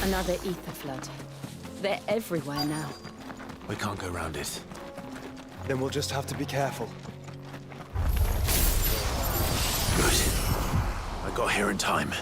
Another ether flood. They're everywhere now. We can't go round it. Then we'll just have to be careful. Good. I got here in time.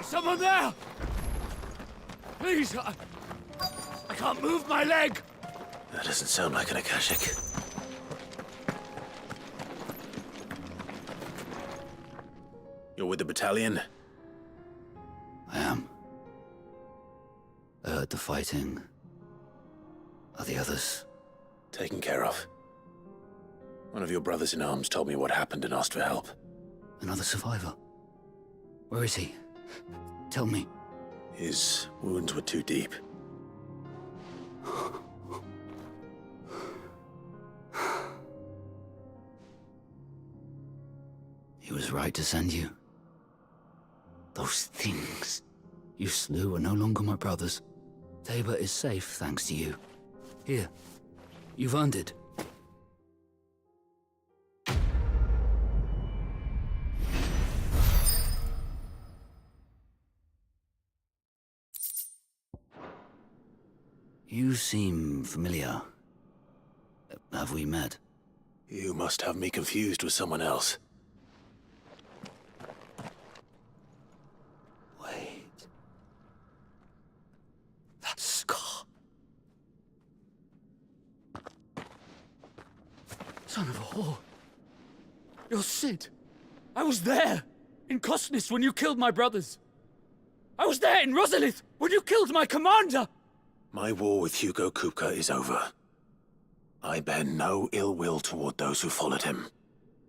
Someone there! Please, I can't move my leg! That doesn't sound like an Akashic. You're with the battalion? I am. I heard the fighting. Are the others? Taken care of. One of your brothers in arms told me what happened and asked for help. Another survivor? Where is he? Tell me. His wounds were too deep. He was right to send you. Those things you slew are no longer my brothers. Tabor is safe thanks to you. Here, you've earned it. You seem familiar. Have we met? You must have me confused with someone else. Wait. That scar. Son of a whore. You're Sid. I was there, in Cosnis, when you killed my brothers. I was there in Rosalith, when you killed my commander! My war with Hugo Kupka is over. I bear no ill will toward those who followed him.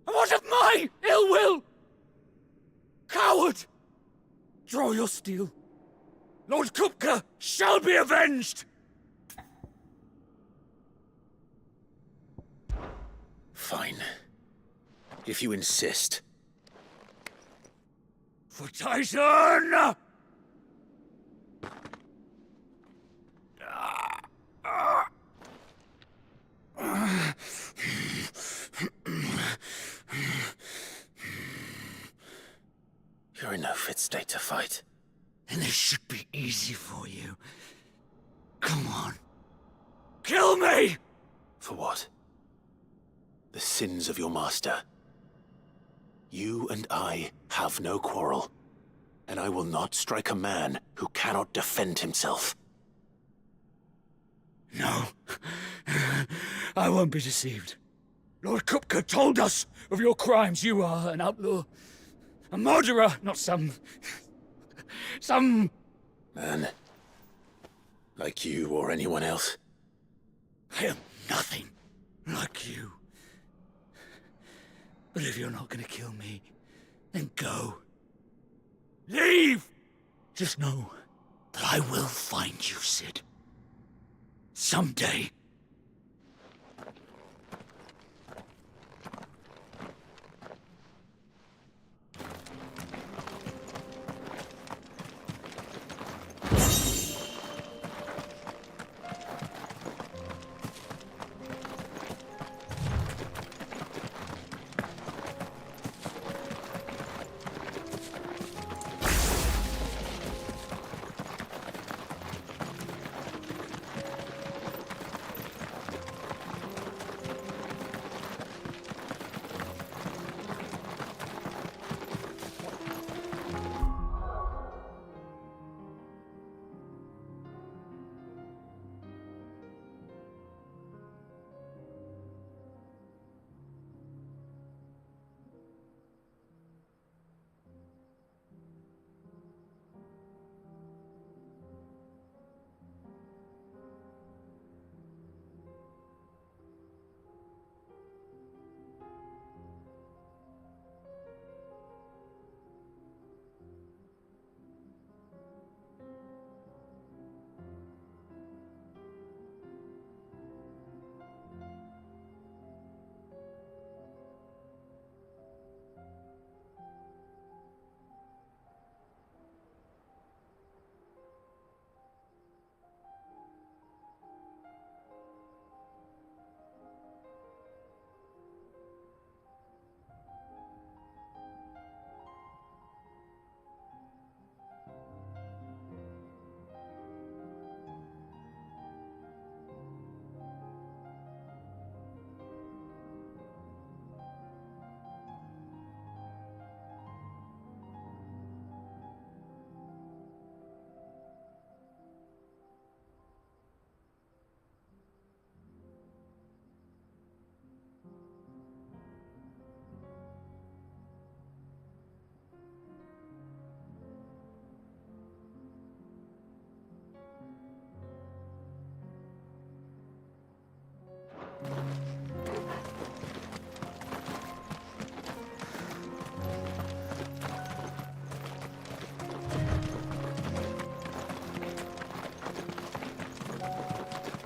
And what of my ill will? Coward! Draw your steel. Lord Kupka shall be avenged! Fine. If you insist. For Titan! You're in no fit state to fight. And this should be easy for you. Come on. Kill me! For what? The sins of your master. You and I have no quarrel, and I will not strike a man who cannot defend himself. No. I won't be deceived. Lord Kupka told us of your crimes. You are an outlaw. A murderer, not some... Man. Like you or anyone else. I am nothing like you. But if you're not gonna kill me, then go. Leave! Just know that I will find you, Sid. Someday.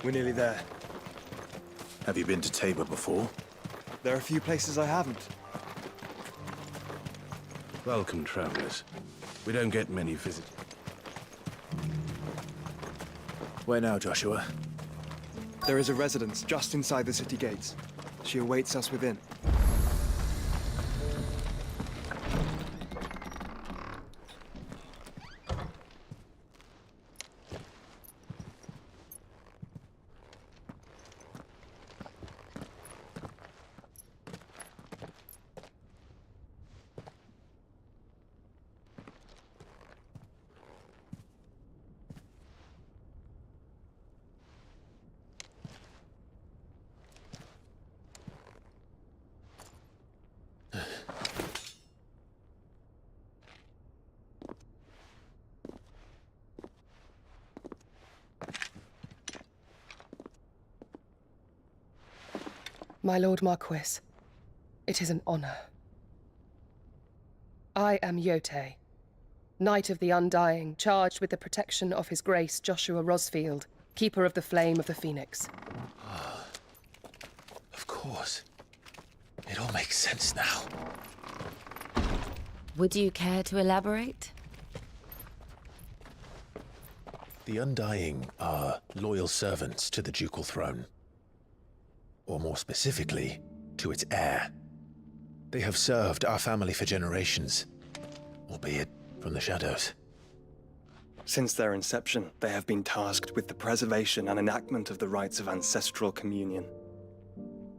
We're nearly there. Have you been to Tabor before? There are a few places I haven't. Welcome, travelers. We don't get many visitors. Where now, Joshua? There is a residence just inside the city gates. She awaits us within. My Lord Marquis, it is an honor. I am Yote, Knight of the Undying, charged with the protection of His Grace Joshua Rosfield, Keeper of the Flame of the Phoenix. Of course. It all makes sense now. Would you care to elaborate? The Undying are loyal servants to the ducal throne. Or more specifically, to its heir. They have served our family for generations, albeit from the shadows. Since their inception, they have been tasked with the preservation and enactment of the rites of ancestral communion.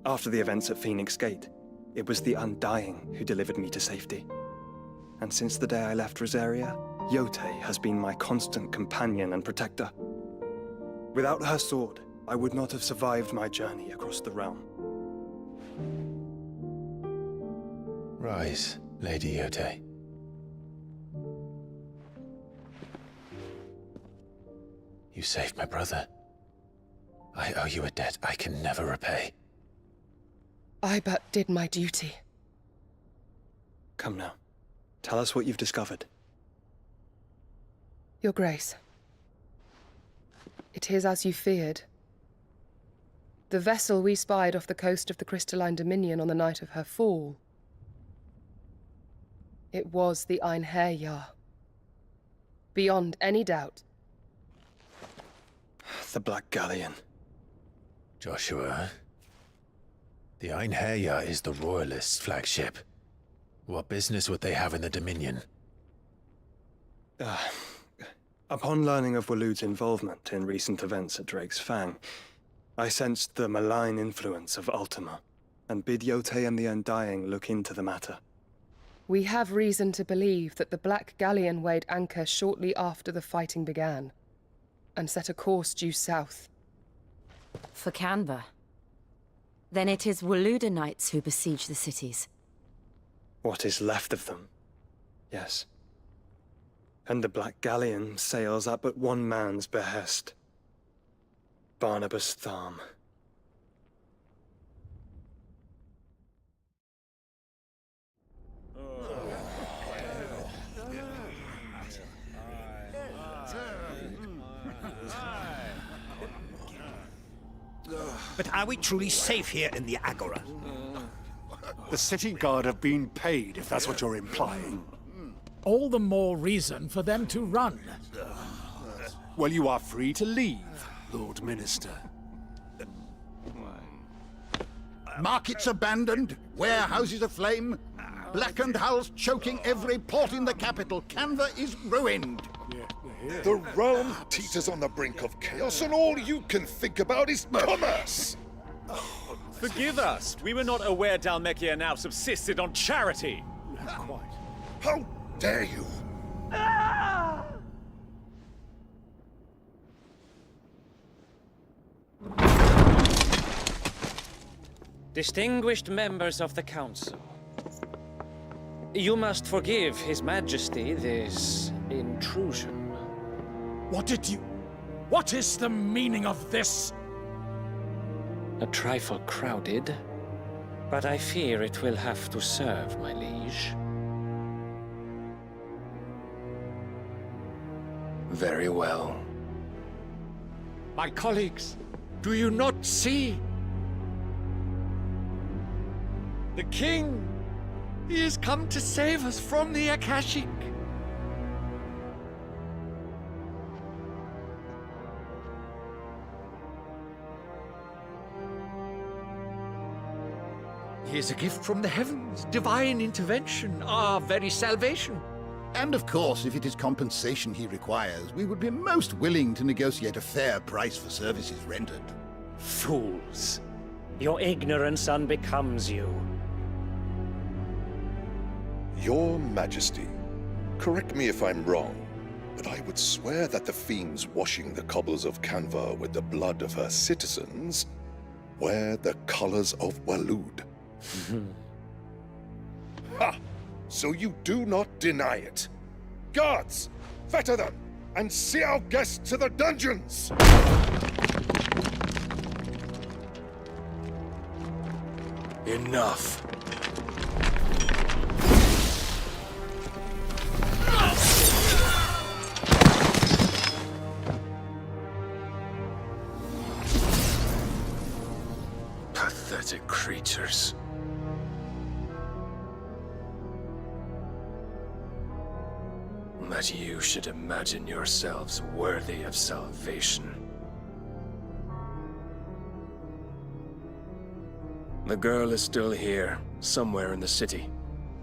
After the events at Phoenix Gate, it was the Undying who delivered me to safety. And since the day I left Rosaria, Yote has been my constant companion and protector. Without her sword, I would not have survived my journey across the realm. Rise, Lady Yote. You saved my brother. I owe you a debt I can never repay. I but did my duty. Come now. Tell us what you've discovered. Your Grace. It is as you feared. The vessel we spied off the coast of the Crystalline Dominion on the night of her fall. It was the Einherjar. Beyond any doubt. The Black Galleon. Joshua, the Einherjar is the Royalists' flagship. What business would they have in the Dominion? Upon learning of Waloed's involvement in recent events at Drake's Fang, I sensed the malign influence of Ultima, and bid Yote and the Undying look into the matter. We have reason to believe that the Black Galleon weighed anchor shortly after the fighting began, and set a course due south. For Canva. Then it is Waloeda knights who besiege the cities. What is left of them? Yes. And the Black Galleon sails at but one man's behest. Barnabas Tharm. But are we truly safe here in the Agora? The city guard have been paid, if that's what you're implying. All the more reason for them to run. Well, you are free to leave, Lord Minister. Markets abandoned, warehouses aflame, blackened hulls choking every port in the capital. Canva is ruined. The realm teeters on the brink of chaos, and all you can think about is commerce! Forgive us! We were not aware Dhalmekia now subsisted on charity! How dare you! Distinguished members of the Council, you must forgive His Majesty this intrusion. What is the meaning of this? A trifle crowded, but I fear it will have to serve, my liege. Very well. My colleagues, do you not see? The King! He has come to save us from the Akashic! He is a gift from the heavens, divine intervention, our very salvation. And of course, if it is compensation he requires, we would be most willing to negotiate a fair price for services rendered. Fools! Your ignorance unbecomes you. Your Majesty, correct me if I'm wrong, but I would swear that the fiends washing the cobbles of Canva with the blood of her citizens wear the colors of Waloed. Ha! So you do not deny it. Guards, fetter them, and see our guests to the dungeons! Enough. Pathetic creatures. That you should imagine yourselves worthy of salvation. The girl is still here, somewhere in the city,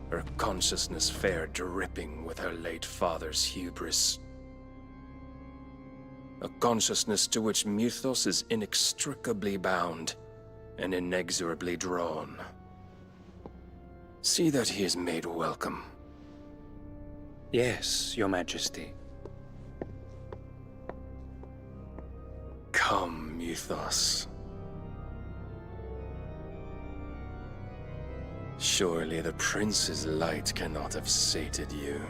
her consciousness fair dripping with her late father's hubris. A consciousness to which Mythos is inextricably bound and inexorably drawn. See that he is made welcome. Yes, Your Majesty. Come, Mythos. Surely the prince's light cannot have sated you.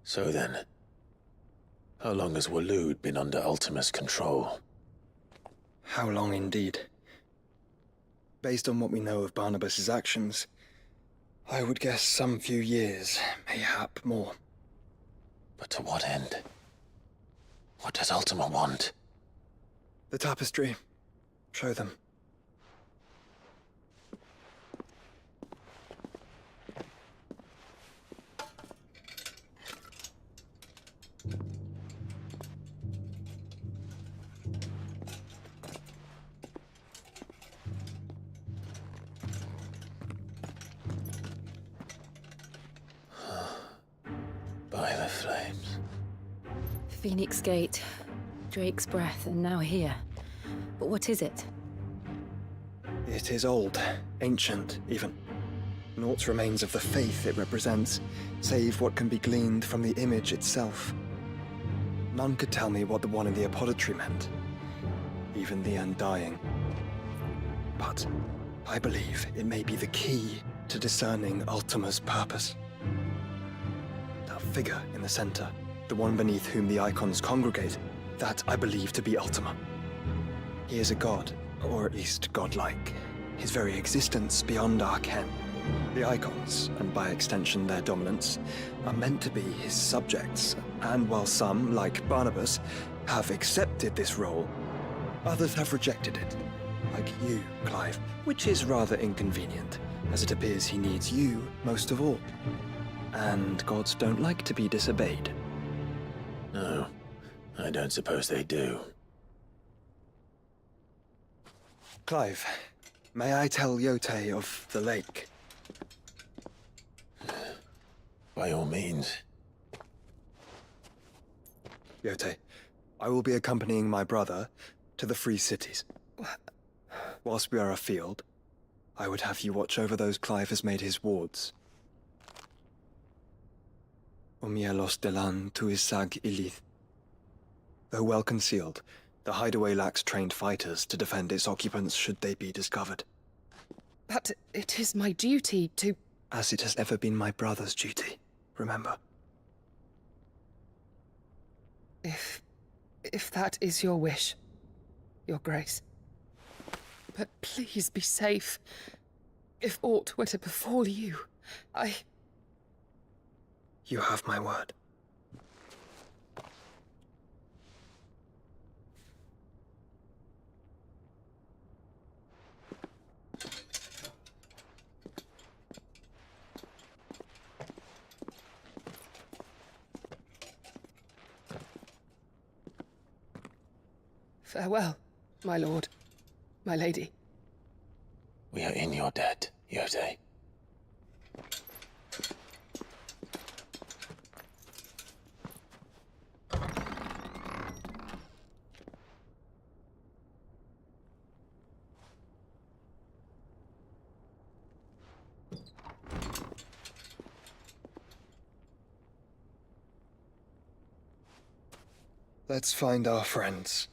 So then, how long has Waloed been under Ultima's control? How long indeed? Based on what we know of Barnabas's actions, I would guess some few years, mayhap more. But to what end? What does Ultima want? The tapestry. Show them. By the flames. Phoenix Gate, Drake's Breath, and now here. But what is it? It is old, ancient, even. Naught remains of the faith it represents, save what can be gleaned from the image itself. None could tell me what the one in the apothecary meant, even the Undying. But I believe it may be the key to discerning Ultima's purpose. That figure in the center, the one beneath whom the icons congregate, that I believe to be Ultima. He is a god, or at least godlike, his very existence beyond our ken. The icons, and by extension their dominance, are meant to be his subjects, and while some, like Barnabas, have accepted this role, others have rejected it, like you, Clive, which is rather inconvenient, as it appears he needs you most of all. And gods don't like to be disobeyed. No, I don't suppose they do. Clive, may I tell Yote of the lake? By all means. Yote, I will be accompanying my brother to the Free Cities. Whilst we are afield, I would have you watch over those Clive has made his wards. Omielos delan tuisag ilith. Though well concealed, the hideaway lacks trained fighters to defend its occupants should they be discovered. But it is my duty to... As it has ever been my brother's duty, remember. If that is your wish, Your Grace. But please be safe. If aught were to befall you, You have my word. Farewell, my lord, my lady. We are in your debt, Yote. Let's find our friends.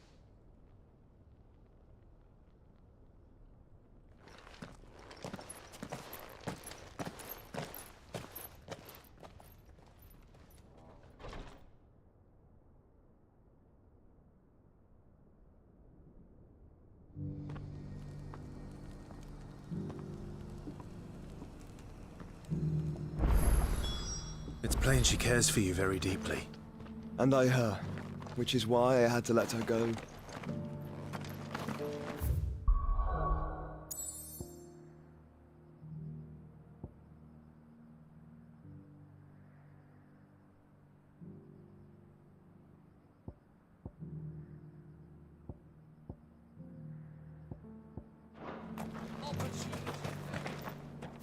It's plain she cares for you very deeply. And I her, which is why I had to let her go.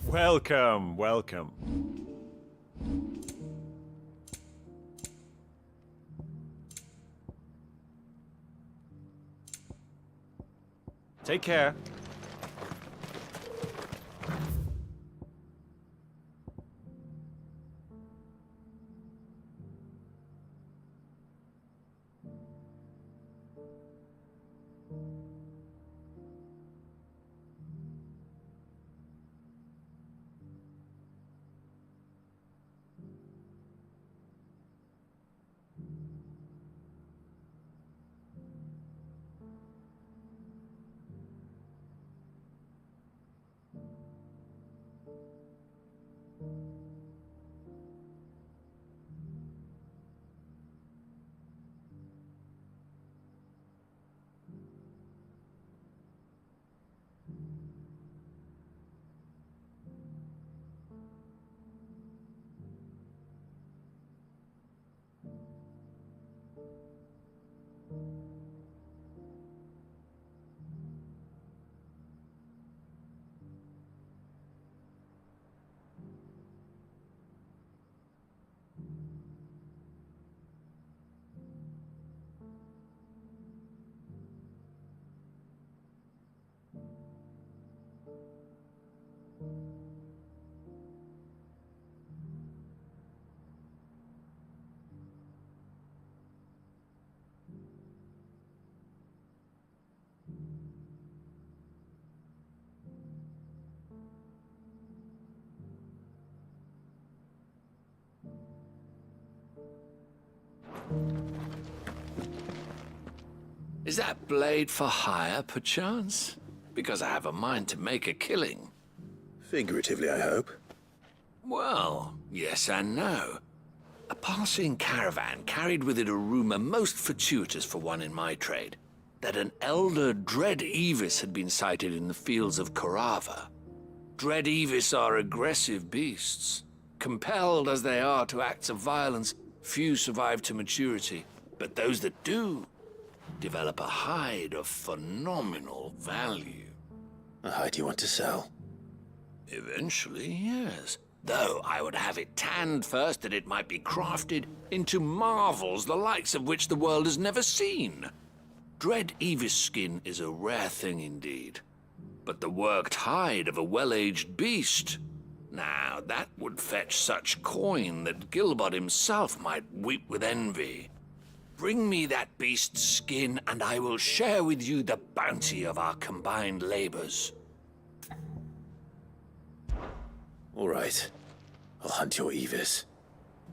Welcome, welcome. Take care. Is that blade for hire, perchance? Because I have a mind to make a killing. Figuratively, I hope. Well, yes and no. A passing caravan carried with it a rumor most fortuitous for one in my trade, that an elder Dread Evis had been sighted in the fields of Carava. Dread Evis are aggressive beasts. Compelled as they are to acts of violence, few survive to maturity, but those that do develop a hide of phenomenal value. A hide you want to sell? Eventually, yes. Though I would have it tanned first that it might be crafted into marvels the likes of which the world has never seen. Dread Evis skin is a rare thing indeed. But the worked hide of a well-aged beast, now that would fetch such coin that Gilbert himself might weep with envy. Bring me that beast's skin, and I will share with you the bounty of our combined labors. All right. I'll hunt your Evis.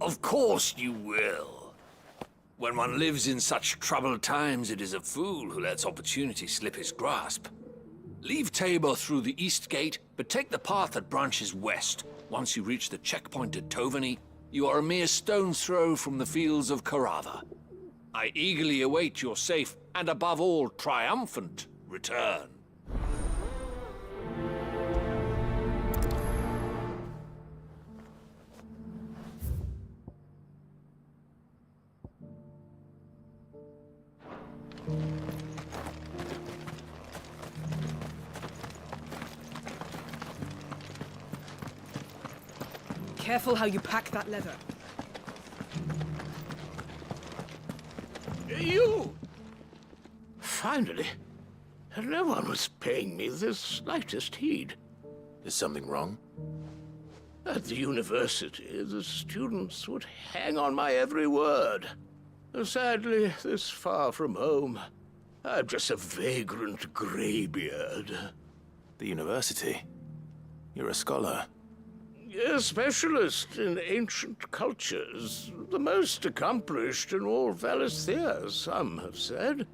Of course you will. When one lives in such troubled times, it is a fool who lets opportunity slip his grasp. Leave Tabor through the east gate, but take the path that branches west. Once you reach the checkpoint at Tovany, you are a mere stone's throw from the fields of Carava. I eagerly await your safe, and above all, triumphant return. Careful how you pack that leather. You! Finally. No one was paying me the slightest heed. Is something wrong? At the university, the students would hang on my every word. Sadly, this far from home, I'm just a vagrant graybeard. The university? You're a scholar. A specialist in ancient cultures. The most accomplished in all Valisthea, some have said.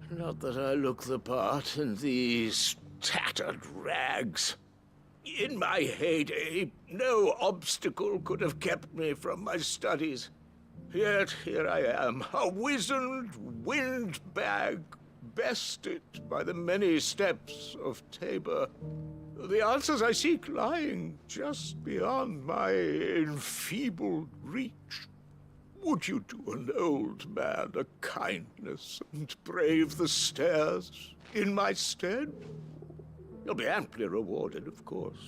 Not that I look the part in these tattered rags. In my heyday, no obstacle could have kept me from my studies. Yet here I am, a wizened windbag, bested by the many steps of Tabor. The answers I seek lying just beyond my enfeebled reach. Would you do an old man a kindness and brave the stairs in my stead? You'll be amply rewarded, of course.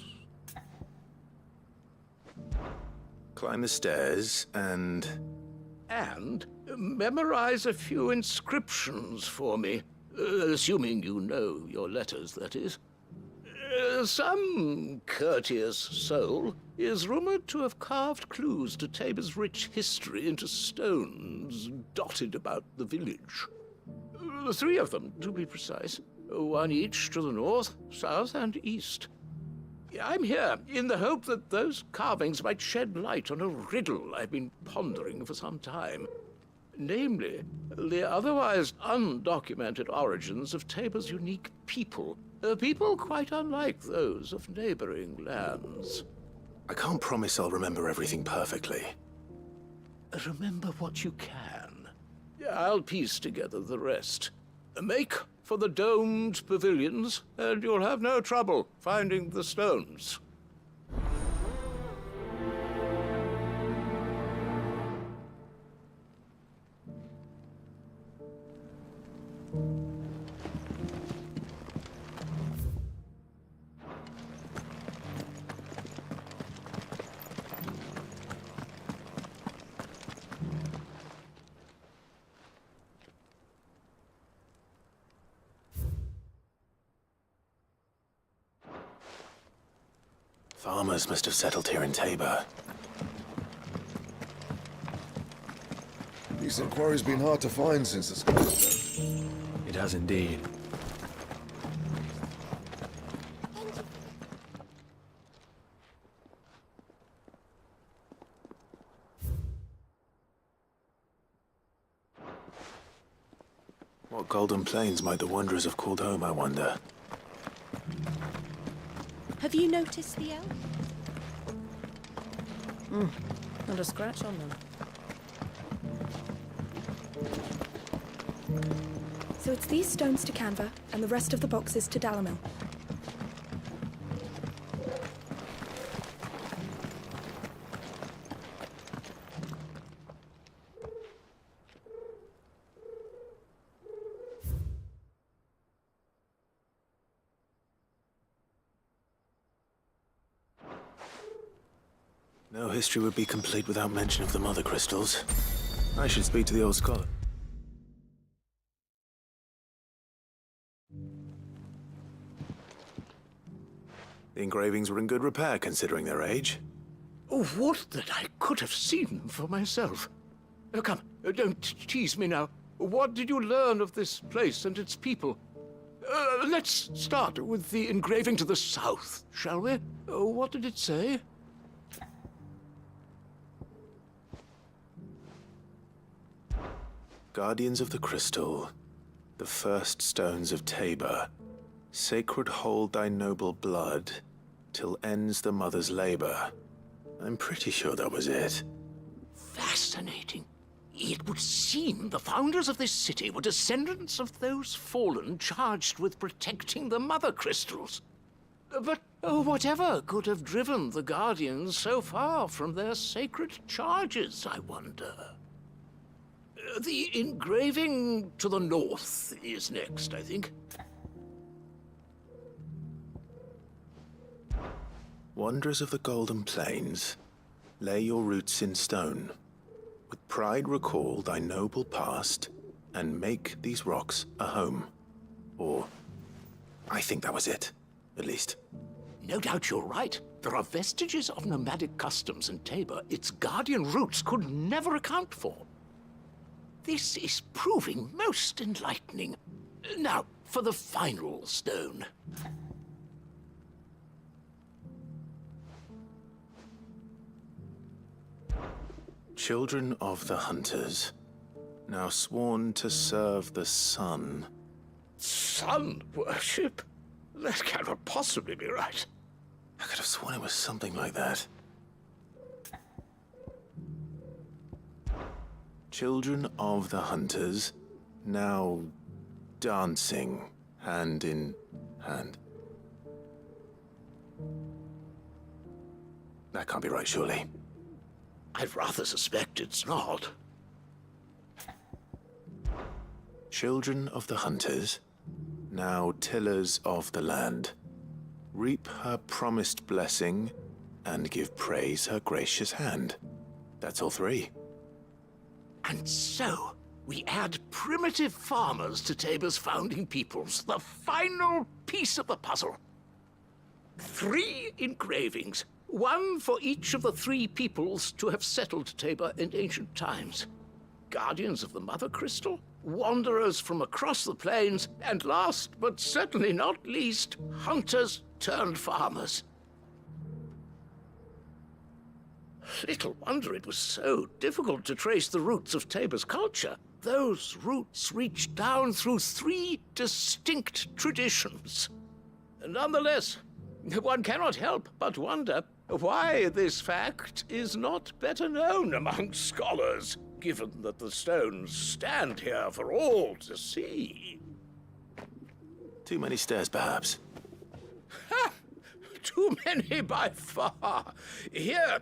Climb the stairs and memorize a few inscriptions for me. Assuming you know your letters, that is. Some courteous soul is rumored to have carved clues to Tabor's rich history into stones dotted about the village. 3 of them, to be precise. 1 each to the north, south, and east. I'm here in the hope that those carvings might shed light on a riddle I've been pondering for some time. Namely, the otherwise undocumented origins of Tabor's unique people. People quite unlike those of neighboring lands. I can't promise I'll remember everything perfectly. Remember what you can. I'll piece together the rest. Make for the domed pavilions, and you'll have no trouble finding the stones. Farmers must have settled here in Tabor. Decent quarry's been hard to find since the Scots. It has indeed. What golden plains might the wanderers have called home, I wonder? Have you noticed the elk? Not a scratch on them. So it's these stones to Canva, and the rest of the boxes to Dalamil. No history would be complete without mention of the mother crystals. I should speak to the old scholar. The engravings were in good repair, considering their age. Oh, would that I could have seen them for myself. Come, don't tease me now. What did you learn of this place and its people? Let's start with the engraving to the south, shall we? What did it say? Guardians of the Crystal, the first stones of Tabor, sacred hold thy noble blood, till ends the mother's labor. I'm pretty sure that was it. Fascinating. It would seem the founders of this city were descendants of those fallen charged with protecting the mother crystals. But whatever could have driven the Guardians so far from their sacred charges, I wonder? The engraving to the north is next, I think. Wanderers of the Golden Plains, lay your roots in stone. With pride recall thy noble past, and make these rocks a home. Or, I think that was it, at least. No doubt you're right. There are vestiges of nomadic customs in Tabor its guardian roots could never account for. This is proving most enlightening. Now, for the final stone. Children of the Hunters, now sworn to serve the sun. Sun worship? That cannot possibly be right. I could have sworn it was something like that. Children of the Hunters, now dancing hand in hand. That can't be right, surely. I'd rather suspect it's not. Children of the Hunters, now tillers of the land, reap her promised blessing and give praise her gracious hand. That's all three. And so, We add primitive farmers to Tabor's founding peoples, the final piece of the puzzle. 3 engravings, one for each of the 3 peoples to have settled Tabor in ancient times. Guardians of the Mother Crystal, wanderers from across the plains, and last but certainly not least, hunters turned farmers. Little wonder it was so difficult to trace the roots of Tabor's culture. Those roots reach down through 3 distinct traditions. Nonetheless, one cannot help but wonder why this fact is not better known among scholars, given that the stones stand here for all to see. Too many stairs, perhaps. Ha! Too many by far. Here,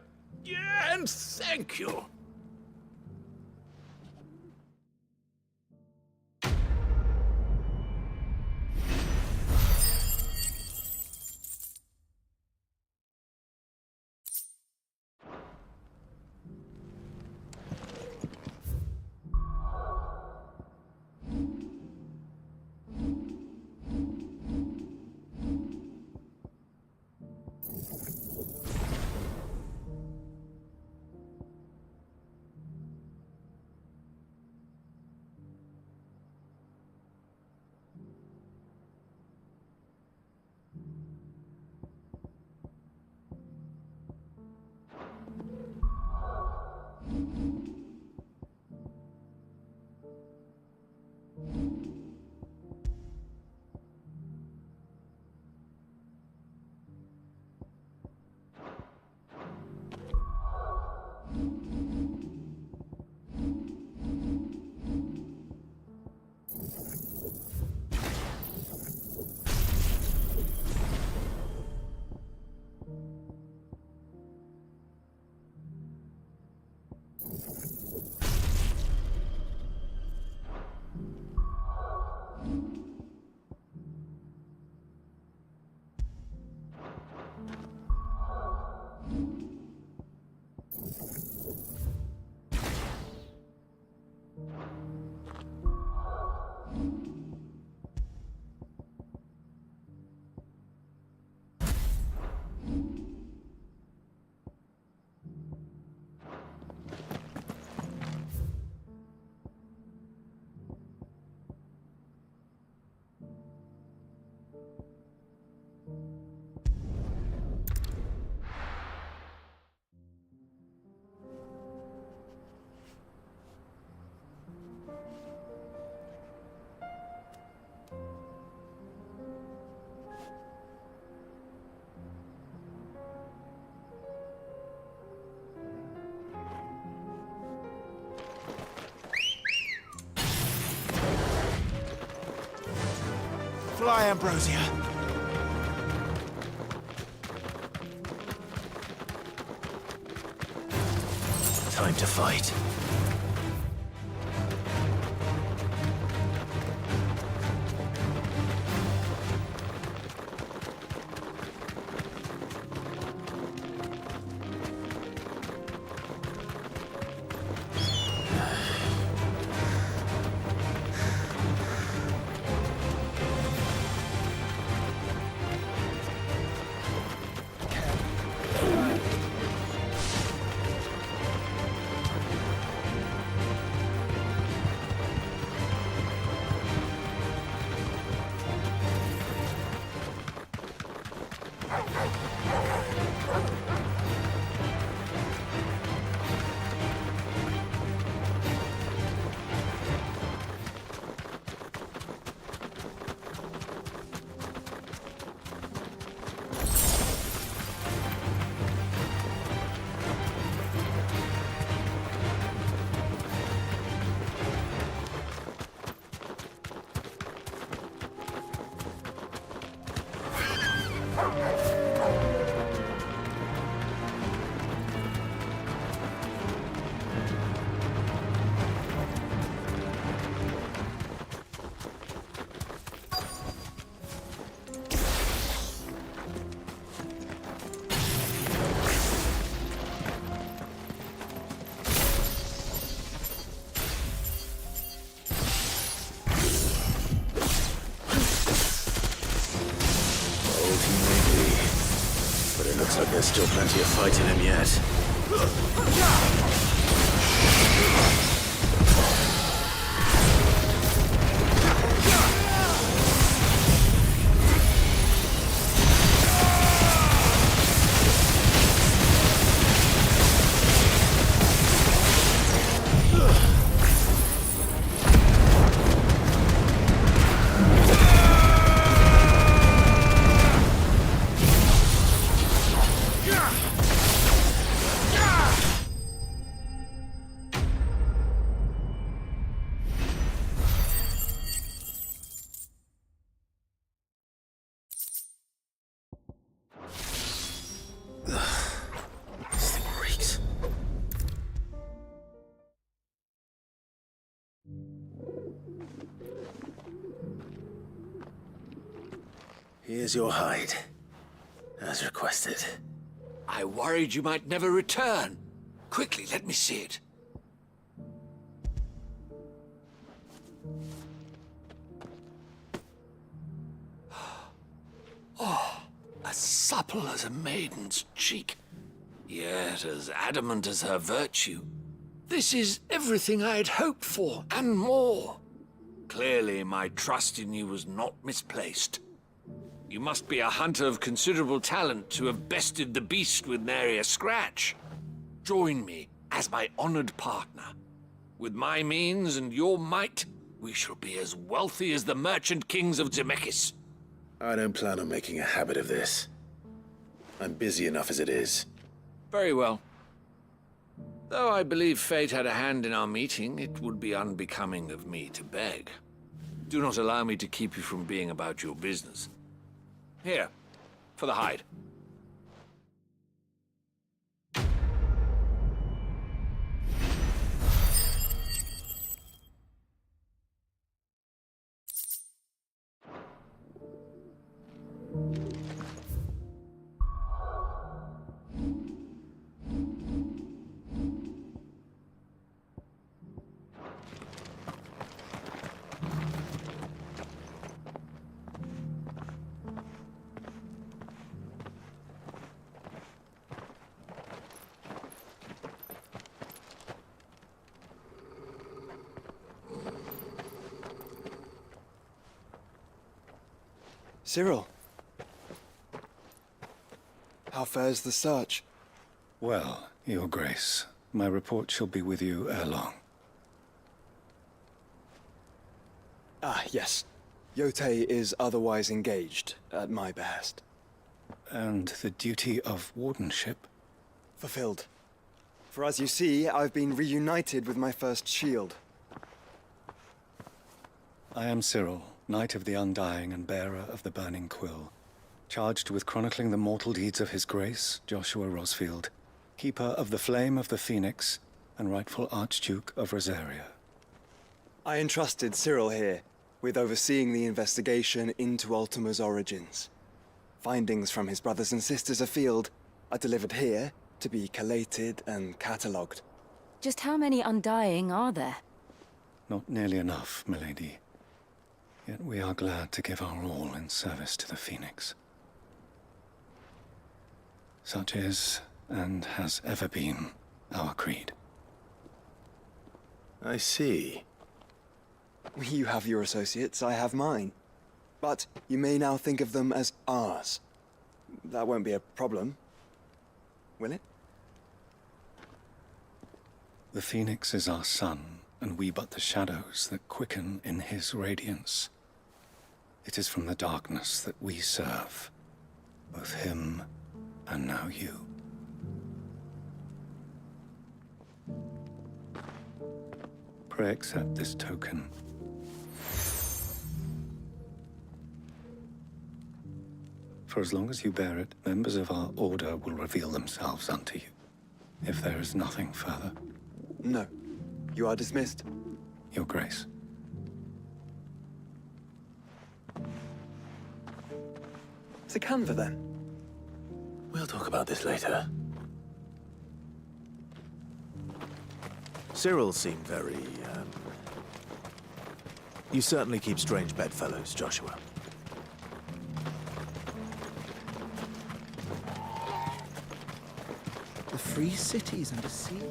and thank you. Fly, Ambrosia. Time to fight. Looks like there's still plenty of fight in him yet. Here's your hide, as requested. I worried you might never return. Quickly, let me see it. Oh, as supple as a maiden's cheek, yet as adamant as her virtue. This is everything I had hoped for, and more. Clearly, my trust in you was not misplaced. You must be a hunter of considerable talent to have bested the beast with nary a scratch. Join me as my honored partner. With my means and your might, we shall be as wealthy as the merchant kings of Zemeckis. I don't plan on making a habit of this. I'm busy enough as it is. Very well. Though I believe fate had a hand in our meeting, it would be unbecoming of me to beg. Do not allow me to keep you from being about your business. Here, for the hide. Cyril. How fares the search? Well, Your Grace, my report shall be with you ere long. Ah, yes. Yotei is otherwise engaged, at my behest. And the duty of wardenship? Fulfilled. For as you see, I've been reunited with my first shield. I am Cyril, Knight of the Undying and bearer of the Burning Quill, charged with chronicling the mortal deeds of His Grace, Joshua Rosfield, Keeper of the Flame of the Phoenix, and rightful Archduke of Rosaria. I entrusted Cyril here with overseeing the investigation into Ultima's origins. Findings from his brothers and sisters afield are delivered here to be collated and catalogued. Just how many Undying are there? Not nearly enough, milady. Yet we are glad to give our all in service to the Phoenix. Such is, and has ever been, our creed. I see. You have your associates, I have mine. But you may now think of them as ours. That won't be a problem, will it? The Phoenix is our sun, and we but the shadows that quicken in his radiance. It is from the darkness that we serve, both him and now you. Pray accept this token. For as long as you bear it, members of our order will reveal themselves unto you. If there is nothing further. No. You are dismissed. Your Grace. To Canva, then? We'll talk about this later. Cyril seemed very, You certainly keep strange bedfellows, Joshua. The free cities under siege.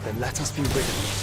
Then let us be rid of them.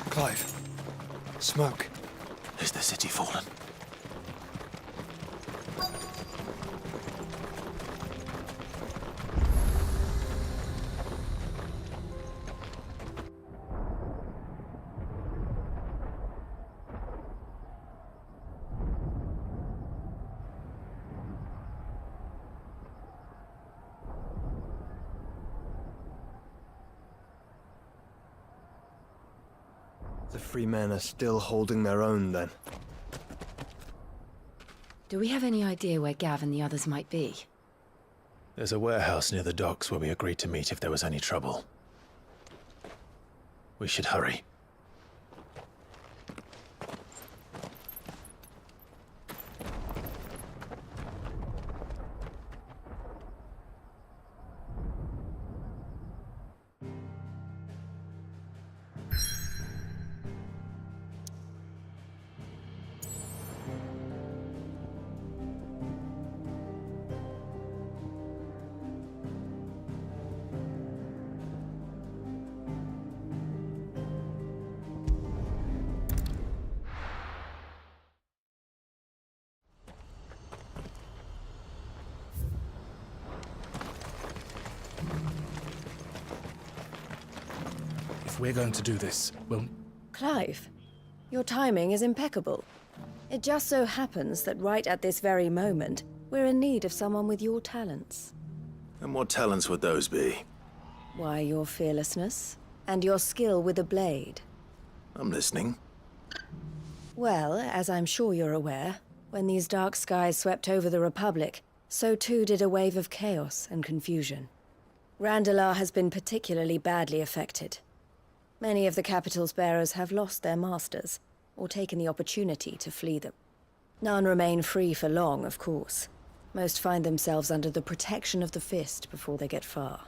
Clive. Smoke. Is the city fallen? The free men are still holding their own, then. Do we have any idea where Gav and the others might be? There's a warehouse near the docks where we agreed to meet if there was any trouble. We should hurry. If we're going to do this, well... Clive, your timing is impeccable. It just so happens that right at this very moment, we're in need of someone with your talents. And what talents would those be? Why, your fearlessness, and your skill with a blade. I'm listening. Well, as I'm sure you're aware, when these dark skies swept over the Republic, so too did a wave of chaos and confusion. Randalar has been particularly badly affected. Many of the capital's bearers have lost their masters, or taken the opportunity to flee them. None remain free for long, of course. Most find themselves under the protection of the Fist before they get far.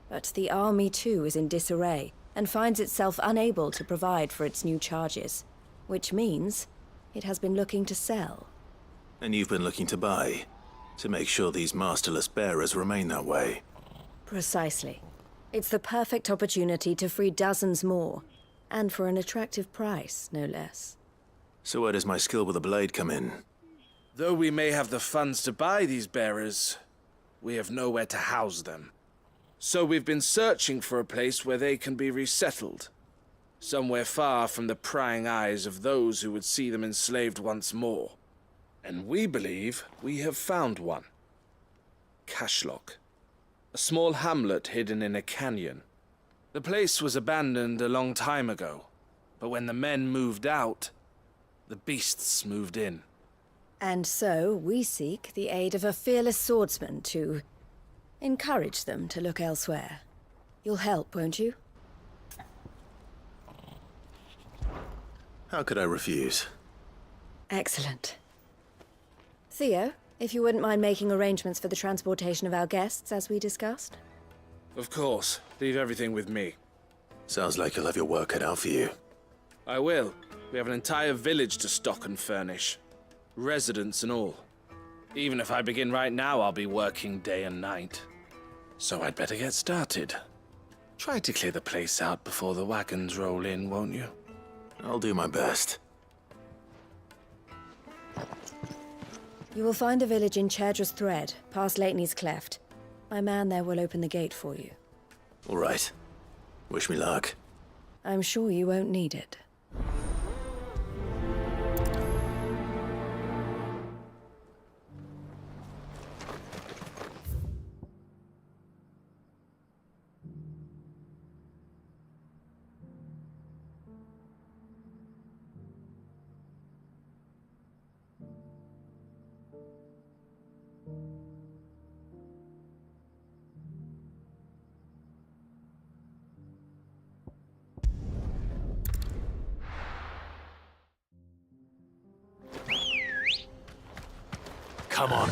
But the army too is in disarray, and finds itself unable to provide for its new charges. Which means it has been looking to sell. And you've been looking to buy, to make sure these masterless bearers remain that way. Precisely. It's the perfect opportunity to free dozens more, and for an attractive price, no less. So where does my skill with a blade come in? Though we may have the funds to buy these bearers, we have nowhere to house them. So we've been searching for a place where they can be resettled. Somewhere far from the prying eyes of those who would see them enslaved once more. And we believe we have found one. Cashlock. A small hamlet hidden in a canyon. The place was abandoned a long time ago, but when the men moved out, the beasts moved in. And so we seek the aid of a fearless swordsman to encourage them to look elsewhere. You'll help, won't you? How could I refuse? Excellent. Theo, if you wouldn't mind making arrangements for the transportation of our guests, as we discussed? Of course. Leave everything with me. Sounds like you'll have your work cut out for you. I will. We have an entire village to stock and furnish. Residents and all. Even if I begin right now, I'll be working day and night. So I'd better get started. Try to clear the place out before the wagons roll in, won't you? I'll do my best. You will find a village in Chairdra's Thread, past Lateney's Cleft. My man there will open the gate for you. All right. Wish me luck. I'm sure you won't need it. Come on.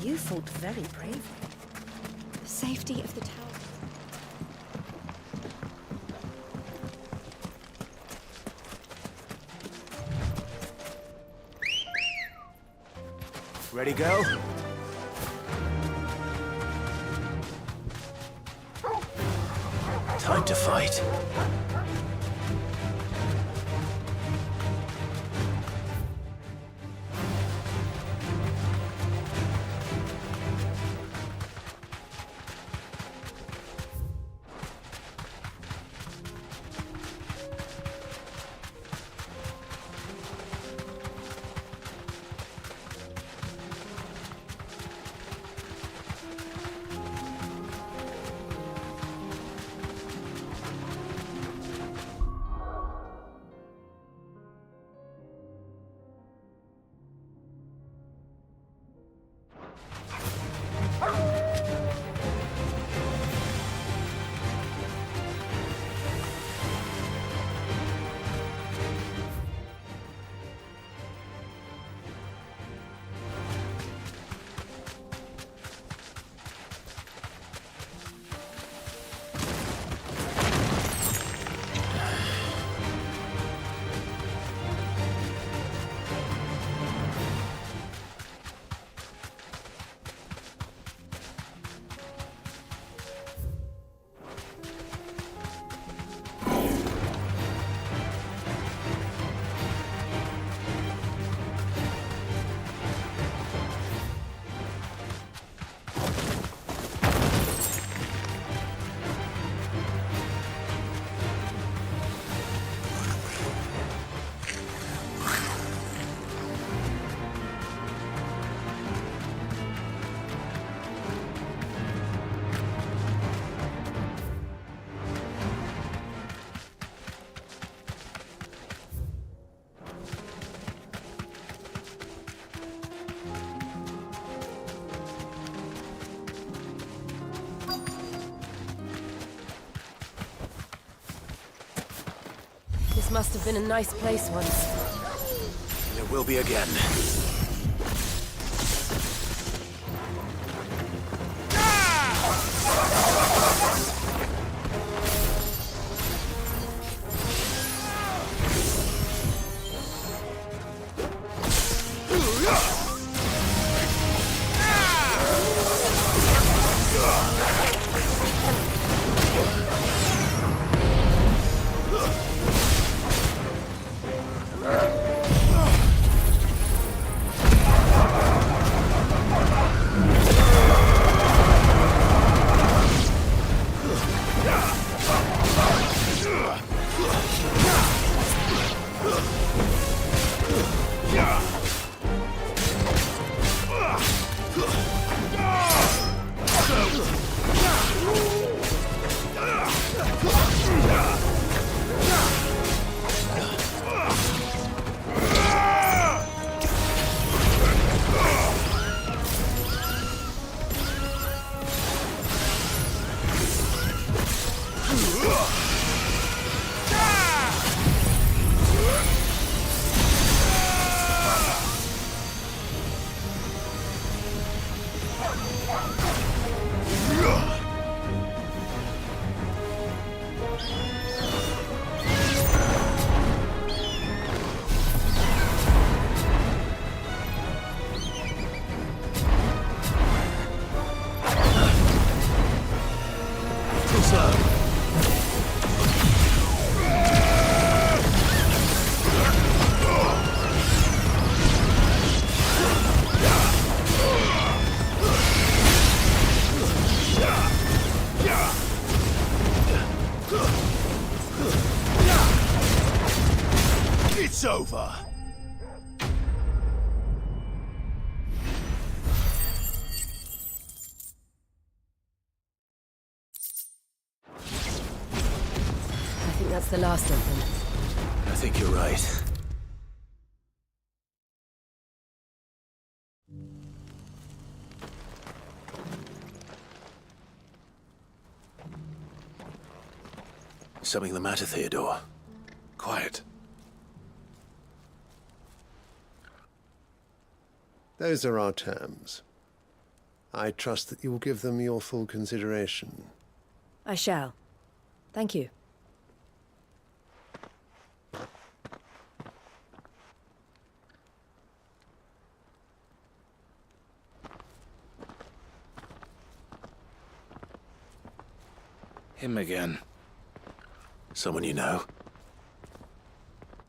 You fought very bravely. The safety of the tower. Ready, go? Time to fight. must have been a nice place once. And it will be again. It's over. I think that's the last of them. I think you're right. Something the matter, Theodore? Quiet. Those are our terms. I trust that you will give them your full consideration. I shall. Thank you. Him again. Someone you know?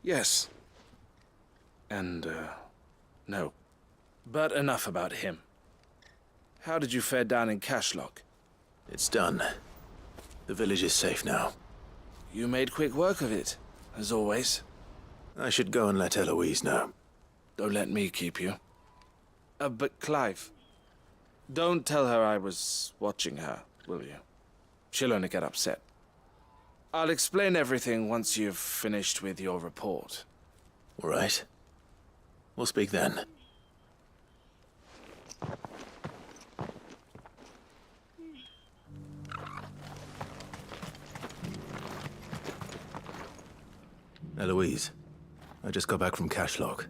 Yes. And, no. But enough about him. How did you fare down in Cashlock? It's done. The village is safe now. You made quick work of it, as always. I should go and let Eloise know. Don't let me keep you. But Clive, don't tell her I was watching her, will you? She'll only get upset. I'll explain everything once you've finished with your report. All right. We'll speak then. Eloise, I just got back from Cashlock.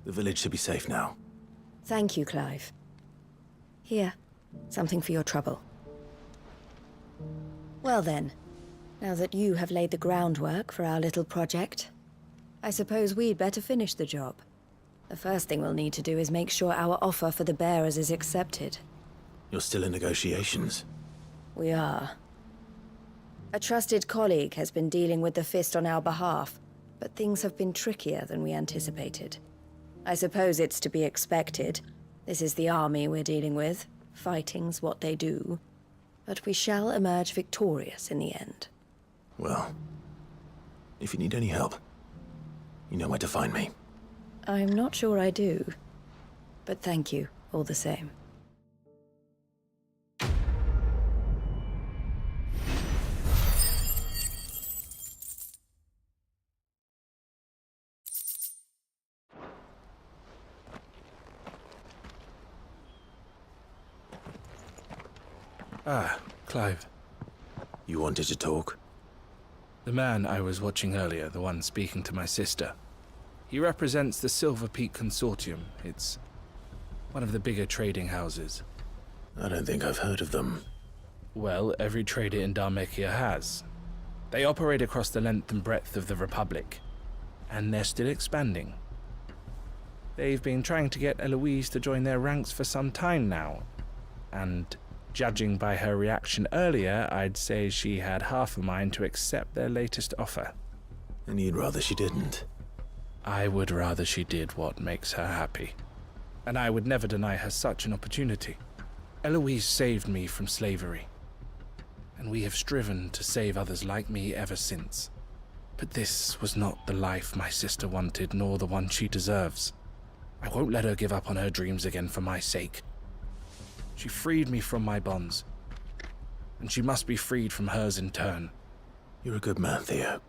The village should be safe now. Thank you, Clive. Here, something for your trouble. Well then, now that you have laid the groundwork for our little project, I suppose we'd better finish the job. The first thing we'll need to do is make sure our offer for the bearers is accepted. You're still in negotiations? We are. A trusted colleague has been dealing with the Fist on our behalf, but things have been trickier than we anticipated. I suppose it's to be expected. This is the army we're dealing with. Fighting's what they do. But we shall emerge victorious in the end. Well, if you need any help, you know where to find me. I'm not sure I do. But thank you, all the same. Ah, Clive. You wanted to talk? The man I was watching earlier, the one speaking to my sister, he represents the Silver Peak Consortium. It's one of the bigger trading houses. I don't think I've heard of them. Well, every trader in Dharmekia has. They operate across the length and breadth of the Republic, and they're still expanding. They've been trying to get Eloise to join their ranks for some time now, and judging by her reaction earlier, I'd say she had half a mind to accept their latest offer. And you'd rather she didn't? I would rather she did what makes her happy, and I would never deny her such an opportunity. Eloise saved me from slavery, and we have striven to save others like me ever since. But this was not the life my sister wanted, nor the one she deserves. I won't let her give up on her dreams again for my sake. She freed me from my bonds, and she must be freed from hers in turn. You're a good man, Theo.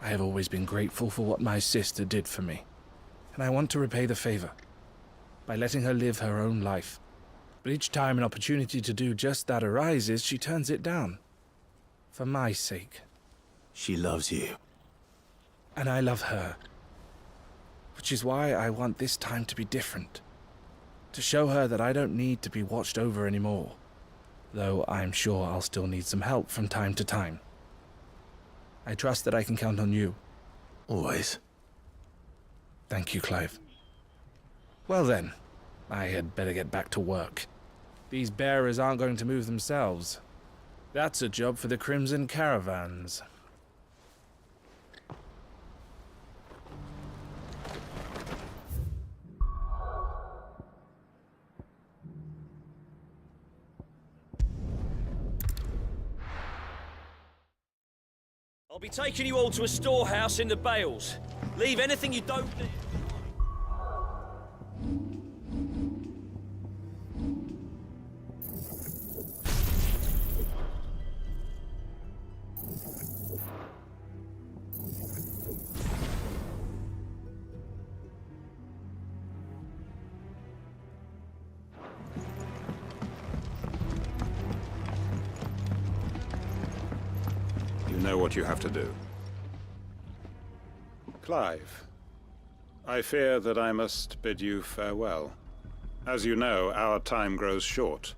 I have always been grateful for what my sister did for me, and I want to repay the favor by letting her live her own life. But each time an opportunity to do just that arises, she turns it down. For my sake. She loves you. And I love her. Which is why I want this time to be different. To show her that I don't need to be watched over anymore. Though I'm sure I'll still need some help from time to time. I trust that I can count on you. Always. Thank you, Clive. Well then, I had better get back to work. These bearers aren't going to move themselves. That's a job for the Crimson Caravans. I'll be taking you all to a storehouse in the Bales. Leave anything you don't need. You know what you have to do. Clive, I fear that I must bid you farewell. As you know, our time grows short.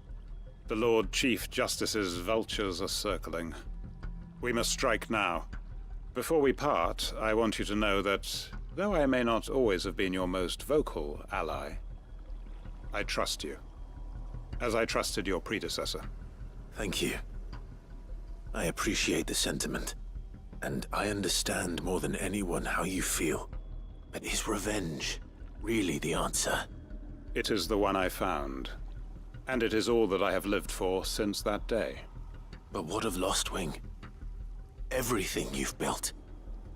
The Lord Chief Justice's vultures are circling. We must strike now. Before we part, I want you to know that, though I may not always have been your most vocal ally, I trust you, as I trusted your predecessor. Thank you. I appreciate the sentiment, and I understand more than anyone how you feel. But is revenge really the answer? It is the one I found, and it is all that I have lived for since that day. But what of Lostwing? Everything you've built.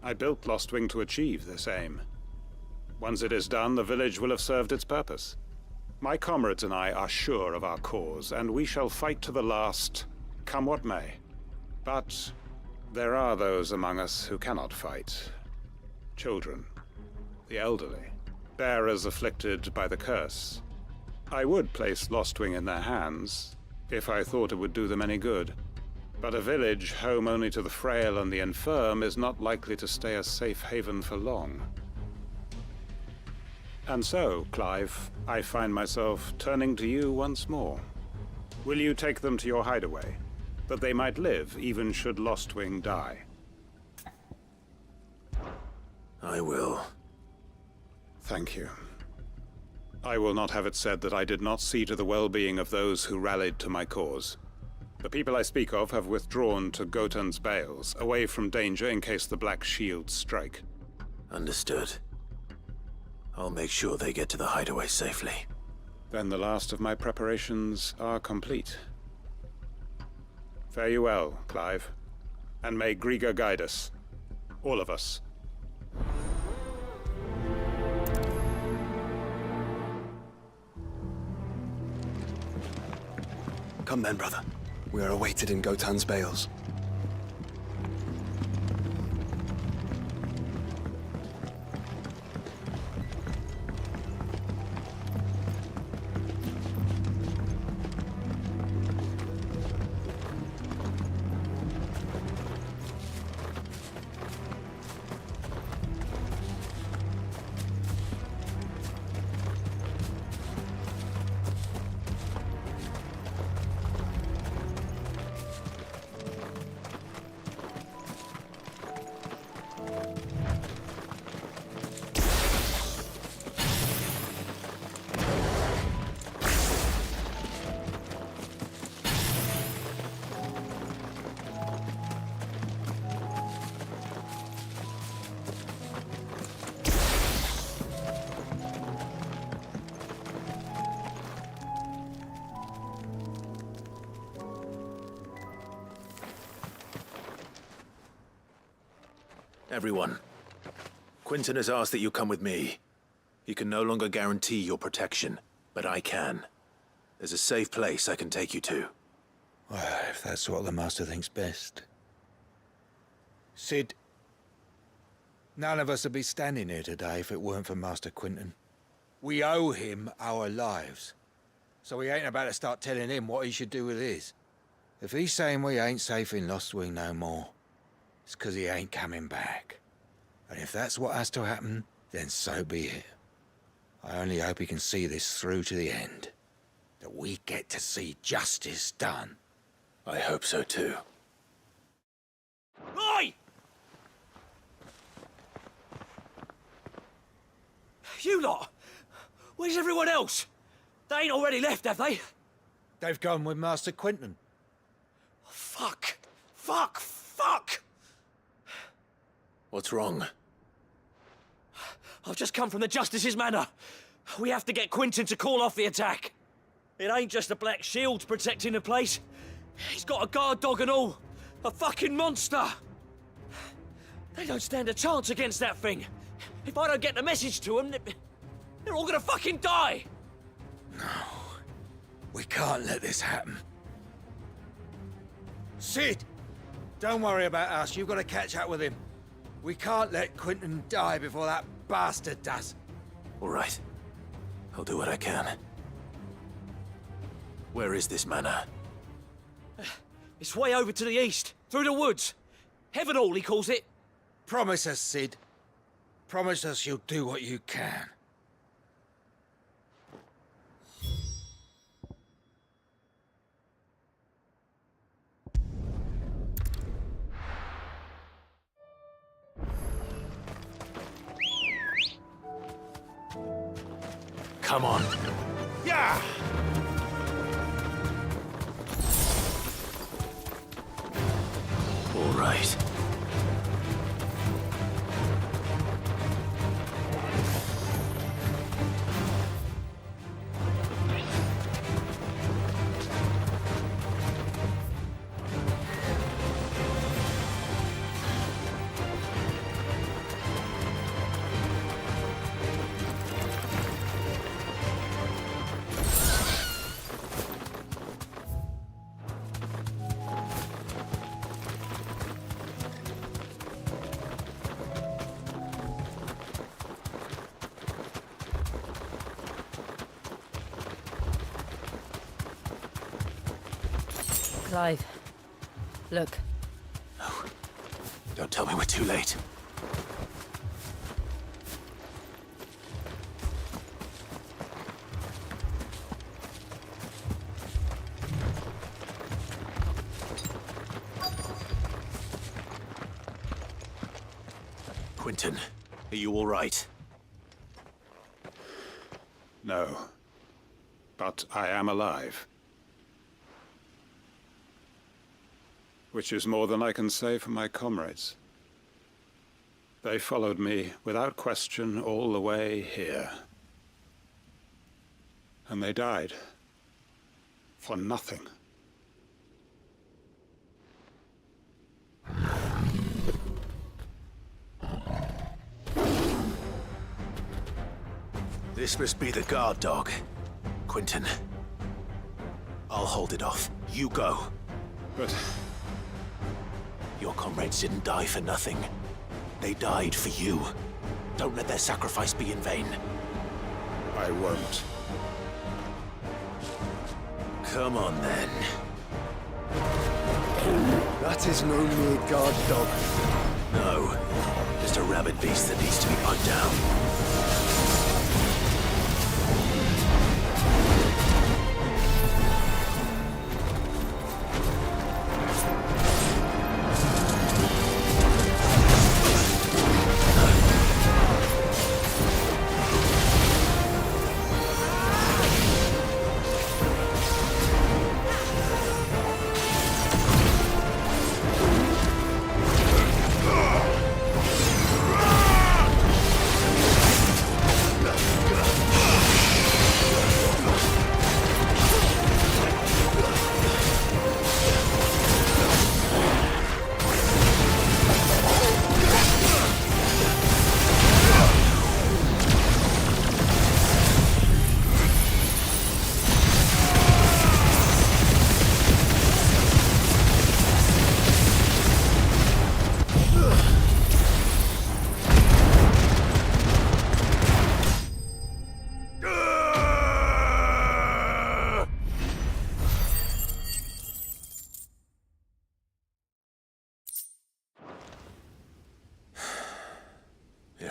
I built Lostwing to achieve this aim. Once it is done, the village will have served its purpose. My comrades and I are sure of our cause, and we shall fight to the last, come what may. But there are those among us who cannot fight. Children, the elderly, bearers afflicted by the curse. I would place Lostwing in their hands, if I thought it would do them any good. But a village home only to the frail and the infirm is not likely to stay a safe haven for long. And so, Clive, I find myself turning to you once more. Will you take them to your hideaway, that they might live even should Lostwing die? I will. Thank you. I will not have it said that I did not see to the well-being of those who rallied to my cause. The people I speak of have withdrawn to Gotan's Bales, away from danger in case the Black Shields strike. Understood. I'll make sure they get to the hideaway safely. Then the last of my preparations are complete. Fare you well, Clive. And may Griga guide us. All of us. Come then, brother. We are awaited in Gotan's Bales. Everyone. Quinton has asked that you come with me. He can no longer guarantee your protection, but I can. There's a safe place I can take you to. Well, if that's what the Master thinks best. Sid, none of us would be standing here today if it weren't for Master Quinton. We owe him our lives. So we ain't about to start telling him what he should do with his. If he's saying we ain't safe in Lostwing no more, it's 'cause he ain't coming back. And if that's what has to happen, then so be it. I only hope he can see this through to the end. That we get to see justice done. I hope so too. Oi! You lot! Where's everyone else? They ain't already left, have they? They've gone with Master Quinton. Fuck! Fuck! Fuck! What's wrong? I've just come from the Justice's manor. We have to get Quinton to call off the attack. It ain't just the Black Shields protecting the place. He's got a guard dog and all. A fucking monster. They don't stand a chance against that thing. If I don't get the message to them, they're all gonna fucking die. No. We can't let this happen. Sid! Don't worry about us. You've got to catch up with him. We can't let Quinton die before that bastard does. All right. I'll do what I can. Where is this manor? It's way over to the east, through the woods. Heavenhall, he calls it. Promise us, Sid. Promise us you'll do what you can. Come on. Yeah! All right. Clive, look. No. Don't tell me we're too late. Quinton, are you all right? No. But I am alive. Which is more than I can say for my comrades. They followed me without question all the way here. And they died. For nothing. This must be the guard dog. Quinton. I'll hold it off. You go. But... your comrades didn't die for nothing. They died for you. Don't let their sacrifice be in vain. I won't. Come on, then. That is no mere guard dog. No. Just a rabid beast that needs to be put down.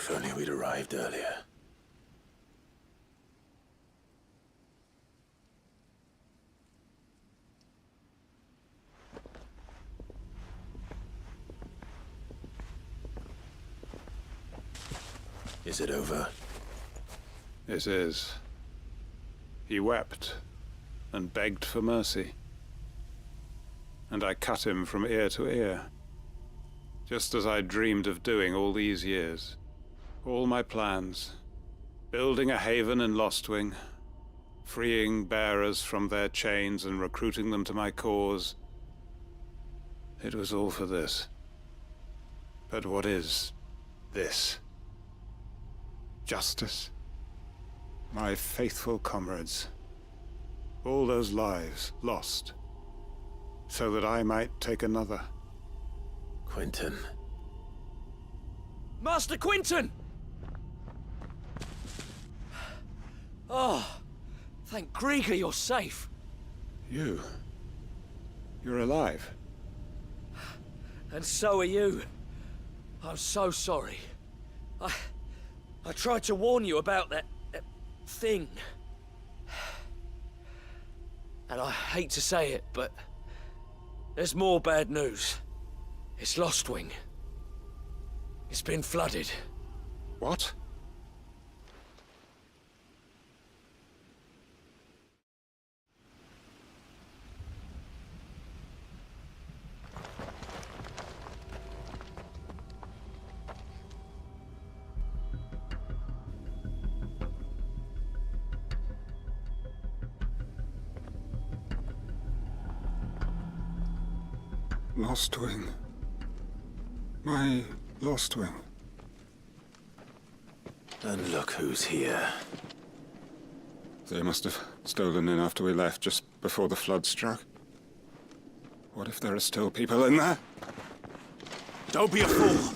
If only we'd arrived earlier. Is it over? It is. He wept and begged for mercy. And I cut him from ear to ear, just as I dreamed of doing all these years. All my plans, building a haven in Lostwing, freeing bearers from their chains and recruiting them to my cause. It was all for this. But what is this? Justice? My faithful comrades. All those lives lost, so that I might take another. Quentin. Master Quinton! Oh, thank Grieger you're safe. You're alive. And so are you. I'm so sorry. I tried to warn you about that thing. And I hate to say it, but there's more bad news. It's Lostwing. It's been flooded. What? Lostwing. My Lostwing. And look who's here. They must have stolen in after we left, just before the flood struck. What if there are still people in there? Don't be a fool!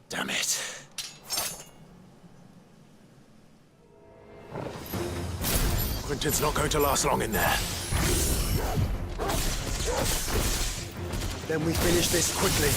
Damn it. Quentin's not going to last long in there. Then we finish this quickly.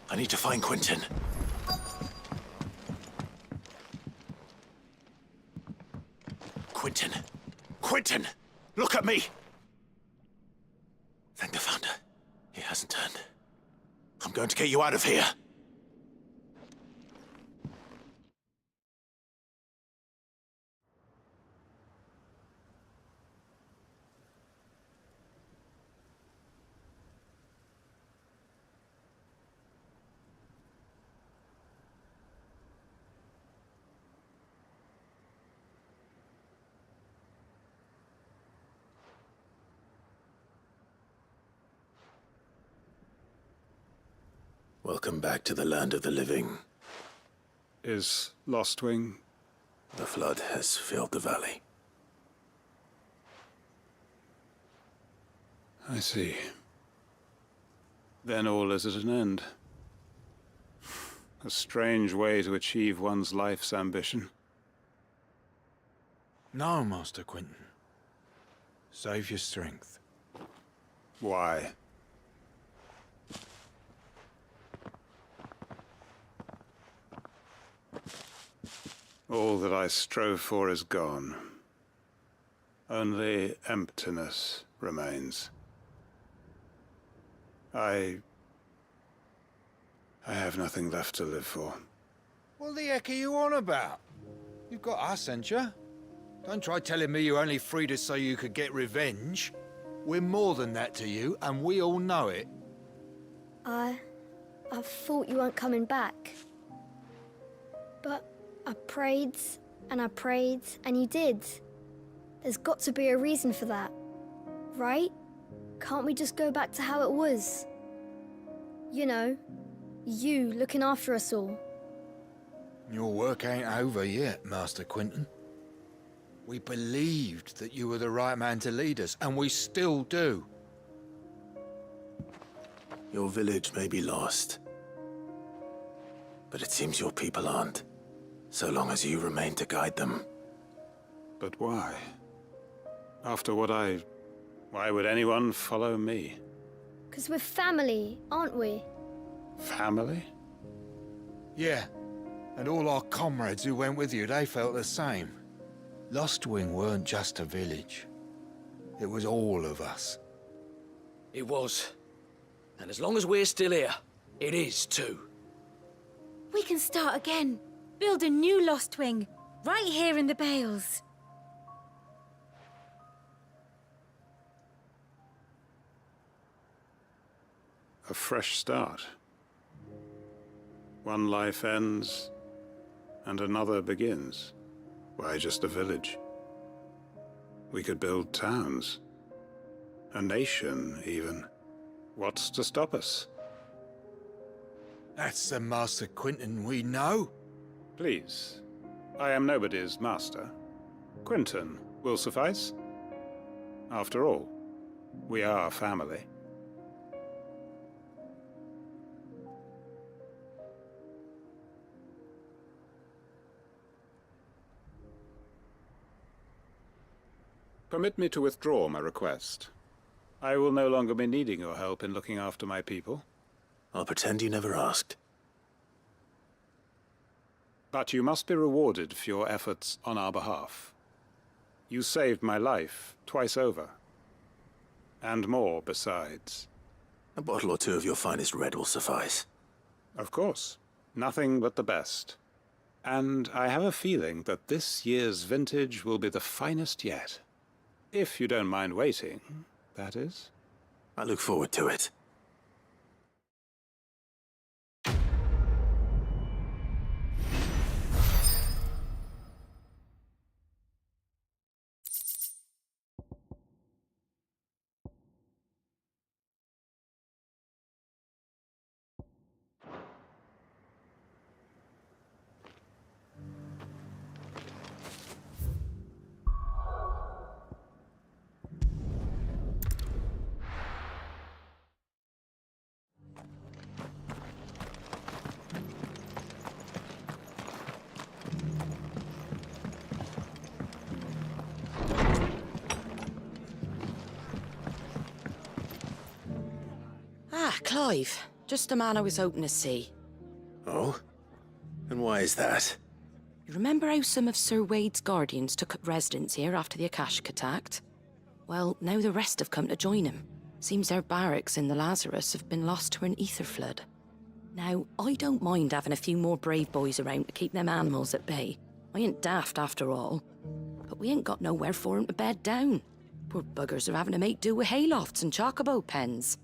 I need to find Quentin. Look at me! Thank the Founder. He hasn't turned. I'm going to get you out of here. Welcome back to the land of the living. Is Lostwing? The flood has filled the valley. I see. Then all is at an end. A strange way to achieve one's life's ambition. No, Master Quinton. Save your strength. Why? All that I strove for is gone. Only emptiness remains. I have nothing left to live for. What the heck are you on about? You've got us, ain't you? Don't try telling me you only freed us so you could get revenge. We're more than that to you, and we all know it. I thought you weren't coming back. But I prayed, and you did. There's got to be a reason for that, right? Can't we just go back to how it was? You know, you looking after us all. Your work ain't over yet, Master Quinton. We believed that you were the right man to lead us, and we still do. Your village may be lost, but it seems your people aren't, so long as you remain to guide them. But why? After what why would anyone follow me? 'Cause we're family, aren't we? Family? Yeah, and all our comrades who went with you, they felt the same. Lostwing weren't just a village. It was all of us. It was. And as long as we're still here, it is too. We can start again. Build a new Lostwing, right here in the Bales. A fresh start. One life ends, and another begins. Why just a village? We could build towns. A nation, even. What's to stop us? That's the Master Quinton we know. Please. I am nobody's master. Quinton will suffice. After all, we are family. Permit me to withdraw my request. I will no longer be needing your help in looking after my people. I'll pretend you never asked. But you must be rewarded for your efforts on our behalf. You saved my life twice over. And more besides. A bottle or two of your finest red will suffice. Of course. Nothing but the best. And I have a feeling that this year's vintage will be the finest yet. If you don't mind waiting, that is. I look forward to it. Ah, Clive. Just the man I was hoping to see. Oh? And why is that? You remember how some of Sir Wade's guardians took up residence here after the Akashic attacked? Well, now the rest have come to join him. Seems their barracks in the Lazarus have been lost to an ether flood. Now, I don't mind having a few more brave boys around to keep them animals at bay. I ain't daft after all. But we ain't got nowhere for 'em to bed down. Poor buggers are having to make do with haylofts and chocobo pens.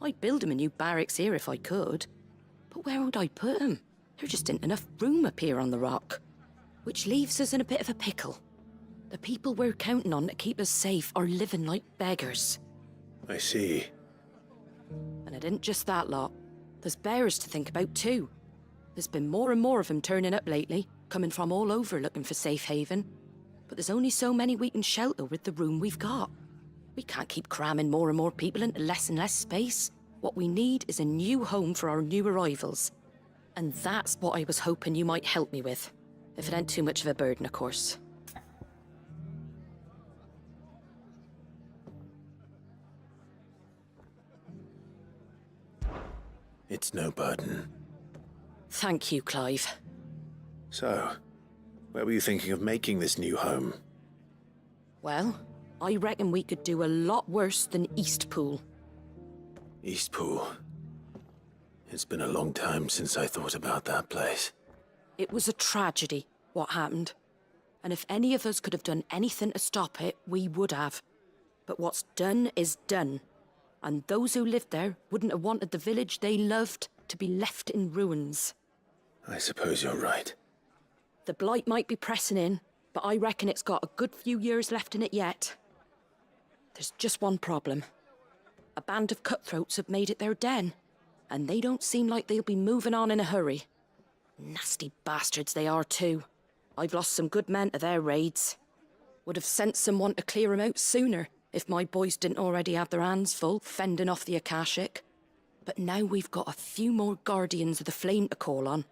I'd build 'em a new barracks here if I could. But where would I put 'em? There just ain't enough room up here on the rock. Which leaves us in a bit of a pickle. The people we're counting on to keep us safe are living like beggars. I see. And it isn't just that lot. There's bears to think about too. There's been more and more of them turning up lately, coming from all over looking for safe haven. But there's only so many we can shelter with the room we've got. We can't keep cramming more and more people into less and less space. What we need is a new home for our new arrivals. And that's what I was hoping you might help me with. If it ain't too much of a burden, of course. It's no burden. Thank you, Clive. So, where were you thinking of making this new home? Well, I reckon we could do a lot worse than Eastpool. Eastpool. It's been a long time since I thought about that place. It was a tragedy, what happened. And if any of us could have done anything to stop it, we would have. But what's done is done. And those who lived there wouldn't have wanted the village they loved to be left in ruins. I suppose you're right. The blight might be pressing in, but I reckon it's got a good few years left in it yet. There's just one problem. A band of cutthroats have made it their den, and they don't seem like they'll be moving on in a hurry. Nasty bastards they are too. I've lost some good men to their raids. Would have sent someone to clear 'em out sooner, if my boys didn't already have their hands full fending off the Akashic. But now we've got a few more Guardians of the Flame to call on.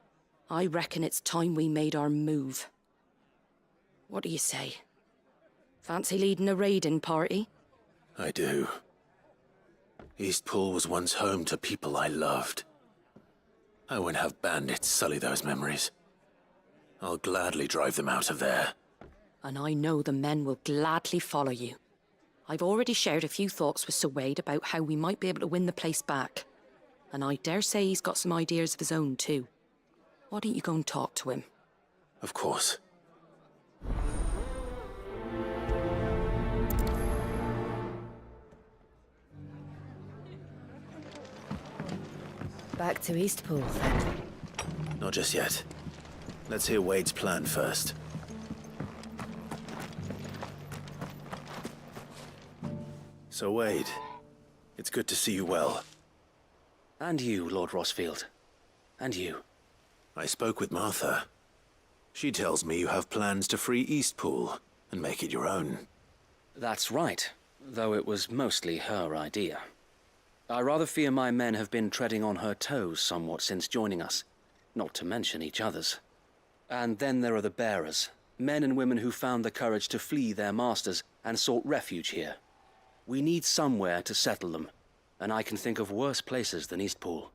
I reckon it's time we made our move. What do you say? Fancy leading a raiding party? I do. Eastpool was once home to people I loved. I won't have bandits sully those memories. I'll gladly drive them out of there. And I know the men will gladly follow you. I've already shared a few thoughts with Sir Wade about how we might be able to win the place back. And I dare say he's got some ideas of his own too. Why don't you go and talk to him? Of course. Back to Eastpool, then. Not just yet. Let's hear Wade's plan first. So Wade, it's good to see you well. And you, Lord Rosfield. And you. I spoke with Martha. She tells me you have plans to free Eastpool and make it your own. That's right, though it was mostly her idea. I rather fear my men have been treading on her toes somewhat since joining us, not to mention each other's. And then there are the bearers, men and women who found the courage to flee their masters and sought refuge here. We need somewhere to settle them, and I can think of worse places than Eastpool.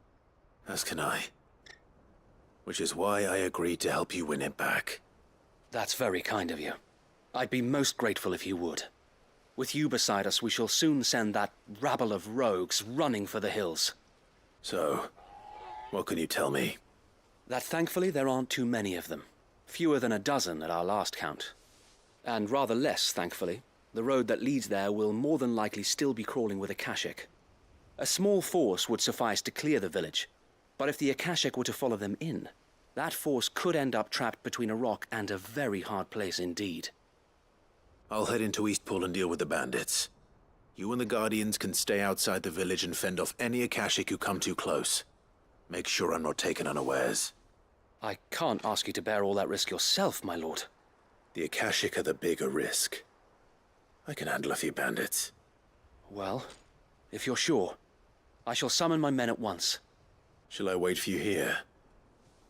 As can I. Which is why I agreed to help you win it back. That's very kind of you. I'd be most grateful if you would. With you beside us, we shall soon send that rabble of rogues running for the hills. So, what can you tell me? That thankfully there aren't too many of them. Fewer than a dozen at our last count. And rather less, thankfully. The road that leads there will more than likely still be crawling with Akashic. A small force would suffice to clear the village, but if the Akashic were to follow them in, that force could end up trapped between a rock and a very hard place indeed. I'll head into Eastpool and deal with the bandits. You and the Guardians can stay outside the village and fend off any Akashic who come too close. Make sure I'm not taken unawares. I can't ask you to bear all that risk yourself, my lord. The Akashic are the bigger risk. I can handle a few bandits. Well, if you're sure, I shall summon my men at once. Shall I wait for you here?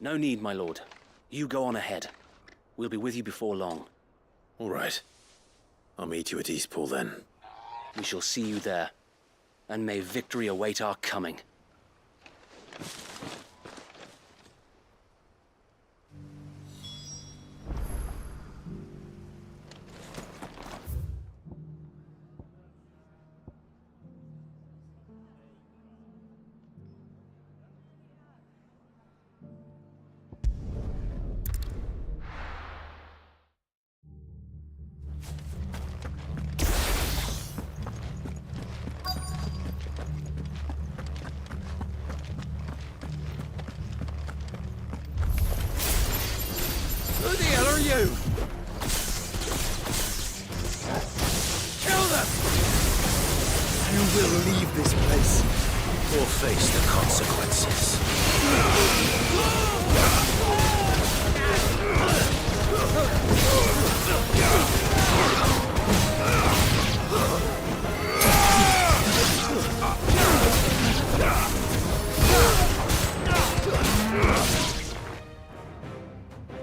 No need, my lord. You go on ahead. We'll be with you before long. All right. I'll meet you at Eastpool then. We shall see you there. And may victory await our coming. you! Kill them! You will leave this place or face the consequences.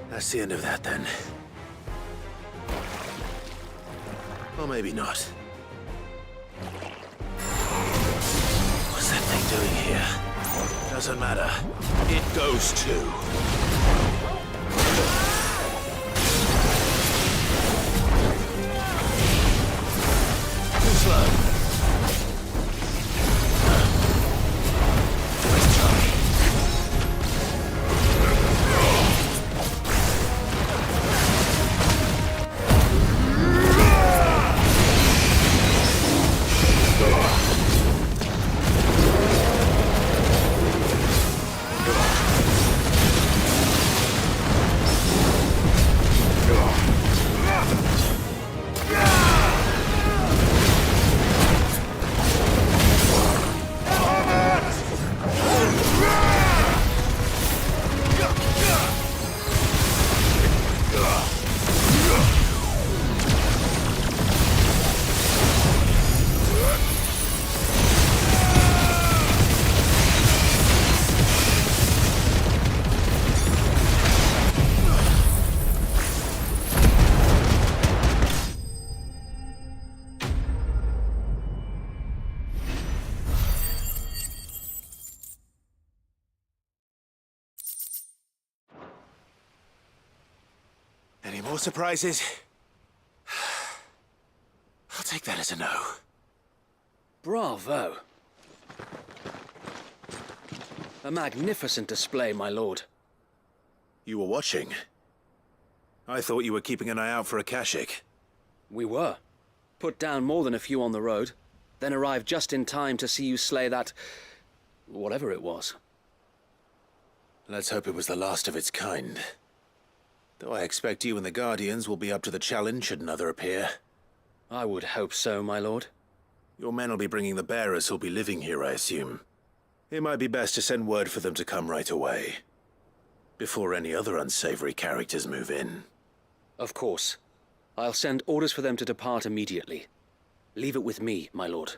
That's the end of that, then. Or maybe not. What's that thing doing here? Doesn't matter. It goes too. Too slow. Where's Charlie? Any more surprises? I'll take that as a no. Bravo. A magnificent display, my lord. You were watching? I thought you were keeping an eye out for a Kashik. We were. Put down more than a few on the road, then arrived just in time to see you slay that... whatever it was. Let's hope it was the last of its kind. Though I expect you and the Guardians will be up to the challenge should another appear. I would hope so, my lord. Your men will be bringing the bearers who'll be living here, I assume. It might be best to send word for them to come right away, before any other unsavory characters move in. Of course. I'll send orders for them to depart immediately. Leave it with me, my lord.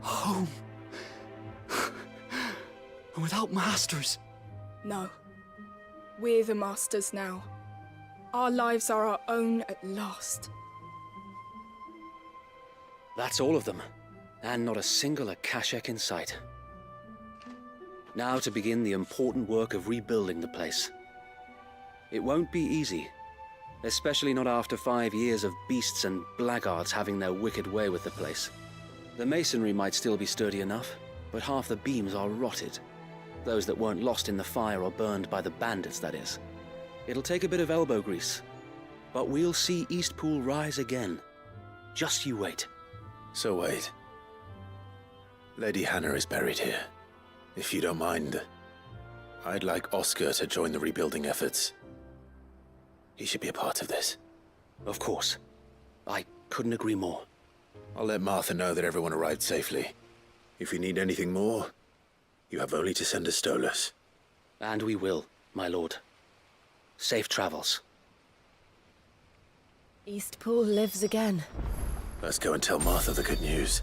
Home. And without masters. No. We're the masters now. Our lives are our own at last. That's all of them. And not a single Akashek in sight. Now to begin the important work of rebuilding the place. It won't be easy. Especially not after 5 years of beasts and blackguards having their wicked way with the place. The masonry might still be sturdy enough, but half the beams are rotted. Those that weren't lost in the fire or burned by the bandits, that is. It'll take a bit of elbow grease, but we'll see Eastpool rise again. Just you wait. So wait. Lady Hannah is buried here. If you don't mind, I'd like Oscar to join the rebuilding efforts. He should be a part of this. Of course. I couldn't agree more. I'll let Martha know that everyone arrived safely. If you need anything more, you have only to send a Stolas. And we will, my lord. Safe travels. Eastpool lives again. Let's go and tell Martha the good news.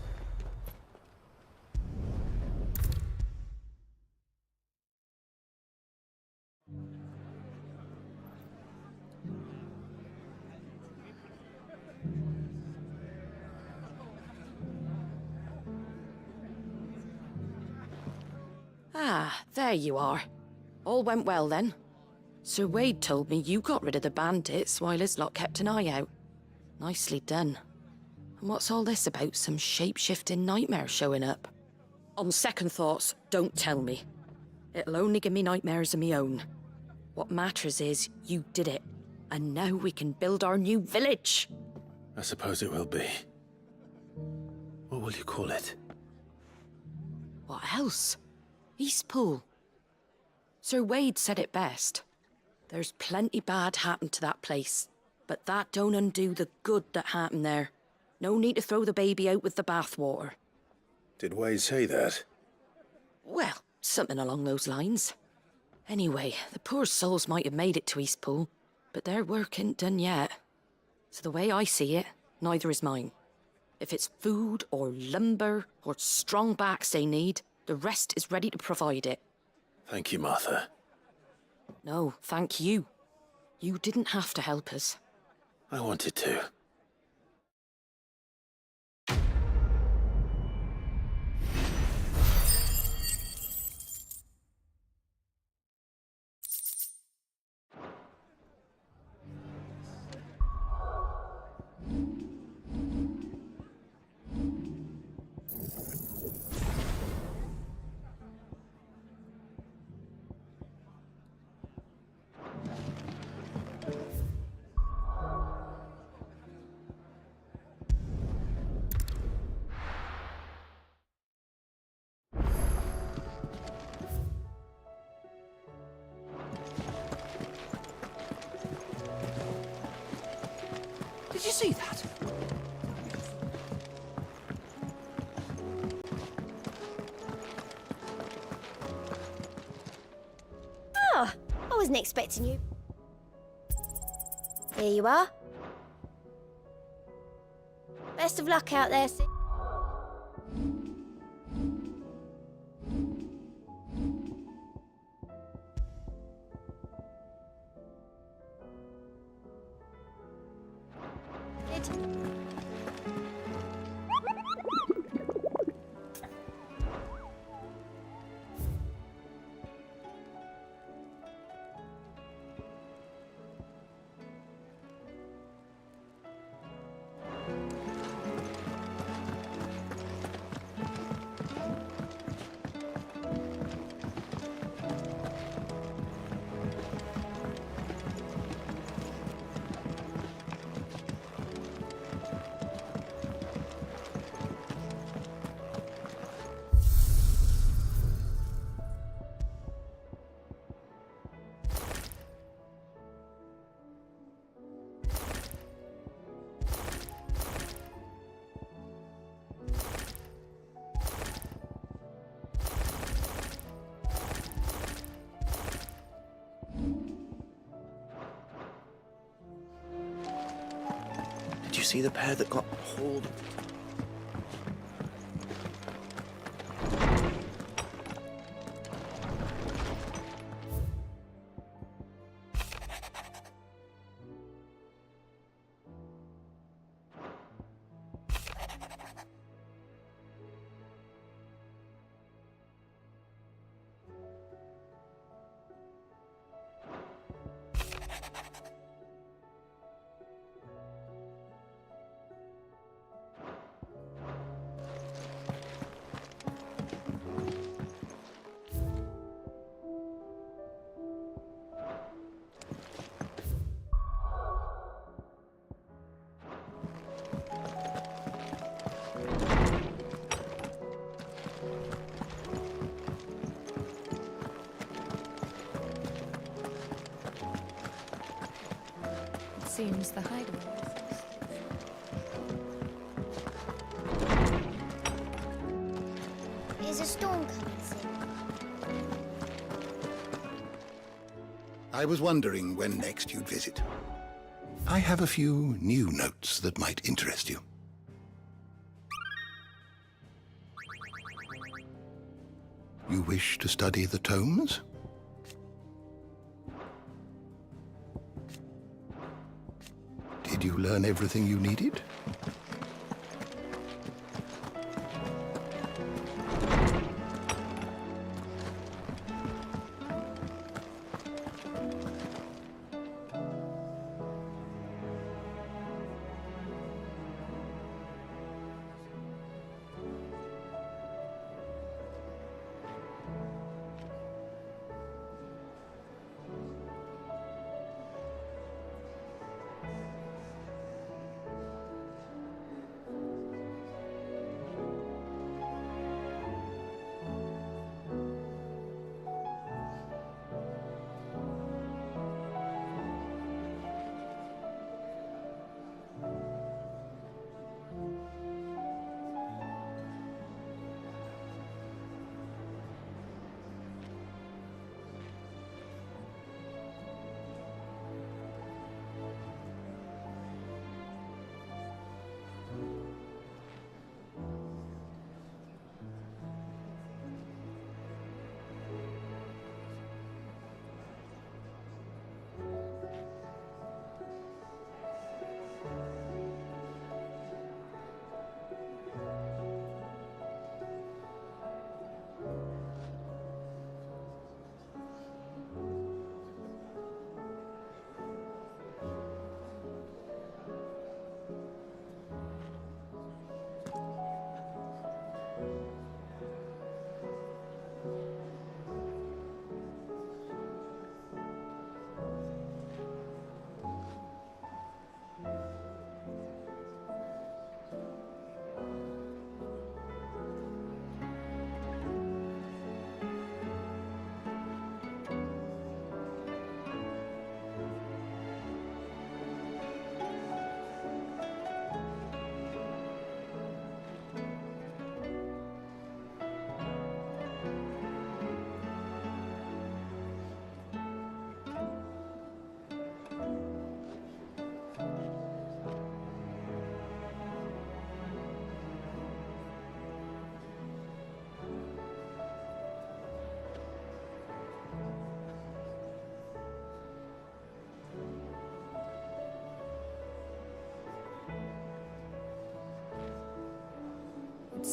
Ah, there you are. All went well then. Sir Wade told me you got rid of the bandits while his lot kept an eye out. Nicely done. And what's all this about some shape-shifting nightmare showing up? On second thoughts, don't tell me. It'll only give me nightmares of me own. What matters is, you did it. And now we can build our new village. I suppose it will be. What will you call it? What else? Eastpool. Sir Wade said it best. There's plenty bad happened to that place, but that don't undo the good that happened there. No need to throw the baby out with the bathwater. Did Wade say that? Well, something along those lines. Anyway, the poor souls might have made it to Eastpool, but their work ain't done yet. So the way I see it, neither is mine. If it's food or lumber or strong backs they need, the rest is ready to provide it. Thank you, Martha. No, thank you. You didn't have to help us. I wanted to. Did you see that? Oh, I wasn't expecting you. Here you are. Best of luck out there, Sid. Did you see the pair that got hauled? Seems the hideaway. Is a storm coming, Sid? I was wondering when next you'd visit. I have a few new notes that might interest you. You wish to study the tomes? Did you learn everything you needed?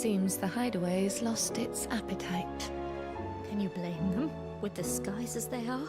Seems the hideaway's lost its appetite. Can you blame them, with the skies as they are?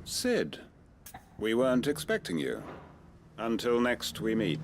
Sid, we weren't expecting you. Until next we meet.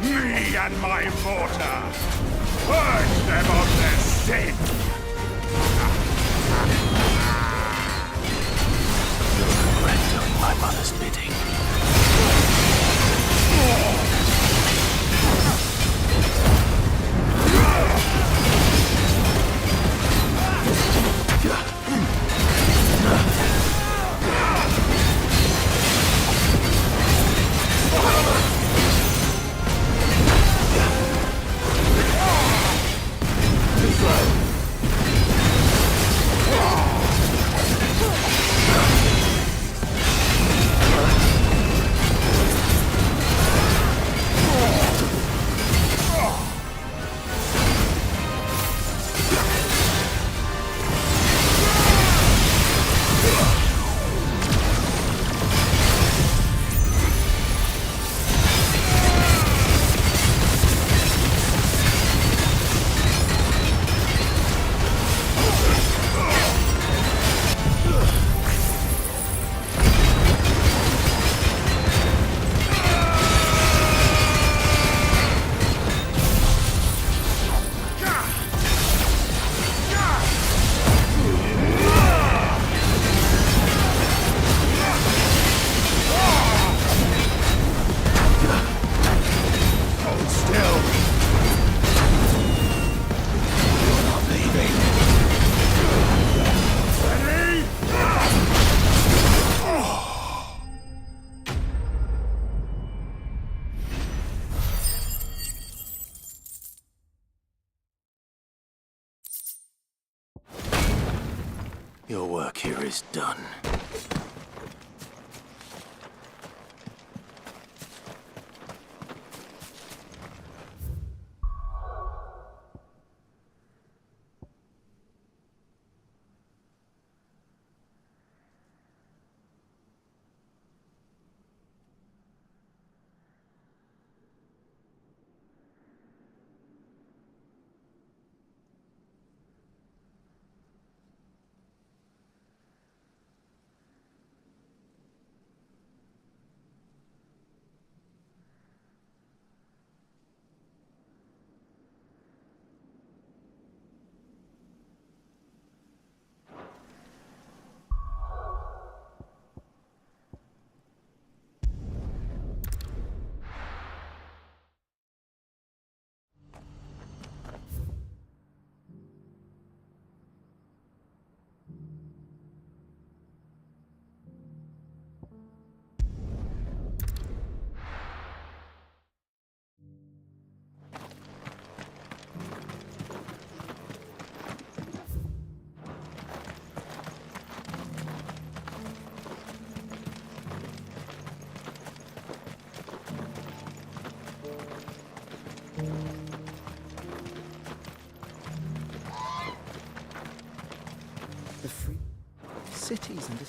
Me and my mortar! Purge them of their sin! You'll regret doing my mother's bidding. Your work here is done. The free cities and the...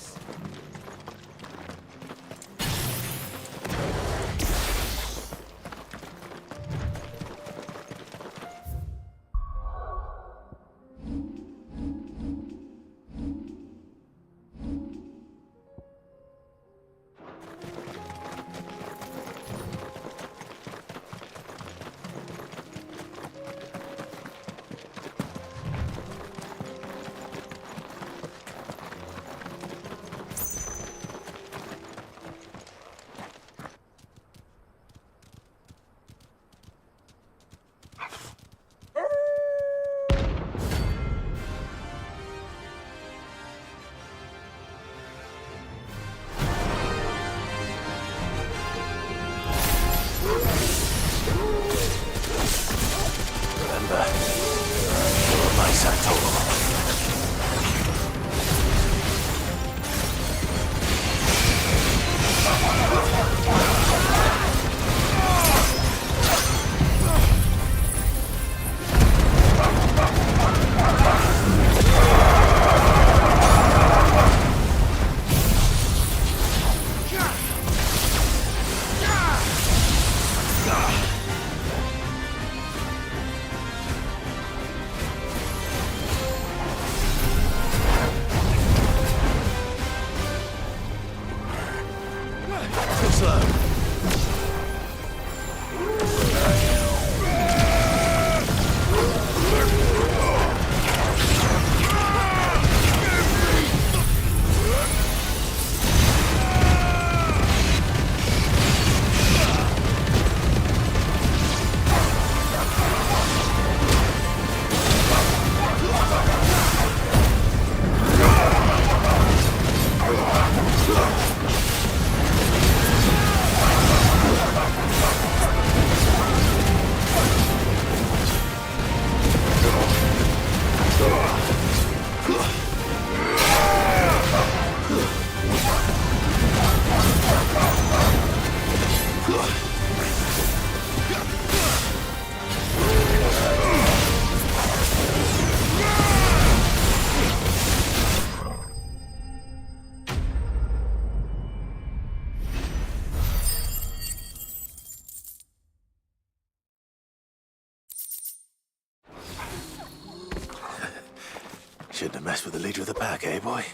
Shouldn't have messed with the leader of the pack, eh, boy?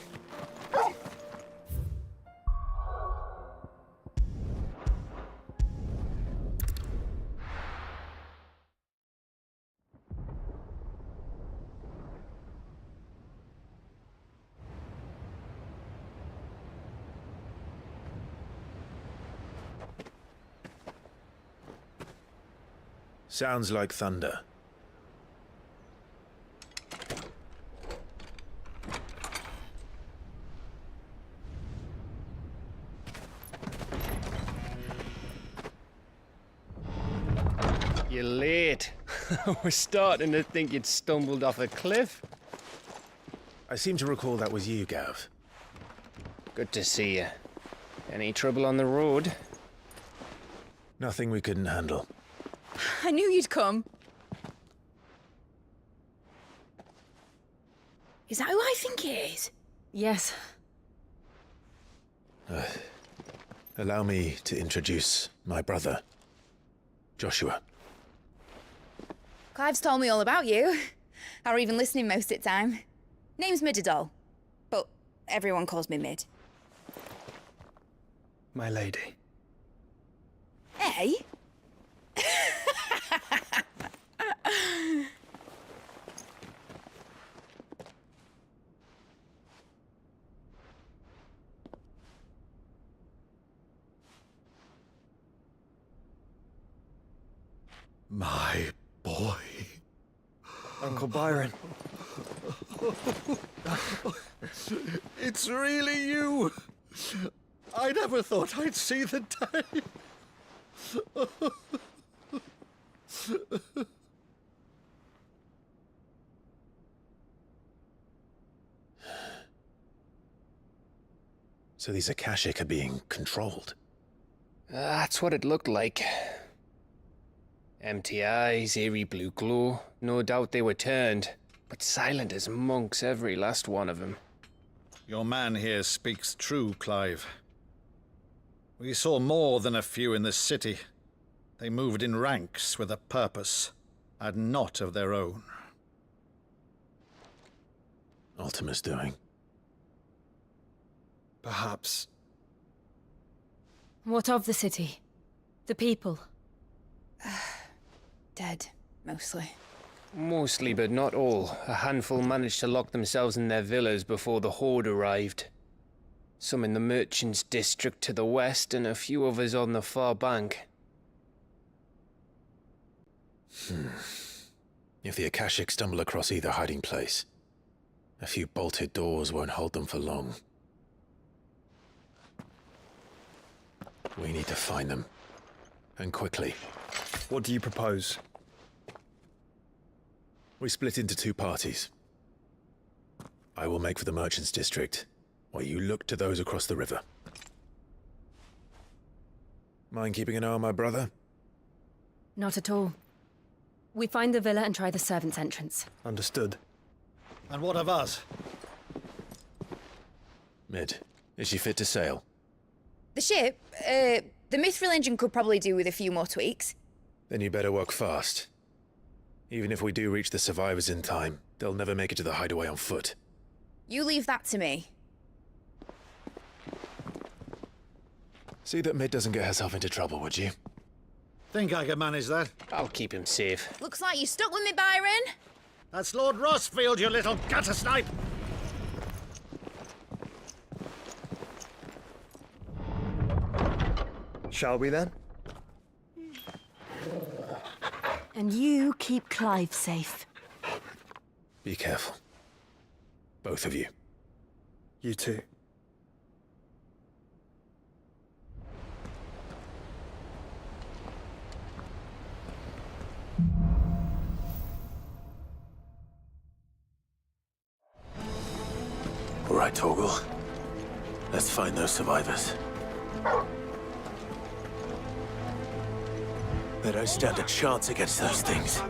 Sounds like thunder. You're late. We're starting to think you'd stumbled off a cliff. I seem to recall that was you, Gav. Good to see you. Any trouble on the road? Nothing we couldn't handle. I knew you'd come. Is that who I think it is? Yes. Allow me to introduce my brother, Joshua. Clive's told me all about you. Or even listening most of the time. Name's Midadol, but everyone calls me Mid. My lady. Hey? My boy. Uncle Byron. It's really you. I never thought I'd see the day. So these Akashic are being controlled? That's what it looked like. Empty eyes, eerie blue glow. No doubt they were turned, but silent as monks, every last one of them. Your man here speaks true, Clive. We saw more than a few in this city. They moved in ranks with a purpose, and not of their own. Ultima's doing. Perhaps. What of the city? The people? Dead, mostly. Mostly, but not all. A handful managed to lock themselves in their villas before the Horde arrived. Some in the merchants' district to the west, and a few others on the far bank. If the Akashic stumble across either hiding place, a few bolted doors won't hold them for long. We need to find them. And quickly. What do you propose? We split into two parties. I will make for the merchants' district, while you look to those across the river. Mind keeping an eye on my brother? Not at all. We find the villa and try the servants' entrance. Understood. And what of us? Mid, is she fit to sail? The ship, the Mithril engine could probably do with a few more tweaks. Then you better work fast. Even if we do reach the survivors in time, they'll never make it to the hideaway on foot. You leave that to me. See that Mid doesn't get herself into trouble, would you? Think I can manage that? I'll keep him safe. Looks like you stuck with me, Byron. That's Lord Rossfield, you little gutter snipe! Shall we then? And you keep Clive safe. Be careful. Both of you. You too. All right, Torgal. Let's find those survivors. They don't stand a chance against those things.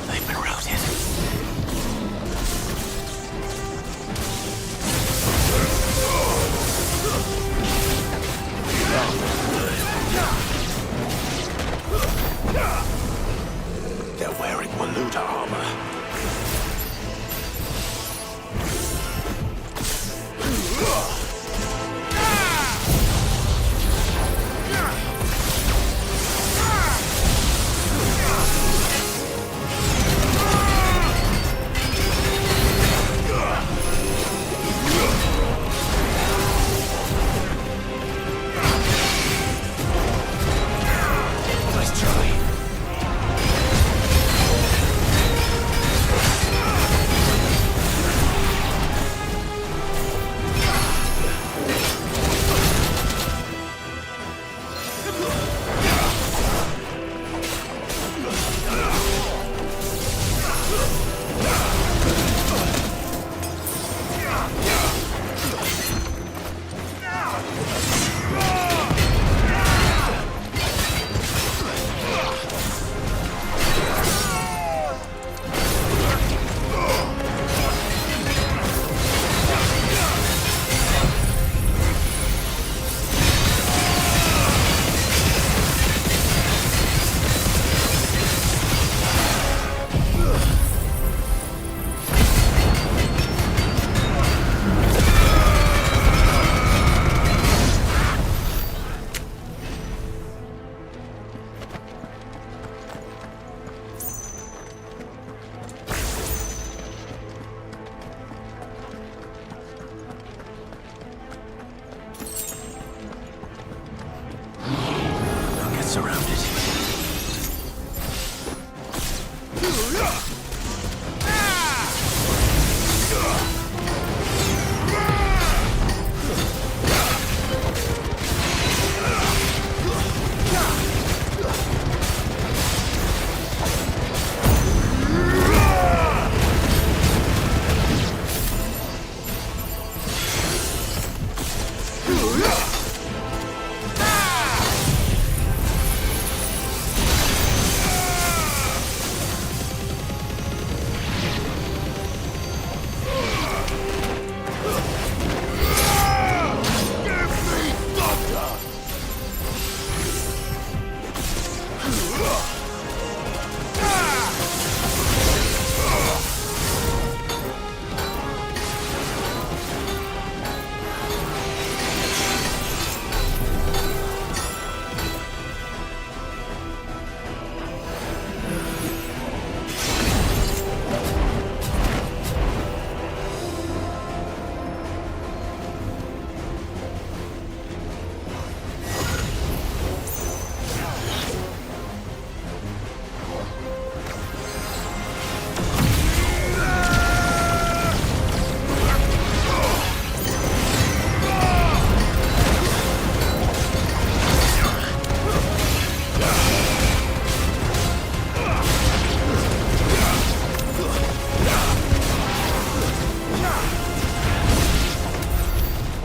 They've been routed.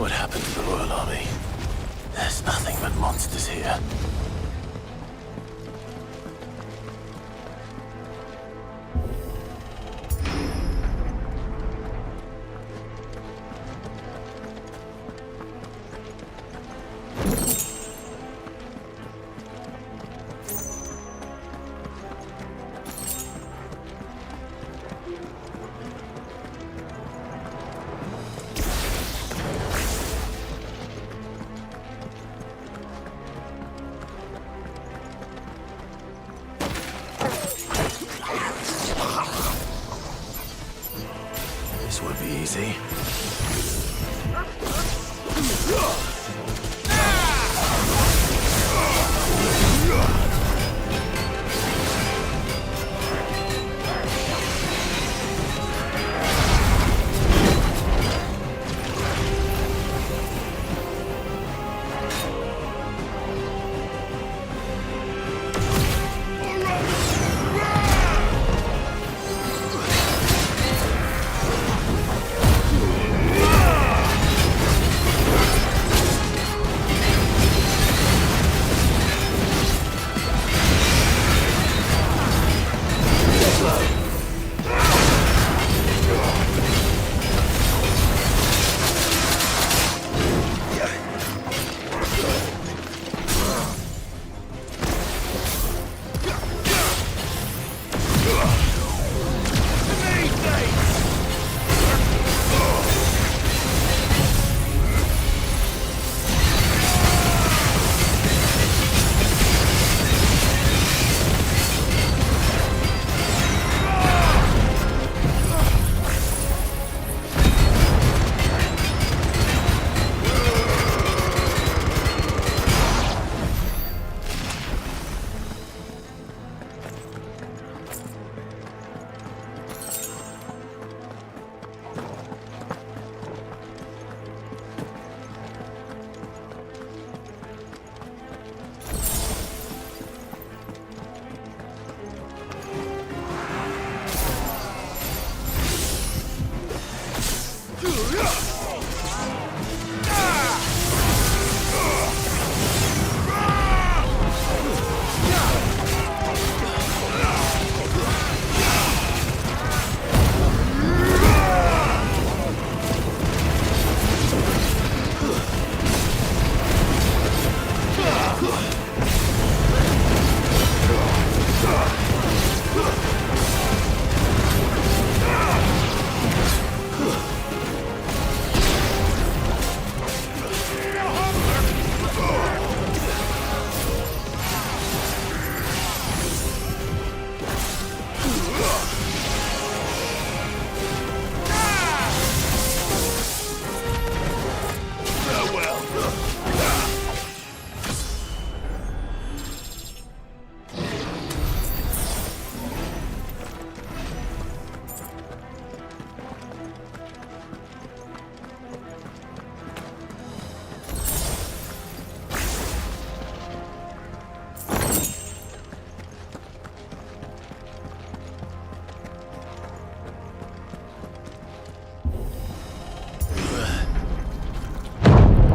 What happened to the Royal Army? There's nothing but monsters here. This won't be easy.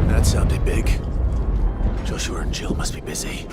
That sounded big. Joshua and Jill must be busy.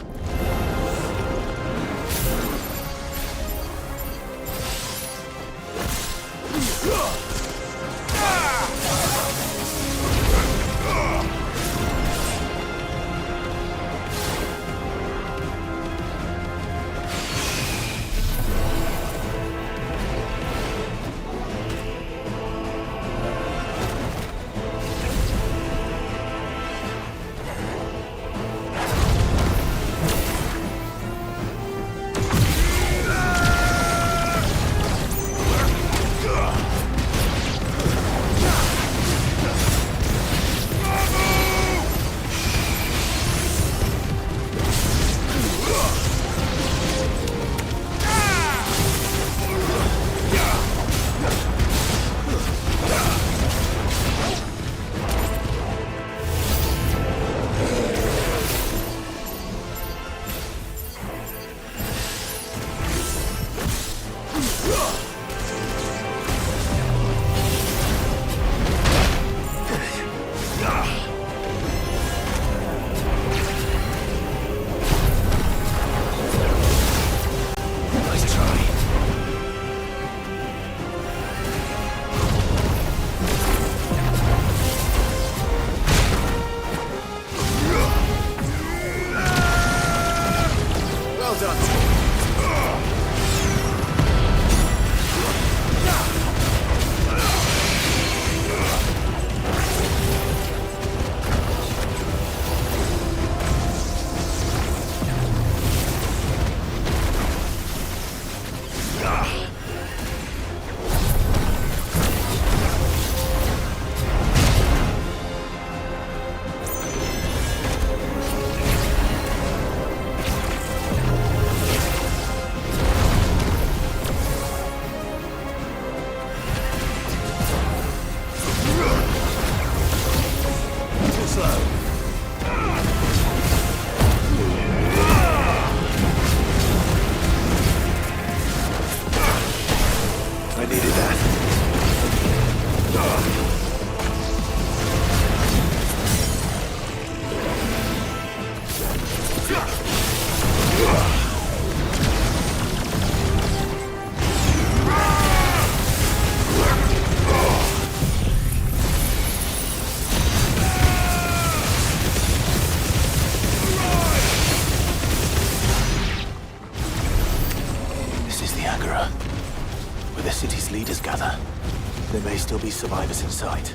still be survivors in sight.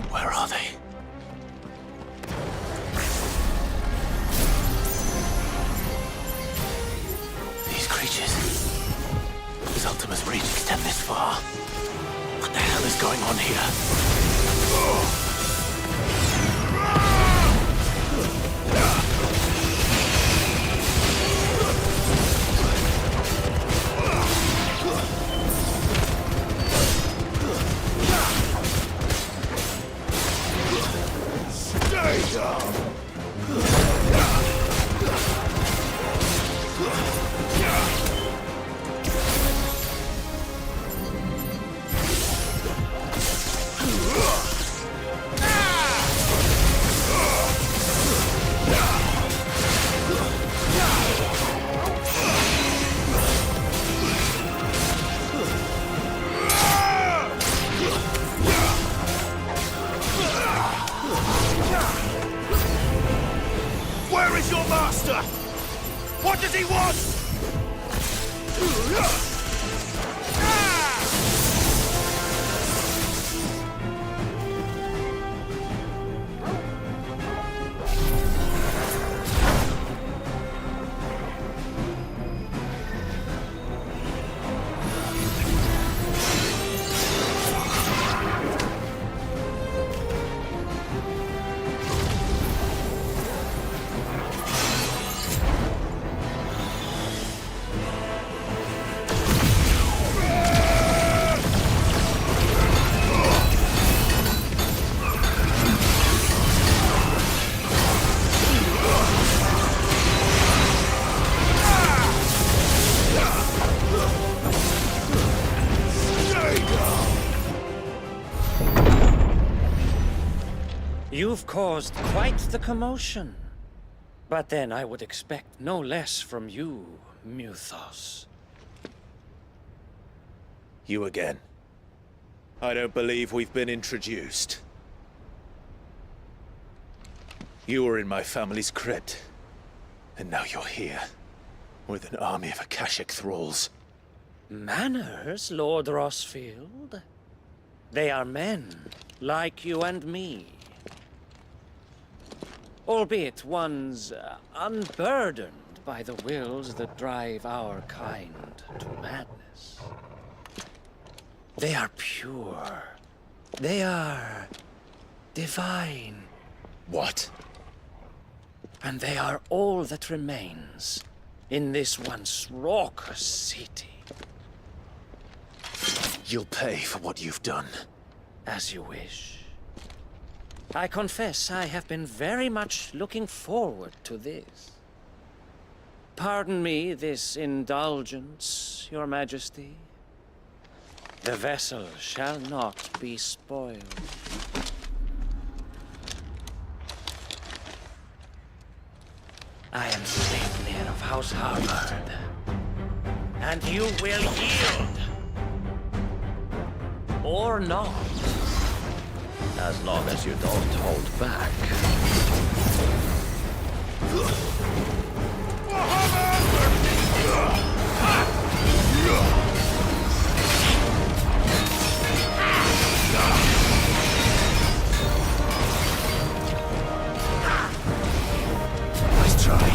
Where are they? These creatures. Does Ultima's reach extend this far? What the hell is going on here? Stay down! Where is your master? What does he want? You've caused quite the commotion. But then I would expect no less from you, Muthos. You again. I don't believe we've been introduced. You were in my family's crypt. And now you're here. With an army of Akashic thralls. Manners, Lord Rosfield? They are men, like you and me. Albeit ones unburdened by the wills that drive our kind to madness. They are pure. They are divine. What? And they are all that remains in this once raucous city. You'll pay for what you've done. As you wish. I confess I have been very much looking forward to this. Pardon me this indulgence, Your Majesty. The vessel shall not be spoiled. I am Sleipnir of House Harvard, and you will yield. Or not. As long as you don't hold back. Nice try.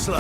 slow.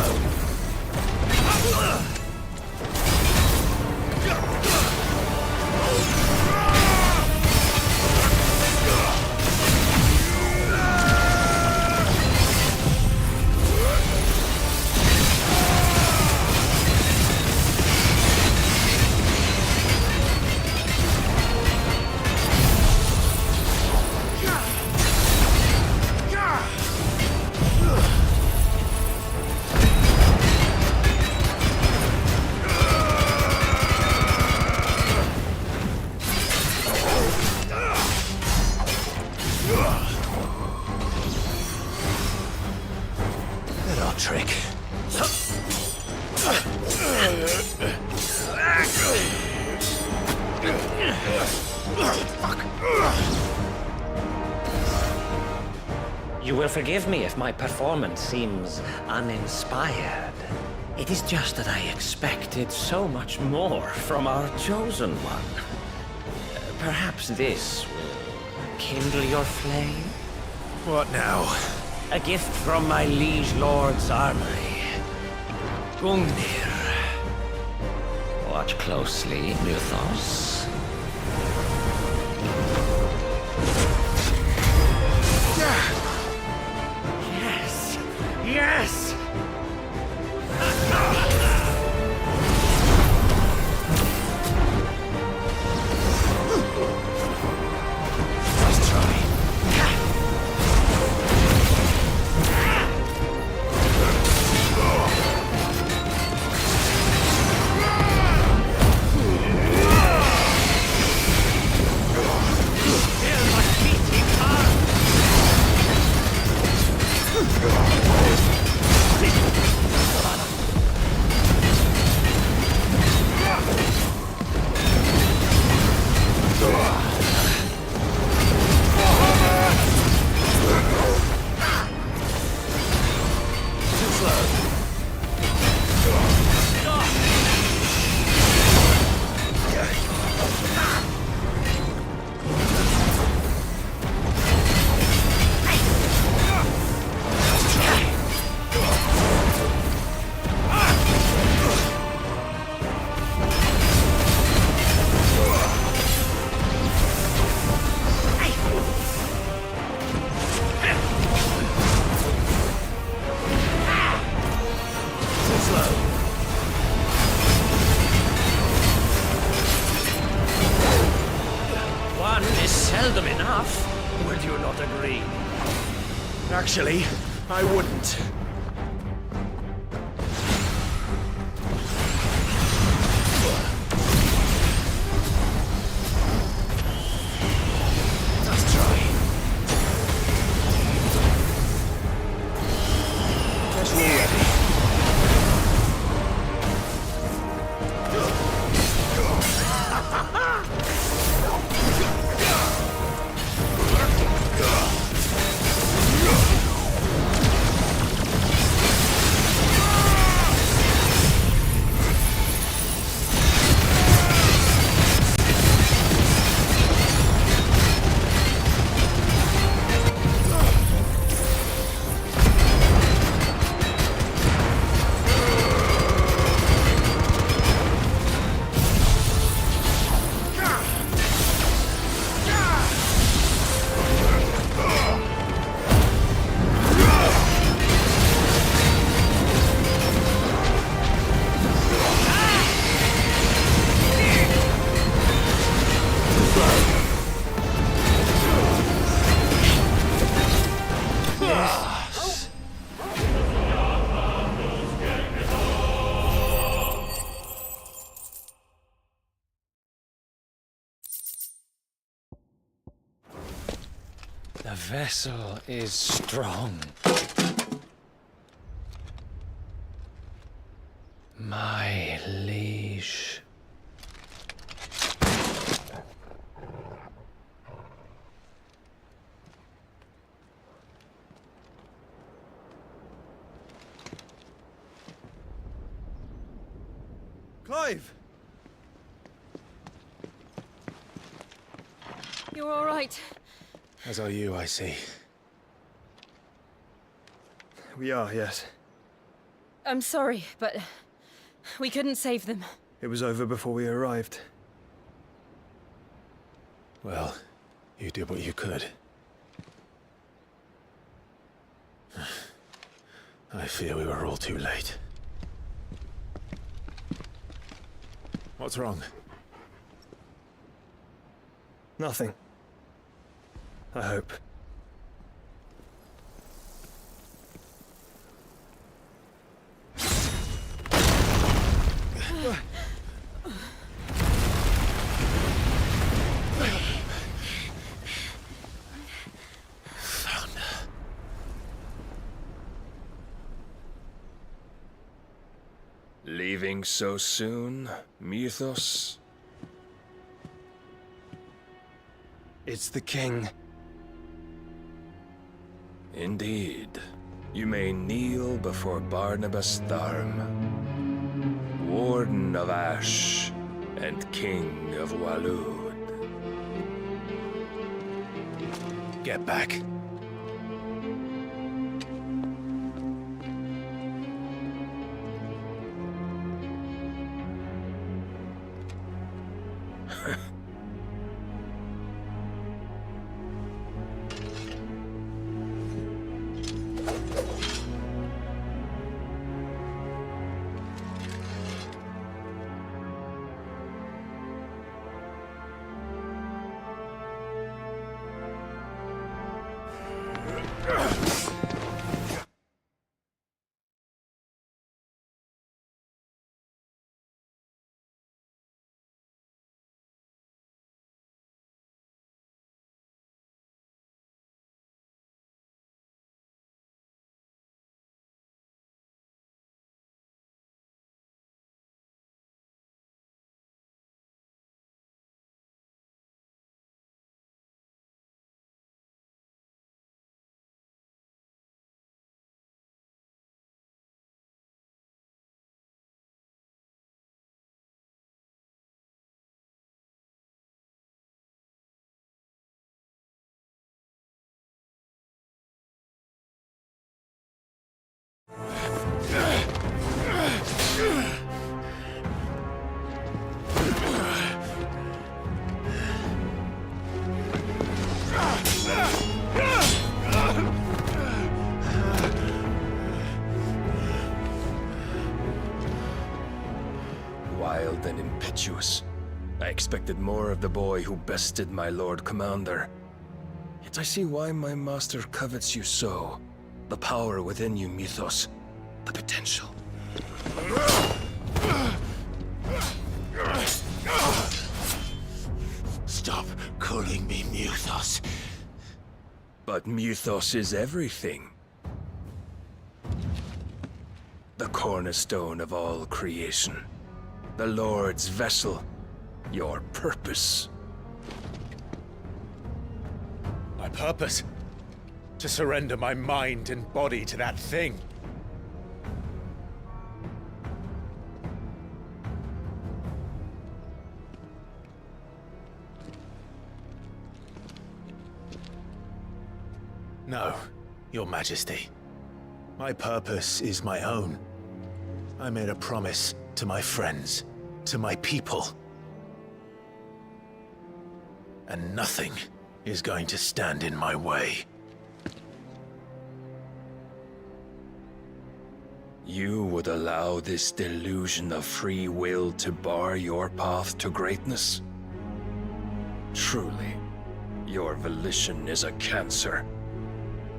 Little trick. You will forgive me if my performance seems uninspired. It is just that I expected so much more from our chosen one. Perhaps this will kindle your flame? What now? A gift from my liege lord's armory. Gungnir. Watch closely, Mythos. Yes! Yes! Let's try. One is seldom enough. Would you not agree? Actually, I wouldn't. Let's try. Guess we're ready. The vessel is strong. My liege. Clive! You're all right. As are you, I see. We are, yes. I'm sorry, but we couldn't save them. It was over before we arrived. Well, you did what you could. I fear we were all too late. What's wrong? Nothing. I hope. Leaving so soon, Mythos? It's the king. Indeed. You may kneel before Barnabas Tharm, Warden of Ash and King of Waloed. Get back. Wild and impetuous. I expected more of the boy who bested my Lord Commander. Yet I see why my master covets you so. The power within you, Mythos. The potential. Stop calling me Mythos. But Mythos is everything. The cornerstone of all creation. The Lord's vessel. Your purpose. My purpose? To surrender my mind and body to that thing. No, Your Majesty. My purpose is my own. I made a promise to my friends, to my people. And nothing is going to stand in my way. You would allow this delusion of free will to bar your path to greatness? Truly, your volition is a cancer.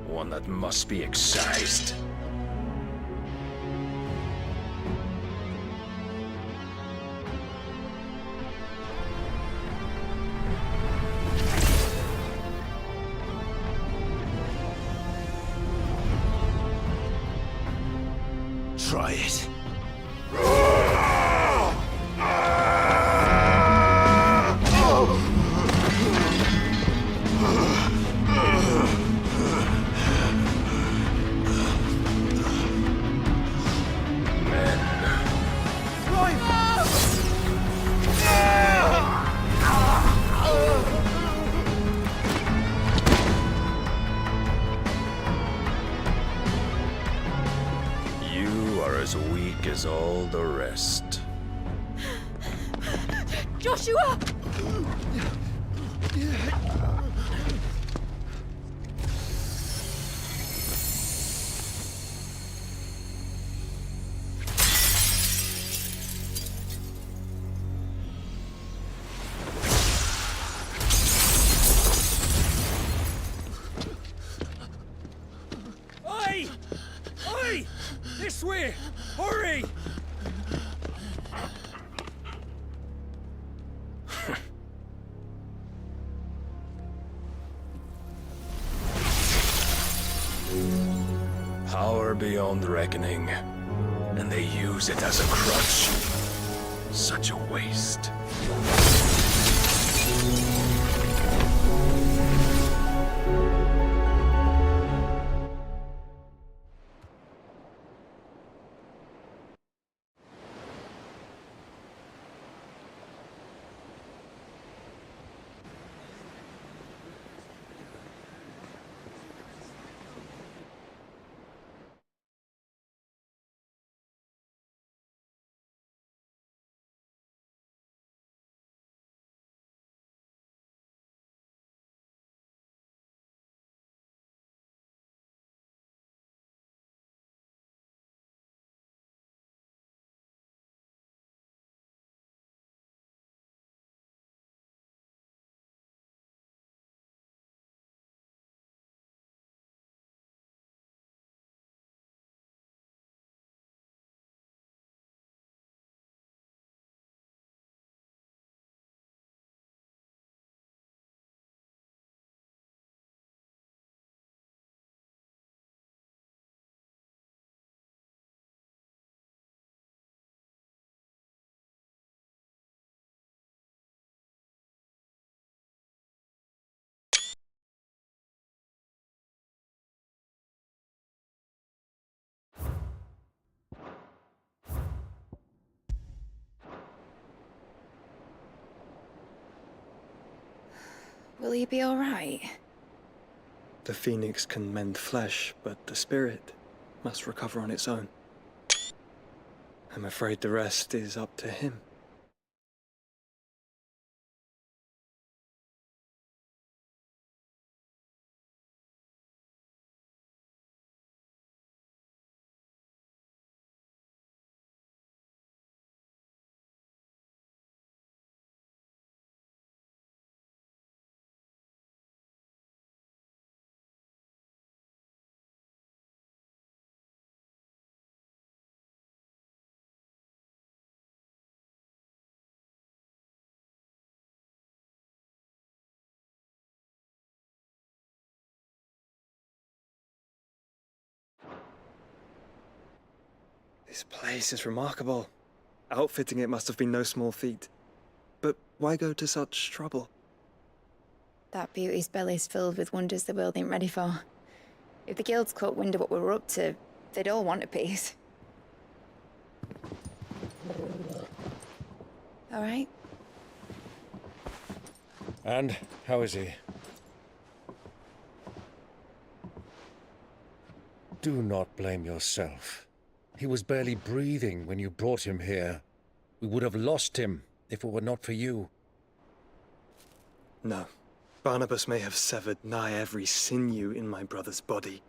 One that must be excised. Try it. You are as task is all the rest. Joshua! Oi! Oi! This way! Hurry! Power beyond reckoning, and they use it as a crutch. Such a waste. Will you be all right? The phoenix can mend flesh, but the spirit must recover on its own. I'm afraid the rest is up to him. This place is remarkable. Outfitting it must have been no small feat. But why go to such trouble? That beauty's belly's filled with wonders the world ain't ready for. If the guilds caught wind of what we were up to, they'd all want a piece. All right? And how is he? Do not blame yourself. He was barely breathing when you brought him here. We would have lost him if it were not for you. No. Barnabas may have severed nigh every sinew in my brother's body.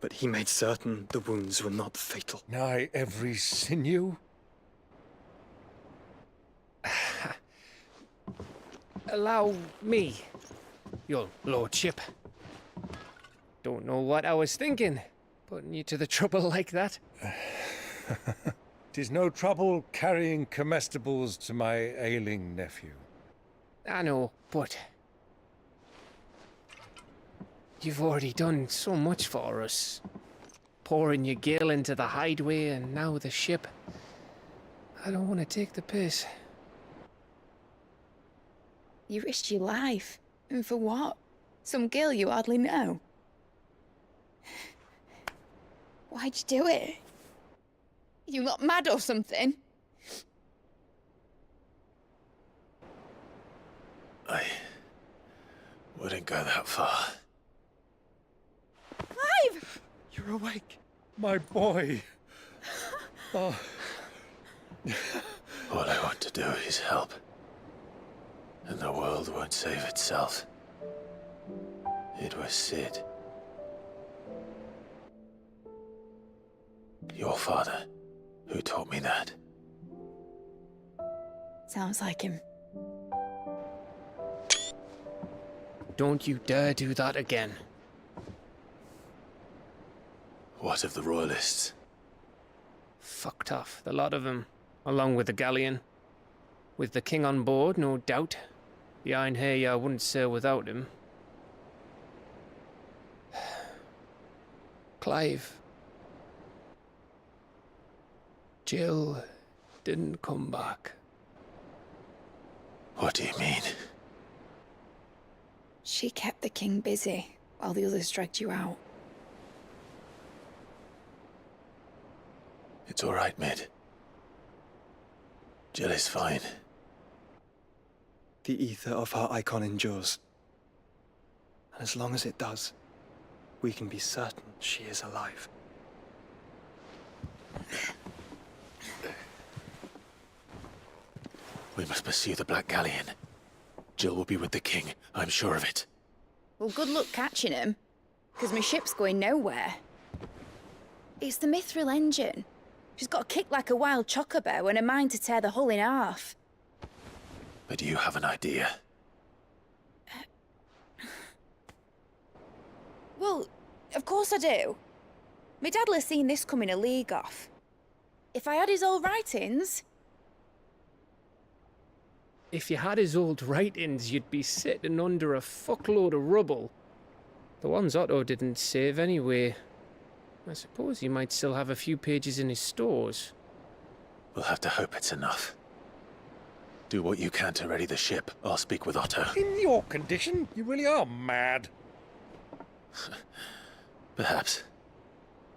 But he made certain the wounds were not fatal. Nigh every sinew? Allow me, your lordship. Don't know what I was thinking, putting you to the trouble like that. 'Tis no trouble carrying comestibles to my ailing nephew. I know, but you've already done so much for us. Pouring your gil into the hideaway and now the ship. I don't want to take the piss. You risked your life. And for what? Some girl you hardly know. Why'd you do it? You not mad or something? I wouldn't go that far. Clive! You're awake. My boy. Oh. All I want to do is help. And the world won't save itself. It was Sid. Your father, who taught me that. Sounds like him. Don't you dare do that again. What of the Royalists? Fucked off, the lot of them, along with the galleon. With the king on board, no doubt. Behind here, I wouldn't sail without him. Clive. Jill didn't come back. What do you mean? She kept the king busy while the others dragged you out. It's all right, Mid. Jill is fine. The ether of her icon endures. And as long as it does, we can be certain she is alive. We must pursue the Black Galleon. Jill will be with the king, I'm sure of it. Well, good luck catching him, because my ship's going nowhere. It's the Mithril engine. She's got a kick like a wild chocobo and a mind to tear the hull in half. But you have an idea. Well, of course I do. My dad'll have seen this coming a league off. If I had his old writings... If you had his old writings, you'd be sitting under a fuckload of rubble. The ones Otto didn't save anyway. I suppose he might still have a few pages in his stores. We'll have to hope it's enough. Do what you can to ready the ship. I'll speak with Otto. In your condition, you really are mad. Perhaps.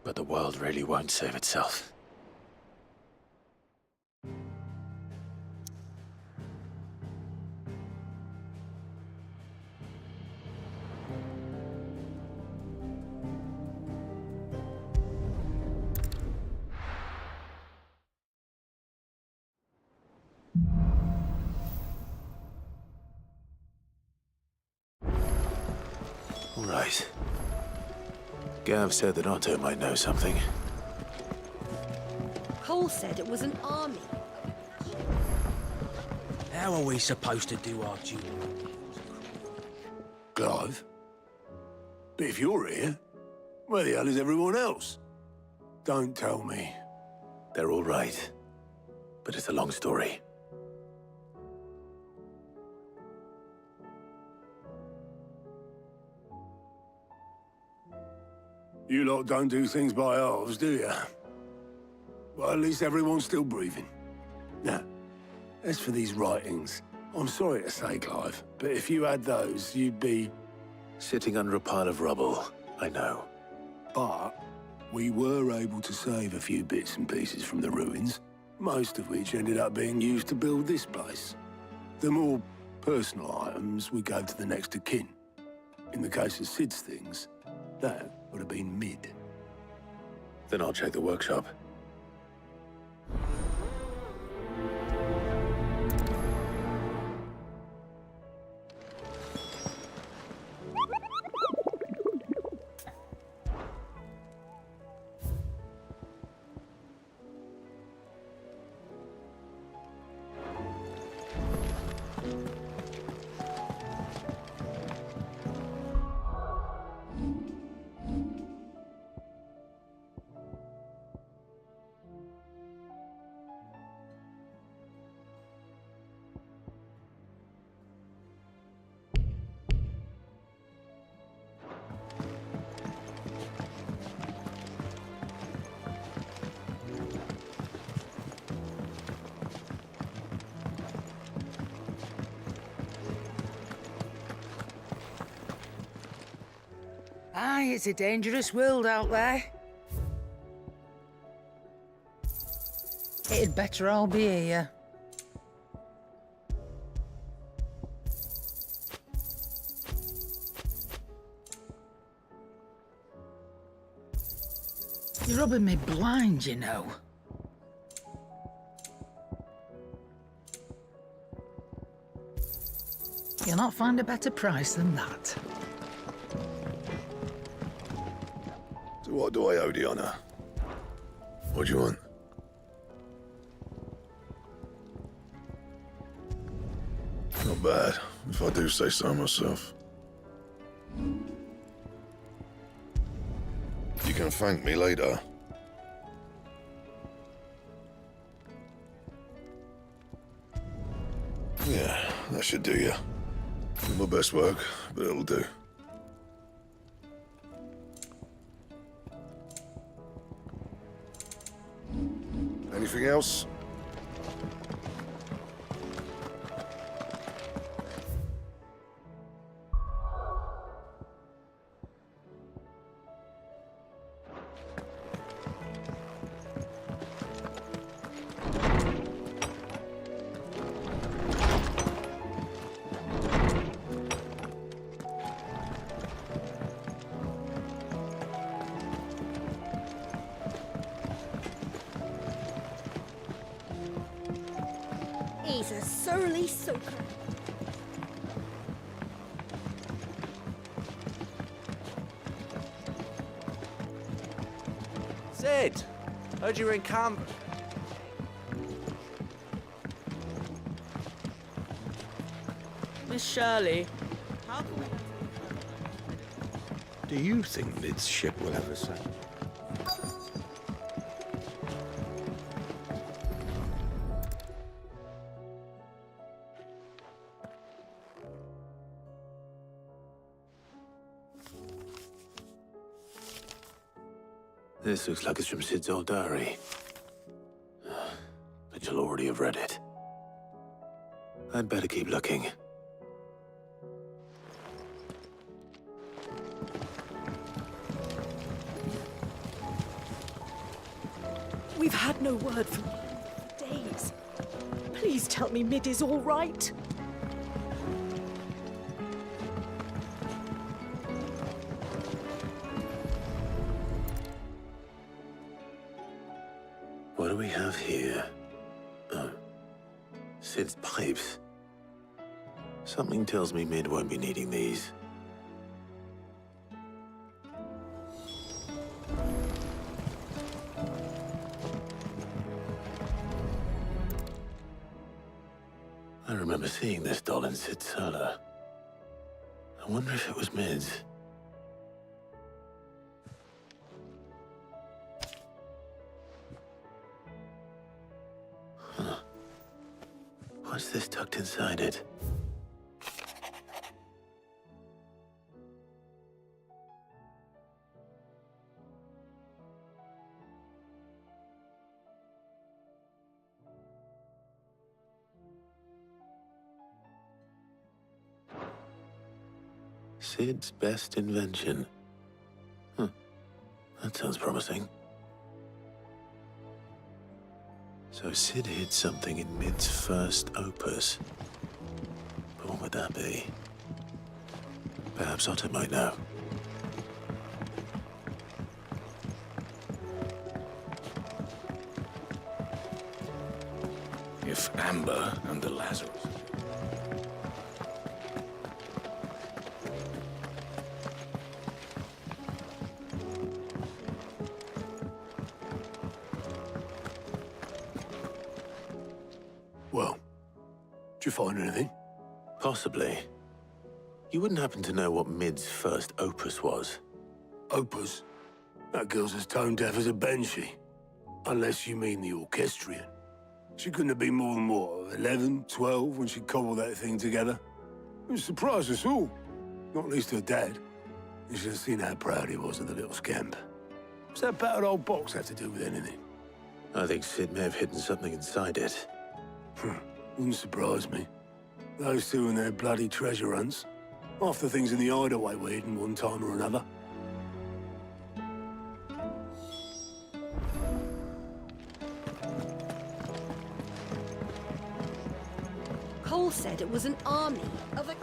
But the world really won't save itself. Right. Gav said that Otto might know something. Cole said it was an army. How are we supposed to do our duty? Clive? But if you're here, where the hell is everyone else? Don't tell me. They're all right. But it's a long story. You lot don't do things by halves, do you? Well, at least everyone's still breathing. Now, as for these writings, I'm sorry to say, Clive, but if you had those, you'd be... Sitting under a pile of rubble, I know. But we were able to save a few bits and pieces from the ruins, most of which ended up being used to build this place. The more personal items we gave to the next of kin. In the case of Sid's things, that would have been Mid. Then I'll check the workshop. Aye, it's a dangerous world out there. It'd better all be here. rubbing me blind, you know. You'll not find a better price than that. So what do I owe the honor? What do you want? Not bad, if I do say so myself. You can thank me later. Yeah, that should do you. Not my best work, but it'll do. Anything else? He's a surly soaker. Sid! Heard you were in camp. Miss Shirley. Do you think Mid's ship will ever sail? This looks like it's from Sid's old diary. But you'll already have read it. I'd better keep looking. We've had no word from him for days. Please tell me Mid is all right. What do we have here? Oh. Sid's pipes. Something tells me Mid won't be needing these. I remember seeing this doll in Sid's cellar. I wonder if it was Mid's. Huh. What's this tucked inside it? Sid's best invention. Huh. That sounds promising. So Sid hid something in Mid's first opus. But what would that be? Perhaps Otto might know. If Amber and the Lazarus. Well, did you find anything? Possibly. You wouldn't happen to know what Mid's first opus was? Opus? That girl's as tone deaf as a banshee. Unless you mean the orchestrion. She couldn't have been more than, what, 11, 12 when she cobbled that thing together? It surprised us all. Not least her dad. You should have seen how proud he was of the little scamp. What's that battered old box have to do with anything? I think Sid may have hidden something inside it. Wouldn't surprise me. Those two and their bloody treasure hunts. Half the things in the hideaway were hidden one time or another. Cole said it was an army of a...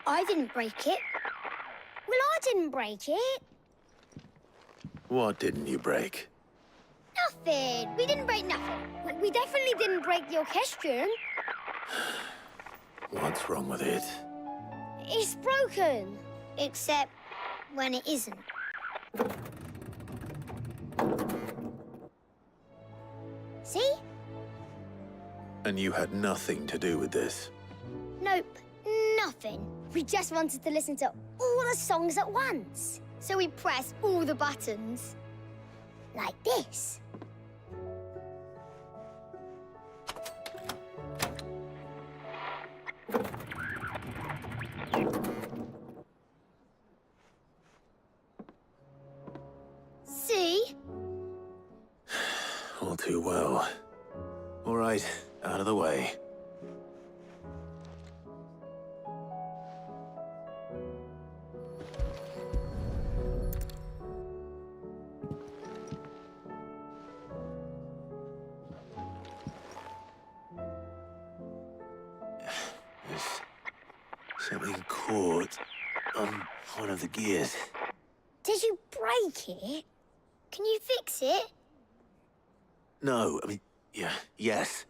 I didn't break it. Well, I didn't break it. What didn't you break? Nothing. We didn't break nothing. We definitely didn't break the orchestrion. What's wrong with it? It's broken. Except when it isn't. See? And you had nothing to do with this? Nope, nothing. We just wanted to listen to all the songs at once. So we pressed all the buttons. Like this. See? All too well. All right, out of the way. There's something caught on one of the gears. Did you break it? Can you fix it? No, I mean, yes.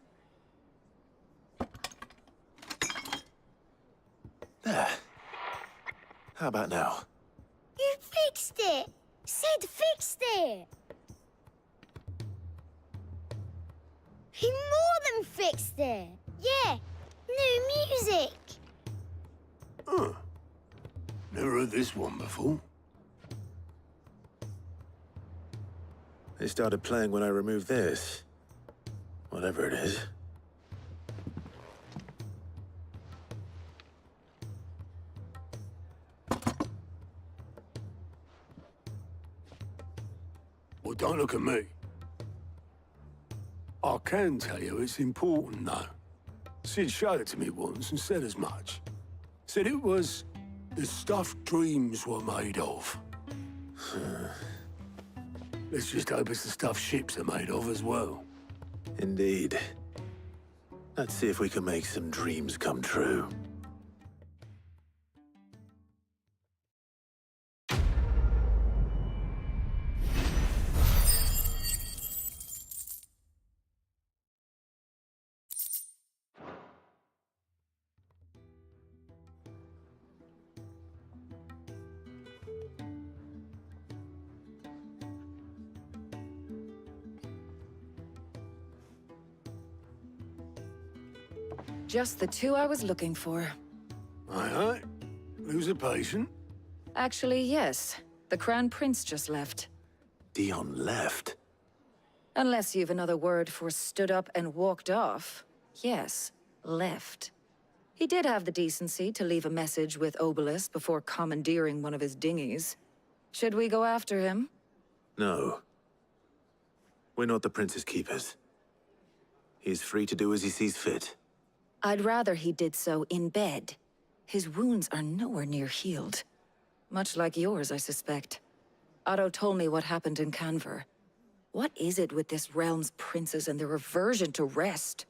There. How about now? You fixed it! Sid fixed it! He more than fixed it! Yeah, new music! Huh. Never heard this one before. They started playing when I removed this. Whatever it is. Well, don't look at me. I can tell you it's important, though. Sid showed it to me once and said as much. Said it was the stuff dreams were made of. Let's just hope it's the stuff ships are made of as well. Indeed. Let's see if we can make some dreams come true. Just the two I was looking for. Aye. Lose a patient? Actually, yes. The Crown Prince just left. Dion left? Unless you've another word for stood up and walked off. Yes, left. He did have the decency to leave a message with Obelisk before commandeering one of his dinghies. Should we go after him? No. We're not the Prince's keepers. He's free to do as he sees fit. I'd rather he did so in bed. His wounds are nowhere near healed. Much like yours, I suspect. Otto told me what happened in Canver. What is it with this realm's princes and their aversion to rest?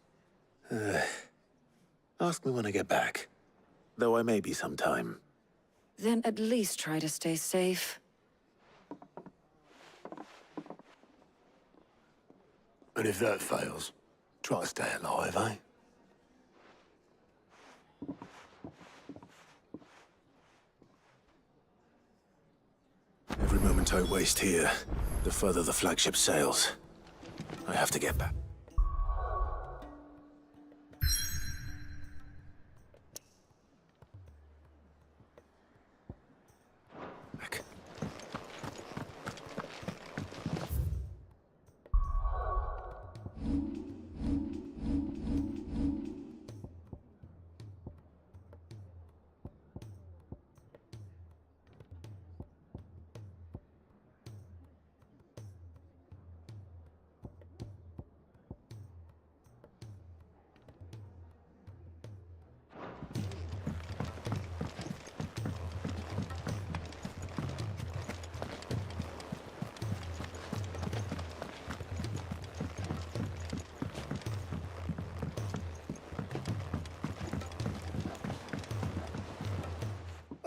Ask me when I get back. Though I may be sometime. Then at least try to stay safe. And if that fails, try to stay alive, eh? Every moment I waste here, the further the flagship sails. I have to get back.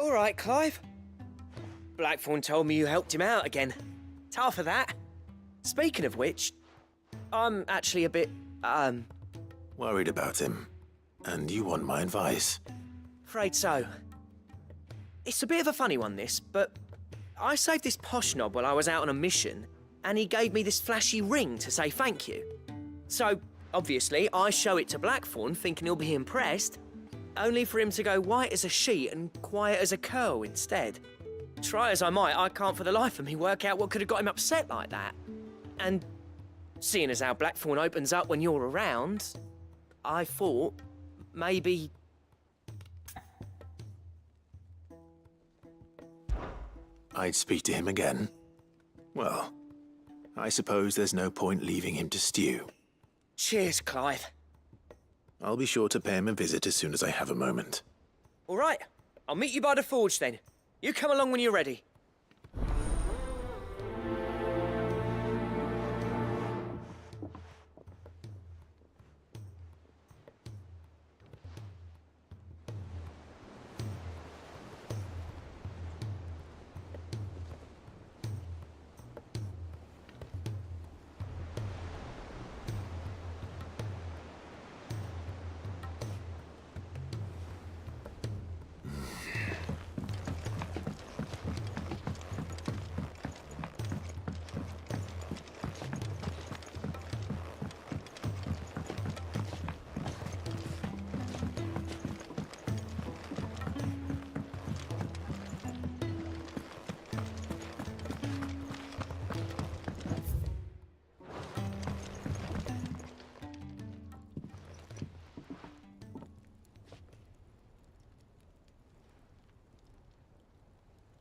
All right, Clive. Blackthorn told me you helped him out again. Tough for that. Speaking of which, I'm actually a bit, Worried about him. And you want my advice? afraid so. It's a bit of a funny one, this, but I saved this posh knob while I was out on a mission, and he gave me this flashy ring to say thank you. So, obviously, I show it to Blackthorn, thinking he'll be impressed, only for him to go white as a sheet and quiet as a curl instead. Try as I might, I can't for the life of me work out what could have got him upset like that. And seeing as how Blackthorn opens up when you're around, I thought maybe... I'd speak to him again. Well, I suppose there's no point leaving him to stew. Cheers, Clive. I'll be sure to pay him a visit as soon as I have a moment. All right, I'll meet you by the forge then. You come along when you're ready.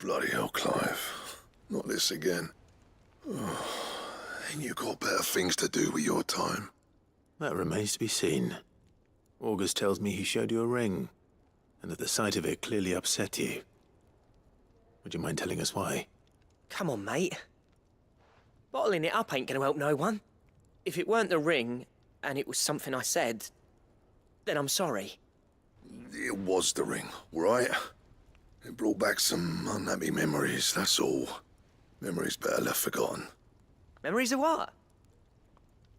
Bloody hell, Clive. Not this again. Oh, ain't you got better things to do with your time? That remains to be seen. August tells me he showed you a ring, and that the sight of it clearly upset you. Would you mind telling us why? Come on, mate. Bottling it up ain't gonna help no one. If it weren't the ring, and it was something I said, then I'm sorry. It was the ring, right? It brought back some unhappy memories, that's all. Memories better left forgotten. Memories of what?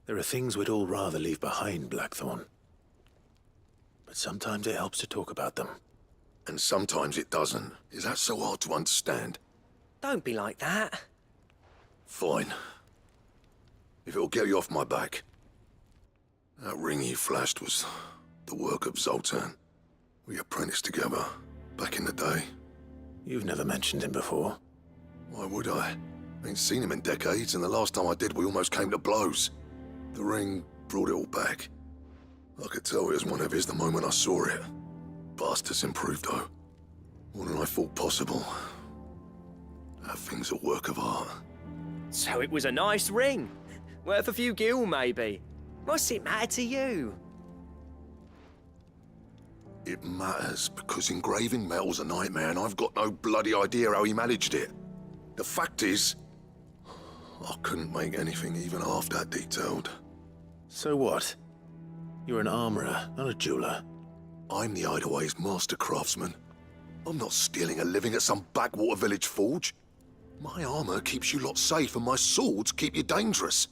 There are things we'd all rather leave behind, Blackthorn. But sometimes it helps to talk about them. And sometimes it doesn't. Is that so hard to understand? Don't be like that. Fine. If it'll get you off my back. That ring you flashed was the work of Zoltan. We apprenticed together, back in the day. You've never mentioned him before. Why would I? Ain't seen him in decades, and the last time I did, we almost came to blows. The ring brought it all back. I could tell it was one of his the moment I saw it. Bastard's improved, though. More than I thought possible. That thing's a work of art. So it was a nice ring. Worth a few gil, maybe. What's it matter to you? It matters because engraving metal's a nightmare, and I've got no bloody idea how he managed it. The fact is, I couldn't make anything even half that detailed. So what? You're an armorer, not a jeweler. I'm the Hideaway's master craftsman. I'm not stealing a living at some backwater village forge. My armor keeps you lot safe, and my swords keep you dangerous.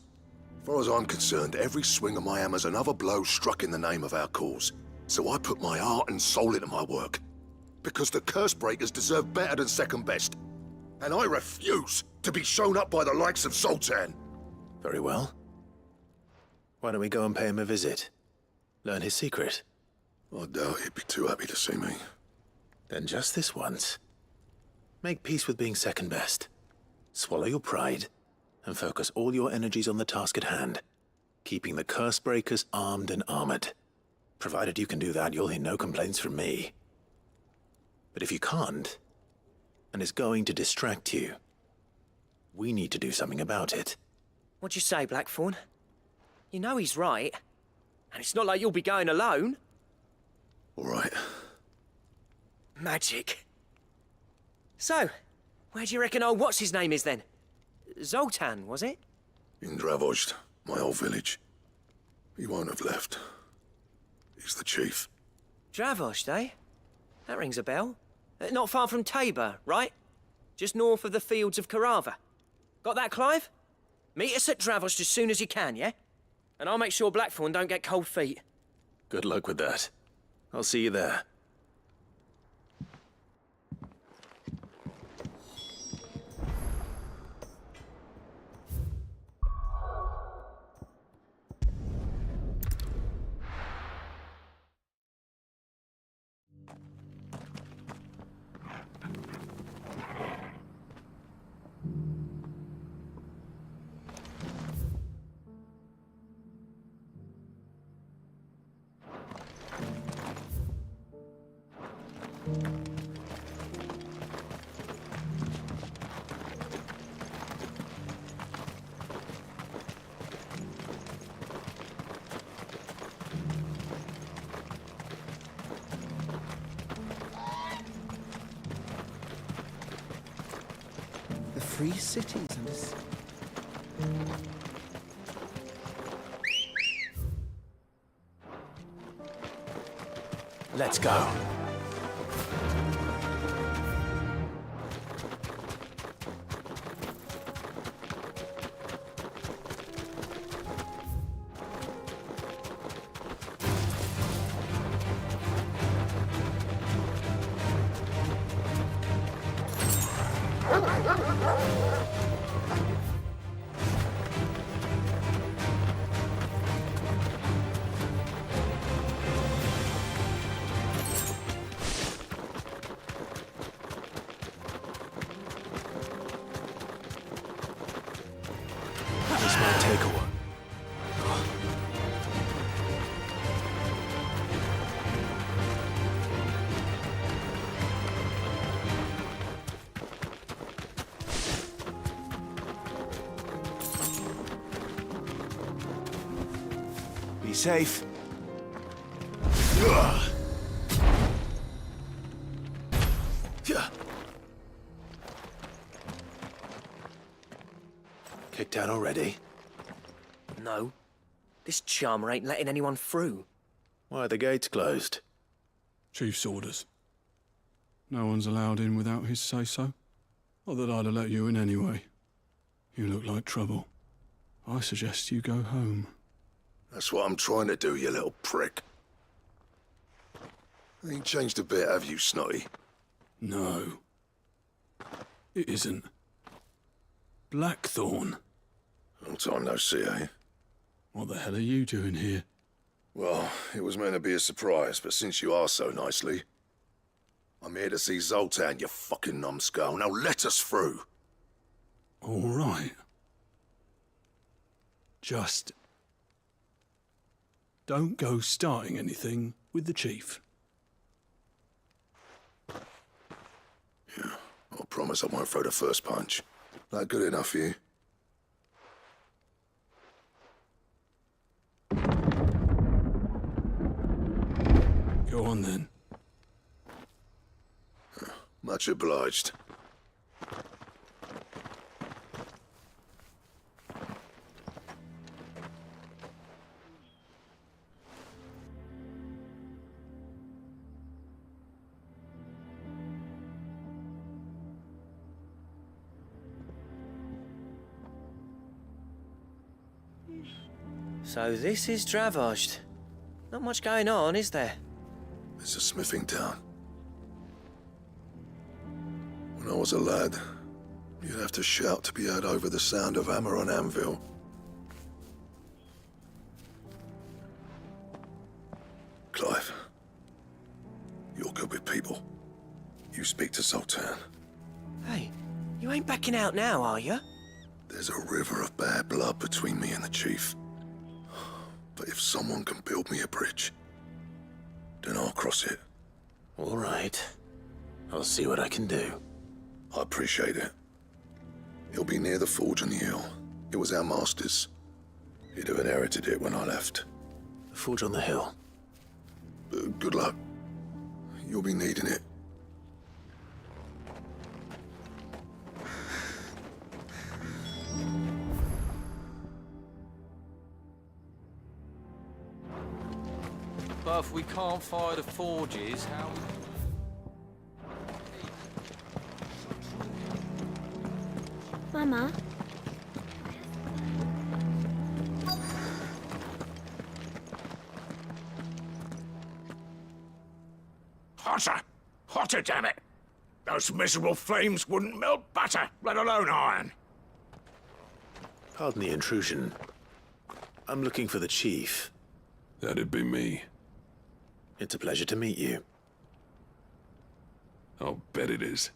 As far as I'm concerned, every swing of my hammer's another blow struck in the name of our cause. So I put my heart and soul into my work. Because the curse breakers deserve better than second best. And I refuse to be shown up by the likes of Zoltan. Very well. Why don't we go and pay him a visit? Learn his secret. I doubt he'd be too happy to see me. Then just this once. Make peace with being second best. Swallow your pride, and focus all your energies on the task at hand. Keeping the curse breakers armed and armored. Provided you can do that, you'll hear no complaints from me. But if you can't, and it's going to distract you, we need to do something about it. What'd you say, Blackthorn? You know he's right. And it's not like you'll be going alone. All right. Magic. So, where do you reckon old what's-his-name is then? Zoltan, was it? In Dravozd, my old village. He won't have left. He's the chief. Dravozd, eh? That rings a bell. Not far from Tabor, right? Just north of the fields of Carava. Got that, Clive? Meet us at Dravost as soon as you can, yeah? And I'll make sure Blackthorn don't get cold feet. Good luck with that. I'll see you there. The free cities and the... Let's go. This might take a while. Be safe. Kicked out already? No. This charmer ain't letting anyone through. Why are the gates closed? Chief's orders. No one's allowed in without his say-so. Not that I'd have let you in anyway. You look like trouble. I suggest you go home. That's what I'm trying to do, you little prick. Ain't changed a bit, have you, Snotty? No. It isn't. Blackthorn. Long time no see, eh? What the hell are you doing here? Well, it was meant to be a surprise, but since you asked so nicely... I'm here to see Zoltan, you fucking numbskull. Now let us through. All right. Just... don't go starting anything with the chief. Yeah, I promise I won't throw the first punch. That good enough for you? Go on then. Much obliged. So this is Dravost. Not much going on, is there? It's a smithing town. When I was a lad, you'd have to shout to be heard over the sound of hammer on anvil. Clive, you're good with people. You speak to Zoltan. Hey, you ain't backing out now, are you? There's a river of bad blood between me and the chief. But if someone can build me a bridge, then I'll cross it. All right. I'll see what I can do. I appreciate it. It'll be near the forge on the hill. It was our master's. He'd have inherited it when I left. The forge on the hill? Good luck. You'll be needing it. But if we can't fire the forges, how... Mama? Hotter! Hotter, damn it! Those miserable flames wouldn't melt butter, let alone iron. Pardon the intrusion. I'm looking for the chief. That'd be me. It's a pleasure to meet you. I'll bet it is.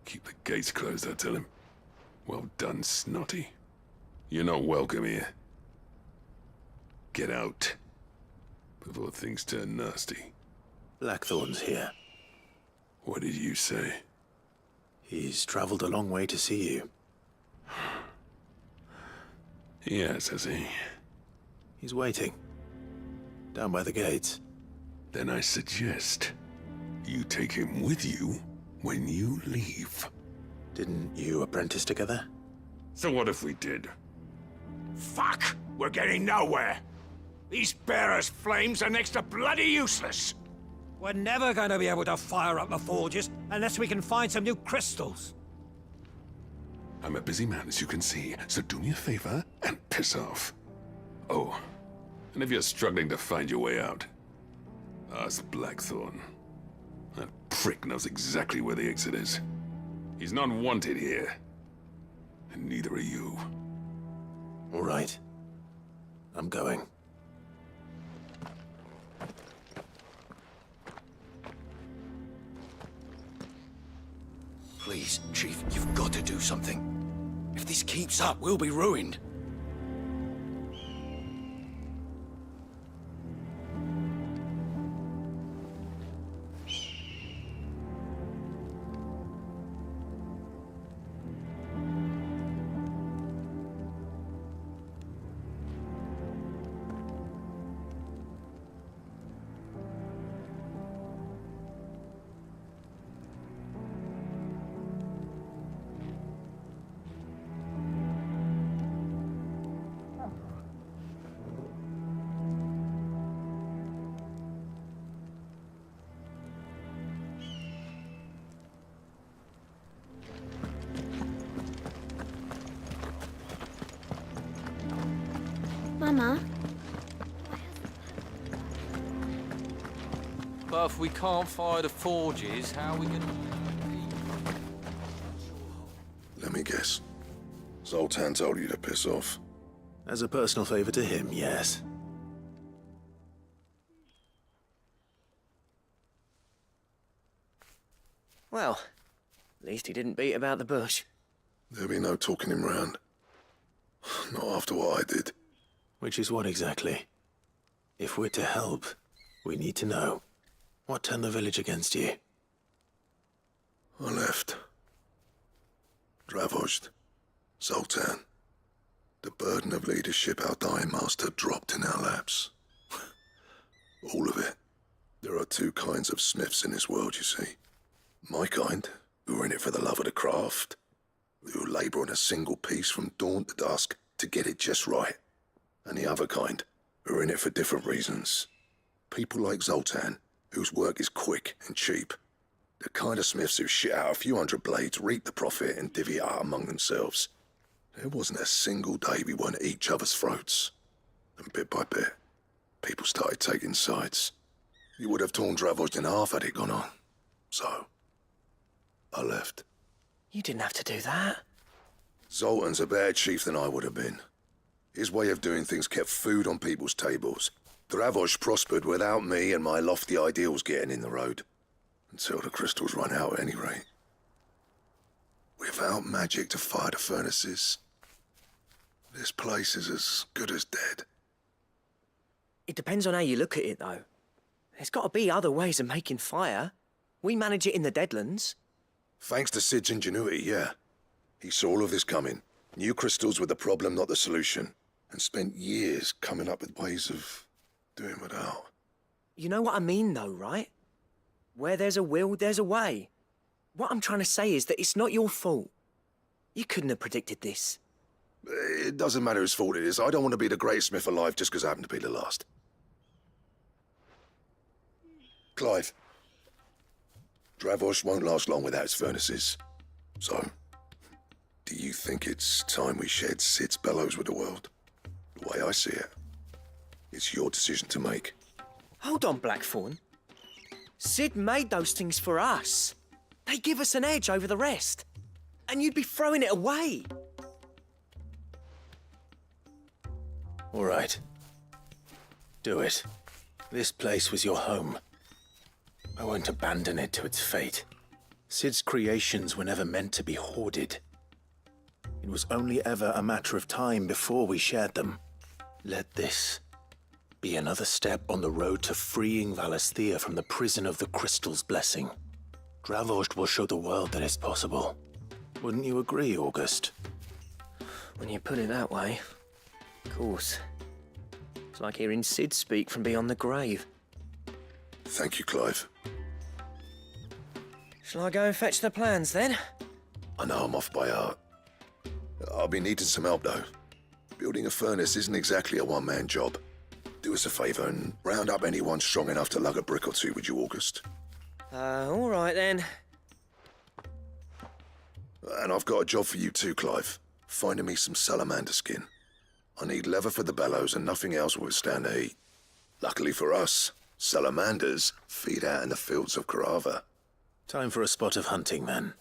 Keep the gates closed, I tell him. Well done, Snotty. You're not welcome here. Get out. Before things turn nasty. Blackthorn's here. What did you say? He's traveled a long way to see you. Yes, has he? He's waiting. Down by the gates. Then I suggest you take him with you when you leave. Didn't you apprentice together? So what if we did? Fuck! We're getting nowhere. These bearers' flames are next to bloody useless. We're never going to be able to fire up the forges unless we can find some new crystals. I'm a busy man, as you can see, so do me a favor and piss off. Oh, and if you're struggling to find your way out, ask Blackthorn. That prick knows exactly where the exit is. He's not wanted here. And neither are you. All right. I'm going. Please, Chief, you've got to do something. If this keeps up, we'll be ruined. Mama? But if we can't fire the forges, how are we gonna... Let me guess. Zoltan told you to piss off. As a personal favor to him, yes. Well, at least he didn't beat about the bush. There'll be no talking him round. Not after what I did. Which is what exactly? If we're to help, we need to know. What turned the village against you? I left. Dravozd. Zoltan. The burden of leadership our dying master dropped in our laps. All of it. There are two kinds of smiths in this world, you see. My kind, who are in it for the love of the craft, who labour on a single piece from dawn to dusk to get it just right. And the other kind, who are in it for different reasons. People like Zoltan, whose work is quick and cheap. The kind of smiths who shit out a few hundred blades, reap the profit, and divvy it out among themselves. There wasn't a single day we weren't at each other's throats. And bit by bit, people started taking sides. You would have torn Dravozd in half had it gone on. So, I left. You didn't have to do that. Zoltan's a better chief than I would have been. His way of doing things kept food on people's tables. Dravozd prospered without me and my lofty ideals getting in the road. Until the crystals run out at any rate. Without magic to fire the furnaces, this place is as good as dead. It depends on how you look at it, though. There's got to be other ways of making fire. We manage it in the Deadlands. Thanks to Sid's ingenuity, yeah. He saw all of this coming. Knew crystals were the problem, not the solution. And spent years coming up with ways of doing without. You know what I mean, though, right? Where there's a will, there's a way. What I'm trying to say is that it's not your fault. You couldn't have predicted this. It doesn't matter whose fault it is. I don't want to be the greatest smith alive just because I happen to be the last. Clive. Dravozd won't last long without his furnaces. So, Do you think it's time we shared Sid's bellows with the world? The way I see it, it's your decision to make. Hold on, Blackthorn. Sid made those things for us. They give us an edge over the rest. And you'd be throwing it away. All right. Do it. This place was your home. I won't abandon it to its fate. Sid's creations were never meant to be hoarded. It was only ever a matter of time before we shared them. Let this be another step on the road to freeing Valisthea from the prison of the Crystal's blessing. Dravost will show the world that it's possible. Wouldn't you agree, August? When you put it that way, of course. It's like hearing Sid speak from beyond the grave. Thank you, Clive. Shall I go and fetch the plans, then? I know I'm off by heart. I'll be needing some help, though. Building a furnace isn't exactly a one-man job. Do us a favour and round up anyone strong enough to lug a brick or two, would you, August? All right, then. And I've got a job for you too, Clive. Finding me some salamander skin. I need leather for the bellows and nothing else will withstand the heat. Luckily for us, salamanders feed out in the fields of Carava. Time for a spot of hunting, then.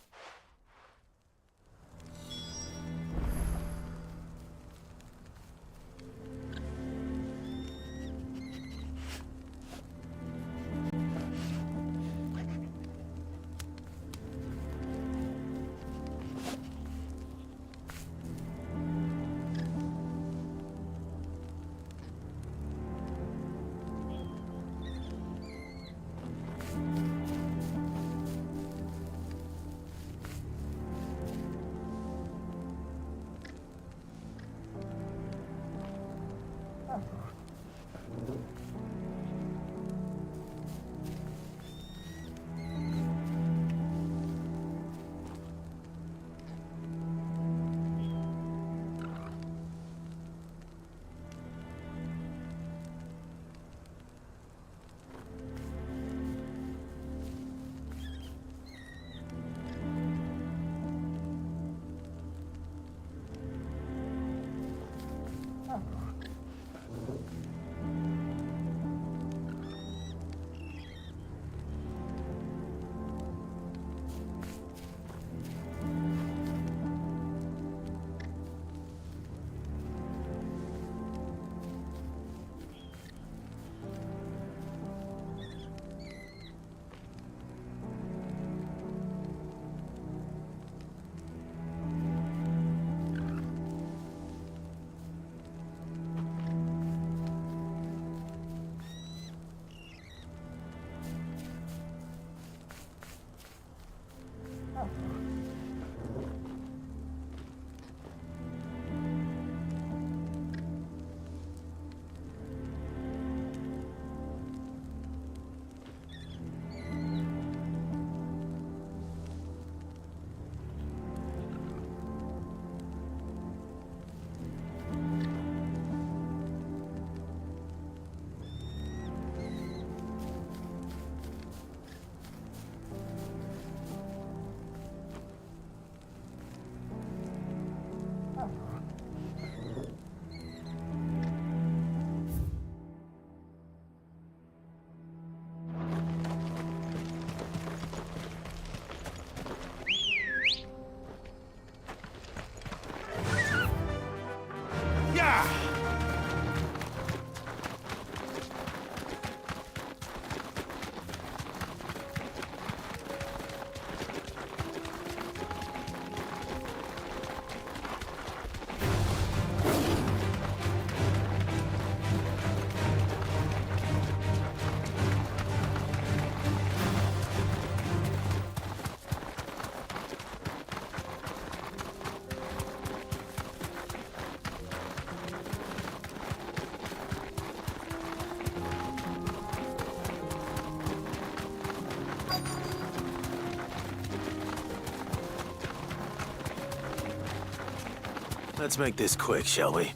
Let's make this quick, shall we?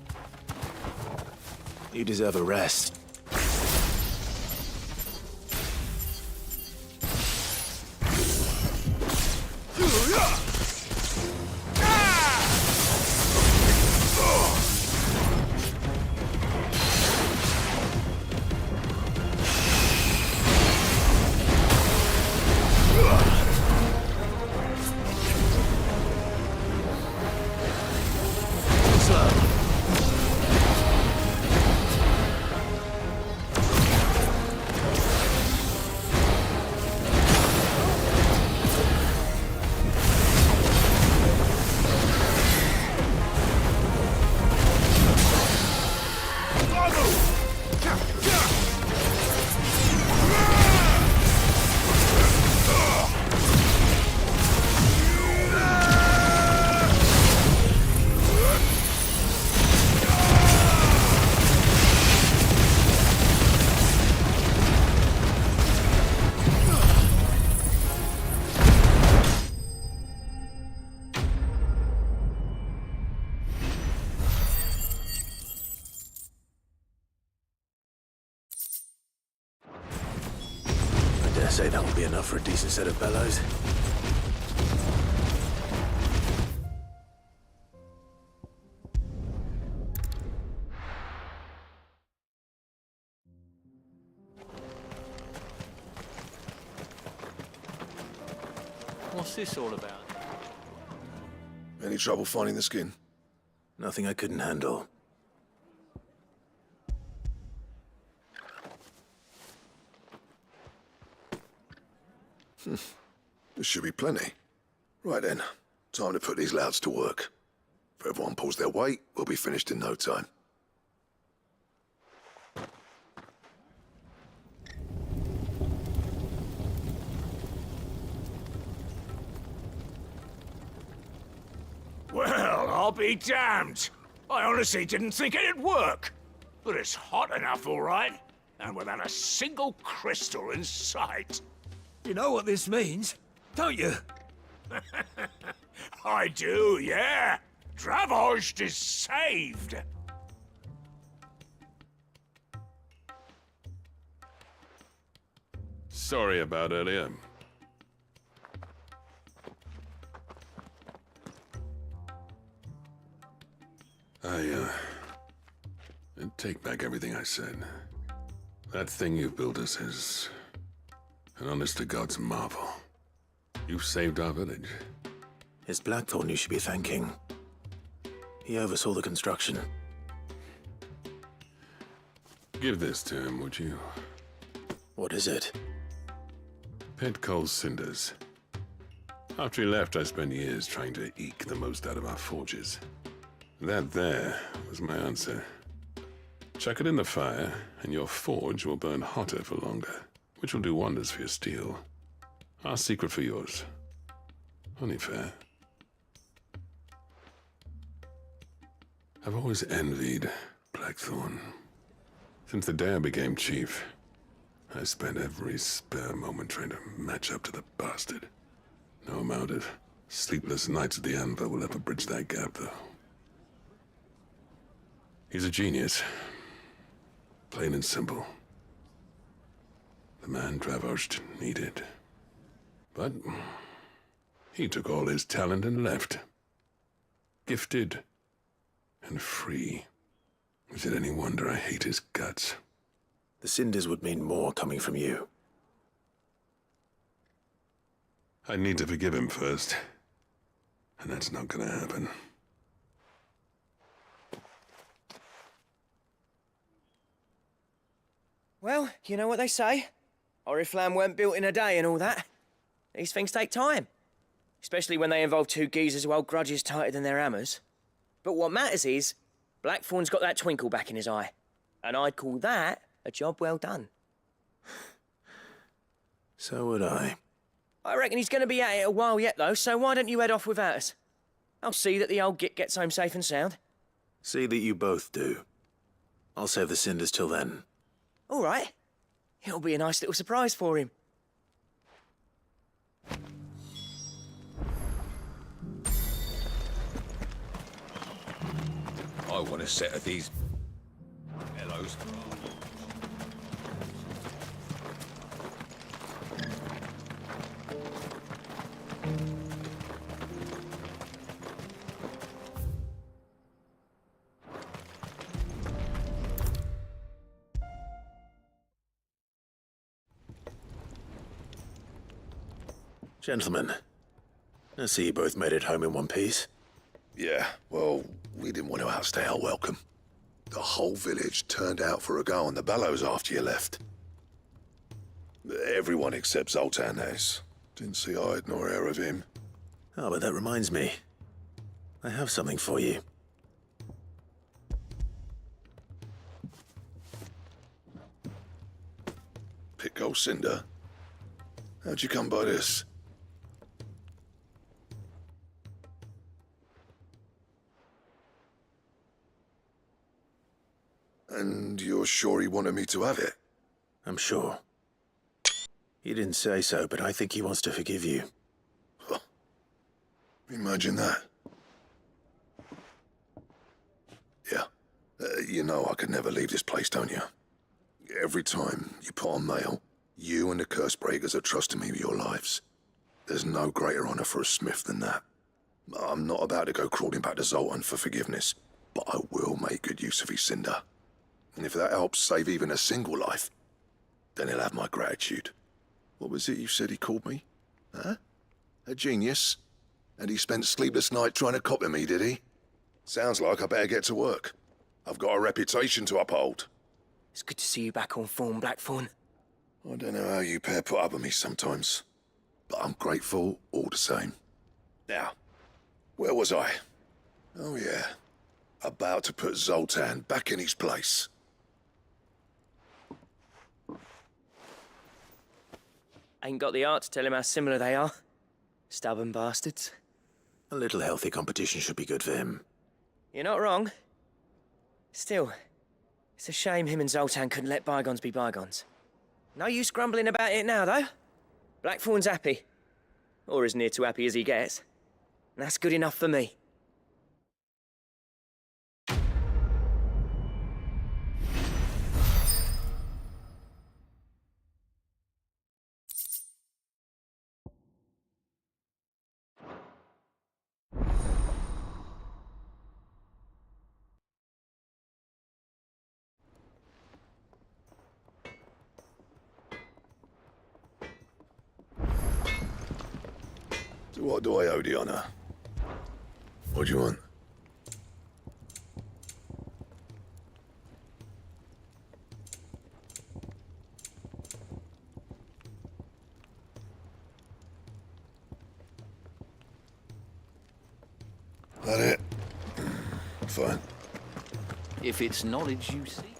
You deserve a rest. say that will be enough for a decent set of bellows. What's this all about? Any trouble finding the skin? Nothing I couldn't handle. There should be plenty. Right then, time to put these louds to work. If everyone pulls their weight, we'll be finished in no time. Well, I'll be damned. I honestly didn't think it'd work. But it's hot enough, all right. And without a single crystal in sight. You know what this means, don't you? I do, yeah. Dravost is saved. Sorry about earlier. I take back everything I said. That thing you built us is an honest-to-God's marvel. You've saved our village. It's Blackthorn you should be thanking. He oversaw the construction. Give this to him, would you? What is it? Pet coal cinders. After he left, I spent years trying to eke the most out of our forges. That there was my answer. Chuck it in the fire, and your forge will burn hotter for longer, which will do wonders for your steel. Our secret for yours. Only fair. I've always envied Blackthorn. Since the day I became chief, I spent every spare moment trying to match up to the bastard. No amount of sleepless nights at the anvil will ever bridge that gap, though. He's a genius. Plain and simple. The man Dravost needed. But he took all his talent and left. Gifted and free. Is it any wonder I hate his guts? The cinders would mean more coming from you. I need to forgive him first. And that's not gonna happen. Well, you know what they say. Oriflamme weren't built in a day and all that. These things take time. Especially when they involve two geezers who hold grudges tighter than their hammers. But what matters is, Blackthorn's got that twinkle back in his eye. And I'd call that a job well done. So would I. I reckon he's going to be at it a while yet, though, so why don't you head off without us? I'll see that the old git gets home safe and sound. See that you both do. I'll save the cinders till then. All right. It'll be a nice little surprise for him. I want a set of these bellows. Gentlemen, I see you both made it home in one piece. Yeah, well, we didn't want to outstay our welcome. The whole village turned out for a go on the bellows after you left. Everyone except Zoltan has. Didn't see hide nor hair of him. Oh, but that reminds me. I have something for you. Pick old cinder. How'd you come by this? And you're sure he wanted me to have it? I'm sure. He didn't say so, but I think he wants to forgive you. Huh. Imagine that. Yeah. You know I could never leave this place, don't you? Every time you put on mail, You and the Cursebreakers are trusting me with your lives. There's no greater honor for a smith than that. I'm not about to go crawling back to Zoltan for forgiveness, but I will make good use of his cinder. And if that helps save even a single life, then he'll have my gratitude. What was it you said he called me? Huh? A genius? And he spent sleepless night trying to copy me, did he? Sounds like I better get to work. I've got a reputation to uphold. It's good to see you back on form, Blackthorn. I don't know how you pair put up with me sometimes, but I'm grateful all the same. Now, where was I? Oh yeah, about to put Zoltan back in his place. Ain't got the art to tell him how similar they are. Stubborn bastards. A little healthy competition should be good for him. You're not wrong. Still, it's a shame him and Zoltan couldn't let bygones be bygones. No use grumbling about it now, though. Blackthorn's happy. Or as near to happy as he gets. And that's good enough for me. So what do I owe the honor? What do you want? That it? Fine. If it's knowledge you seek.